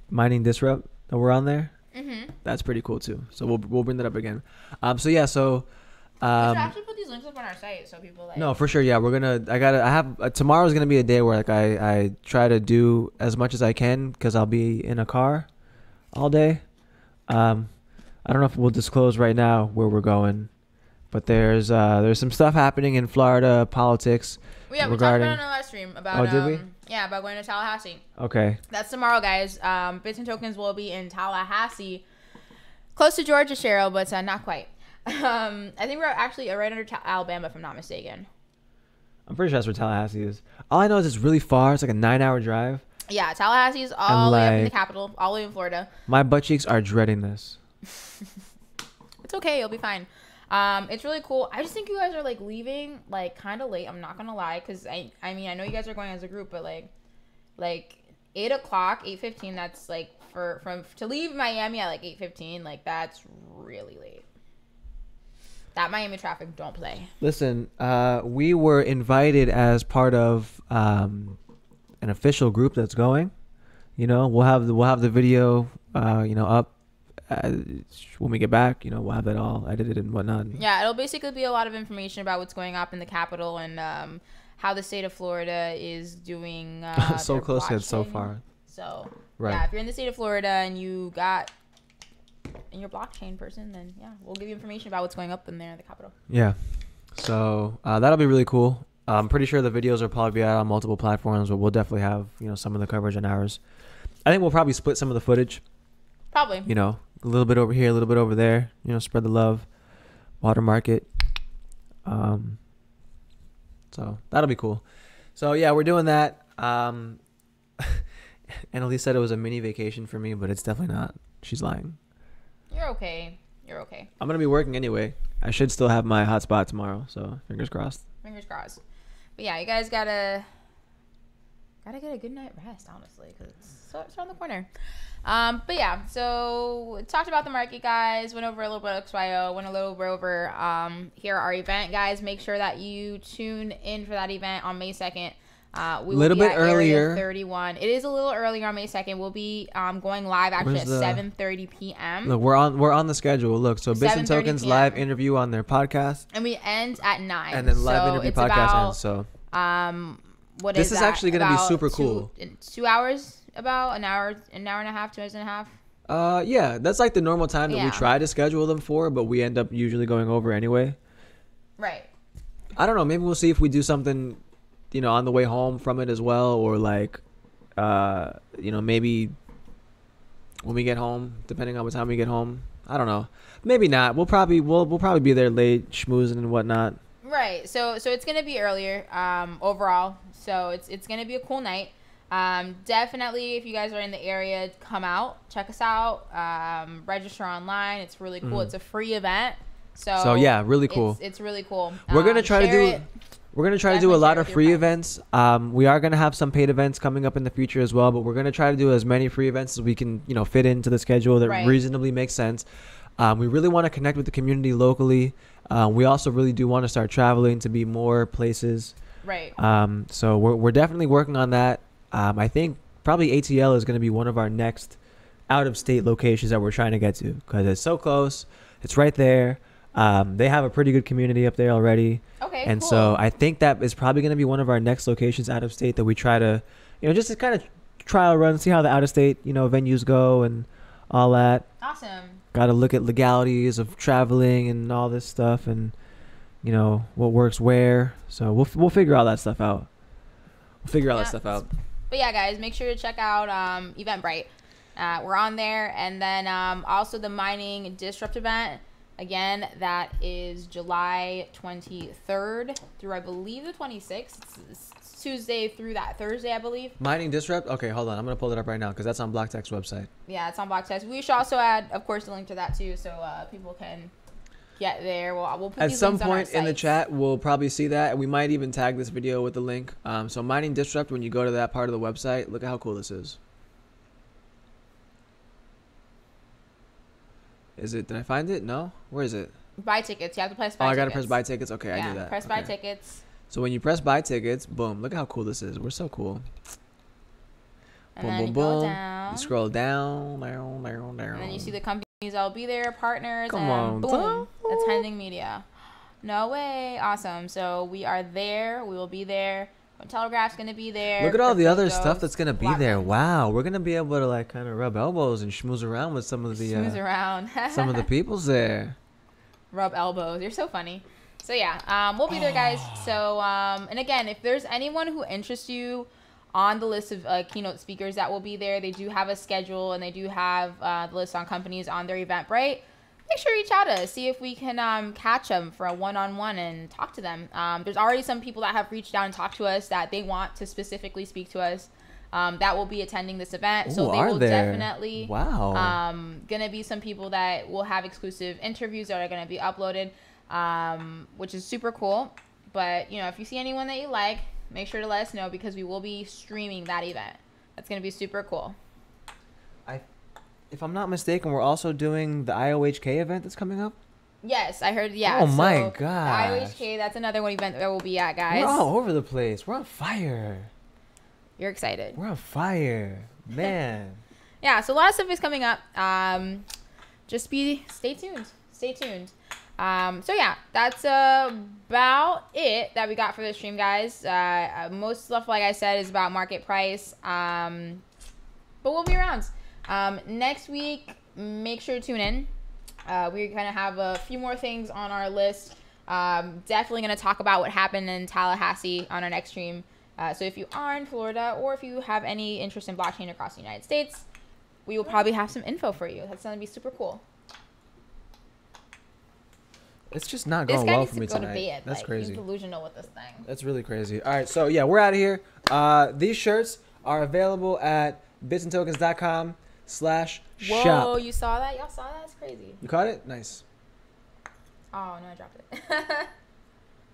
mining disrupt that we're on there. Mm-hmm. That's pretty cool too. So we'll bring that up again. We should actually put these links up on our site so people like. No, for sure. Yeah, tomorrow's gonna be a day where like I try to do as much as I can because I'll be in a car all day. I don't know if we'll disclose right now where we're going, but there's some stuff happening in Florida politics. Yeah, we talked about it on our live stream about. Oh, did we? Yeah, about going to Tallahassee. Okay. That's tomorrow, guys. Bits and Tokens will be in Tallahassee, close to Georgia, Cheryl, but not quite. I think we're actually right under Alabama, if I'm not mistaken. I'm pretty sure that's where Tallahassee is. All I know is it's really far. It's like a 9-hour drive. Yeah, Tallahassee is all the way up in the capital, all the way in Florida. My butt cheeks are dreading this. It's okay. You'll be fine. It's really cool. I just think you guys are like leaving like kind of late. I'm not gonna lie, because I mean I know you guys are going as a group, but like 8 o'clock, 8:15. That's like to leave Miami at like 8:15. Like that's really late. That Miami traffic don't play. Listen, we were invited as part of an official group that's going. We'll have the video up when we get back. We'll have that all edited and whatnot. Yeah, it'll basically be a lot of information about what's going up in the Capitol and how the state of Florida is doing. So close yet so far. So right. Yeah, if you're in the state of Florida and you're blockchain person, then yeah, we'll give you information about what's going up in there in the Capitol. Yeah, so that'll be really cool. I'm pretty sure the videos will probably be out on multiple platforms, but we'll definitely have some of the coverage on ours. I think we'll probably split some of the footage. Probably. A little bit over here, a little bit over there. Spread the love. Watermark it. So that'll be cool. So yeah, we're doing that. Annalise said it was a mini vacation for me, but it's definitely not. She's lying. You're okay. I'm gonna be working anyway. I should still have my hotspot tomorrow, so fingers crossed. But yeah, you guys gotta get a good night rest, honestly, because it's around the corner. But yeah, so talked about the market, guys. Went over a little bit of XYO. Went a little bit over here our event, guys. Make sure that you tune in for that event on May 2nd. We will be at Area 31. It is a little earlier on May 2nd. We'll be going live actually at 7:30 p.m. Look, we're on the schedule. Look, so Bits and Tokens PM. live interview on their podcast, and we end at 9. And then live interview podcast ends. So this is actually going to be super cool. 2 hours, about an hour and a half, 2 hours and a half. Yeah, that's like the normal time that we try to schedule them for, but we end up usually going over anyway. Right. I don't know. Maybe we'll see if we do something, on the way home from it as well, or like, maybe when we get home, depending on what time we get home. I don't know. Maybe not. We'll probably be there late, schmoozing and whatnot. Right. So it's gonna be earlier. Overall. So it's gonna be a cool night. Definitely, if you guys are in the area, come out, check us out. Register online. It's really cool. It's a free event. So yeah, really cool. It's really cool. We're gonna try to do. it. We're going to try to do a Definitely lot share of with your free friends. events. We are going to have some paid events coming up in the future as well, but we're going to try to do as many free events as we can, fit into the schedule that Right. reasonably makes sense. We really want to connect with the community locally. We also really do want to start traveling to be more places. Right. So we're definitely working on that. I think probably ATL is going to be one of our next out-of-state locations that we're trying to get to because it's so close. It's right there. They have a pretty good community up there already. Okay. And cool. so I think that is probably going to be one of our next locations out of state that we try to, just to kind of trial run, see how the out of state, venues go and all that. Awesome. Got to look at legalities of traveling and all this stuff and, what works where. So we'll figure all that stuff out. But yeah, guys, make sure to check out Eventbrite. We're on there. And then also the Mining Disrupt event. Again, that is July 23rd through, I believe, the 26th. It's Tuesday through that Thursday, I believe. Mining Disrupt? Okay, hold on. I'm going to pull it up right now because that's on BlockTech's website. Yeah, it's on BlockTech. We should also add, of course, the link to that, too, so people can get there. We'll put At these some links on our point in the sites. chat, we'll probably see that. And we might even tag this video with the link. So Mining Disrupt, when you go to that part of the website, look at how cool this is. Did I find it? No? Where is it? Buy tickets. You have to press buy I tickets. got to press buy tickets. Okay, I knew that. Press okay. buy tickets. So when you press buy tickets, boom, look at how cool this is. We're so cool. And Boom, then boom, you go boom. down. You scroll down. And then you see the companies that'll be there, partners, Come and on, boom, attending media. No way. Awesome. So we are there. We will be there. Telegraph's going to be there. Look at all the other Crypto stuff Goes, that's going to be Block there. Them. Wow. We're going to be able to kind of rub elbows and schmooze around with some of the Schmooze around. some of the peoples there. Rub elbows. You're so funny. So yeah, we'll be there, guys. So and again, if there's anyone who interests you on the list of keynote speakers that will be there, they do have a schedule and they do have the list on companies on their Eventbrite. Make sure to reach out to us, see if we can catch them for a one-on-one and talk to them. There's already some people that have reached out and talked to us that they want to specifically speak to us. That will be attending this event. So they will definitely gonna be some people that will have exclusive interviews that are gonna be uploaded, which is super cool. But if you see anyone that you like, make sure to let us know because we will be streaming that event. That's gonna be super cool. If I'm not mistaken, we're also doing the IOHK event that's coming up. Yes, I heard. Yeah. Oh my so gosh. IOHK, that's another one event that we'll be at, guys. We're all over the place. We're on fire. You're excited. We're on fire, man. Yeah, so a lot of stuff is coming up. Just stay tuned. Stay tuned. So yeah, that's about it that we got for this stream, guys. Most stuff, like I said, is about market price. But we'll be around. Next week, make sure to tune in. We're going to have a few more things on our list. Definitely going to talk about what happened in Tallahassee on our next stream. So if you are in Florida or if you have any interest in blockchain across the United States, we will probably have some info for you. That's going to be super cool. It's just not going well for me tonight. To bed. That's crazy. He's delusional with this thing. That's really crazy. All right, so yeah, we're out of here. These shirts are available at bitsandtokens.com/shop. Whoa, you saw that? Y'all saw that? That's crazy. You caught it? Nice. Oh, no, I dropped it.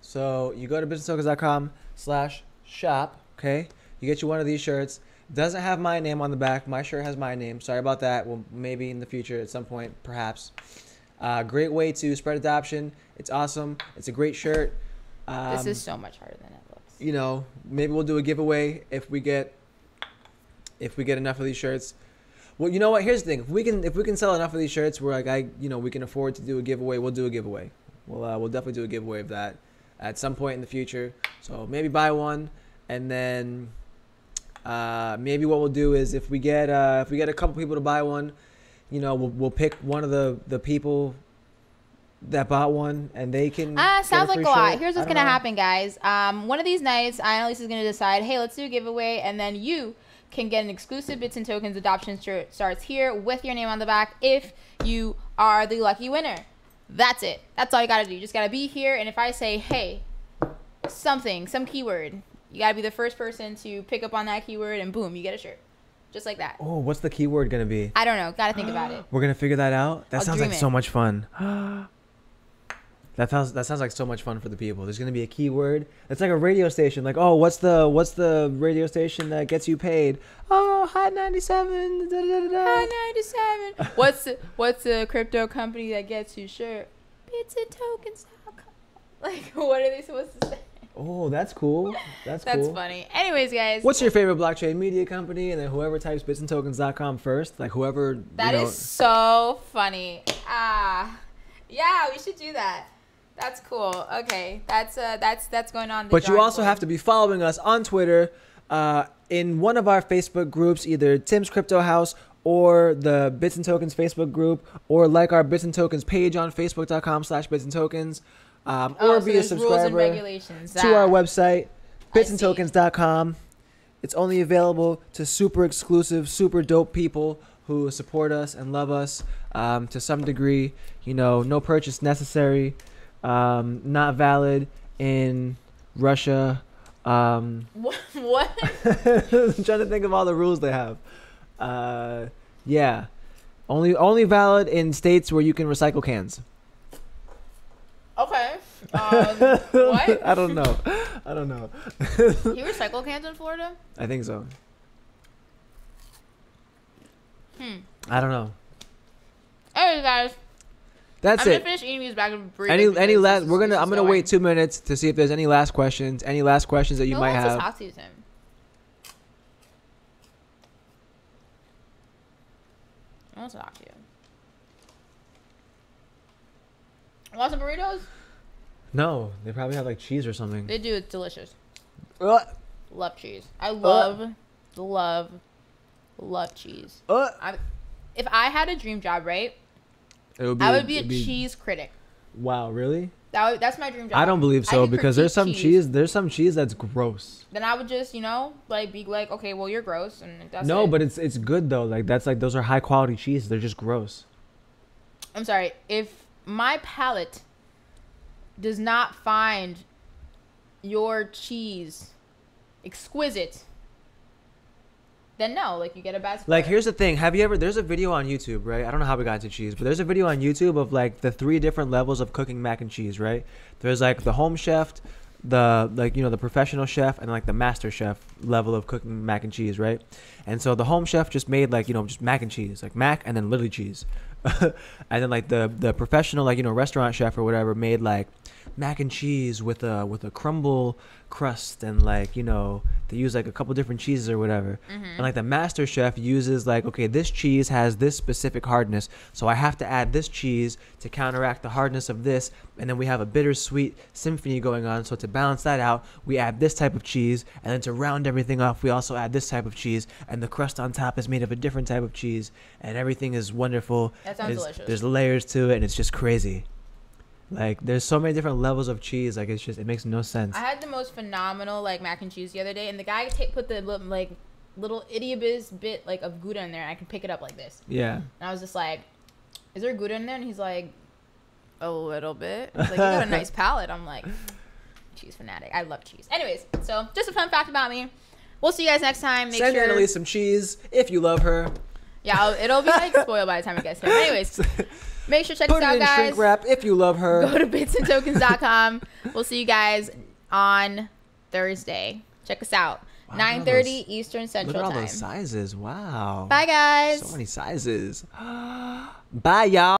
So you go to bitsandtokens.com/shop, okay? You get you one of these shirts. Doesn't have my name on the back. My shirt has my name. Sorry about that. Well, maybe in the future at some point, perhaps. Great way to spread adoption. It's awesome. It's a great shirt. This is so much harder than it looks. Maybe we'll do a giveaway if we get enough of these shirts. Well, you know what? Here's the thing. If we can sell enough of these shirts, we're like we can afford to do a giveaway. We'll do a giveaway. We'll definitely do a giveaway of that at some point in the future. So maybe buy one, and then maybe what we'll do is if we get a couple people to buy one, we'll pick one of the people that bought one, and they can. Sounds like a lot. Here's what's gonna happen, guys. One of these nights, Annalise is gonna decide, hey, let's do a giveaway, and then you can get an exclusive Bits and Tokens adoption shirt. Starts here with your name on the back if you are the lucky winner. That's it. That's all you gotta do. You just gotta be here, and if I say, hey, something, some keyword. You gotta be the first person to pick up on that keyword, and boom, you get a shirt. Just like that. Oh, what's the keyword gonna be? I don't know. Gotta think about it. We're gonna figure that out. That I'll sounds dream like it. so much fun. That sounds like so much fun for the people. There's gonna be a keyword. It's like a radio station. Like, oh, what's the radio station that gets you paid? Oh, Hot 97. Da, da, da, da. Hot 97. What's the crypto company that gets you shirt? BitsandTokens.com. Like, what are they supposed to say? Oh, that's cool. That's That's cool. funny. Anyways, guys. What's your favorite blockchain media company? And then whoever types bitsandtokens.com first, like whoever. That is so funny. Yeah, we should do that. That's cool. Okay, that's going on. But you also have to be following us on Twitter, in one of our Facebook groups, either Tim's Crypto House or the Bits and Tokens Facebook group, or like our Bits and Tokens page on Facebook.com/bitsandtokens, or be a subscriber to our website, bitsandtokens.com. It's only available to super exclusive, super dope people who support us and love us to some degree. You know, no purchase necessary. Not valid in Russia. What? I'm trying to think of all the rules they have. Yeah, only valid in states where you can recycle cans. Okay. What? I don't know. You recycle cans in Florida? I think so. I don't know. Anyways, guys. That's I'm it. gonna finish eating these bags of burritos. Any last? I'm gonna wait 2 minutes to see if there's any last questions. Any last questions that you might have? Who wants to talk to you, Tim? I want to talk to you. Want some burritos? No, they probably have like cheese or something. They do. It's delicious. Uh, Love cheese. I love cheese. If I had a dream job, right? I would be a cheese critic. Wow, really? That's my dream job. I don't believe so, could because there's some critique cheese. There's some cheese that's gross. Then I would just, like be like, okay, well, you're gross, and that's No, it. but it's good though. Like those are high quality cheese. They're just gross. I'm sorry. If my palate does not find your cheese exquisite, then no, like you get a bad score. Like, here's the thing. There's a video on YouTube, right? I don't know how we got into cheese, but there's a video on YouTube of like the 3 different levels of cooking mac and cheese, right? There's like the home chef, the professional chef, and like the master chef level of cooking mac and cheese, right? And so the home chef just made like, just mac and cheese, like mac and then literally cheese. And then like the professional, like, restaurant chef or whatever made like mac and cheese with a crumble crust, and like, they use like a couple different cheeses or whatever. And like the master chef uses like, okay, this cheese has this specific hardness, so I have to add this cheese to counteract the hardness of this, and then we have a bittersweet symphony going on, so to balance that out we add this type of cheese, and then to round everything off we also add this type of cheese, and the crust on top is made of a different type of cheese, and everything is wonderful. That sounds delicious. There's layers to it, and it's just crazy. Like, there's so many different levels of cheese. Like, it makes no sense. I had the most phenomenal like mac and cheese the other day, and the guy put the like little itty bit like of Gouda in there, and I can pick it up like this. Yeah. And I was just like, "Is there Gouda in there?" And he's like, "A little bit." I was like, "You got a nice palate." I'm like, cheese fanatic. I love cheese. Anyways, so just a fun fact about me. We'll see you guys next time. Send Annalise some cheese if you love her. Yeah, it'll be like spoiled by the time it gets here. Anyways. Make sure to check us out, Put it in guys. shrink wrap if you love her. Go to bitsandtokens.com. We'll see you guys on Thursday. Check us out. Wow, 9:30 Eastern Central Look at all Time. those sizes. Wow. Bye, guys. So many sizes. Bye, y'all.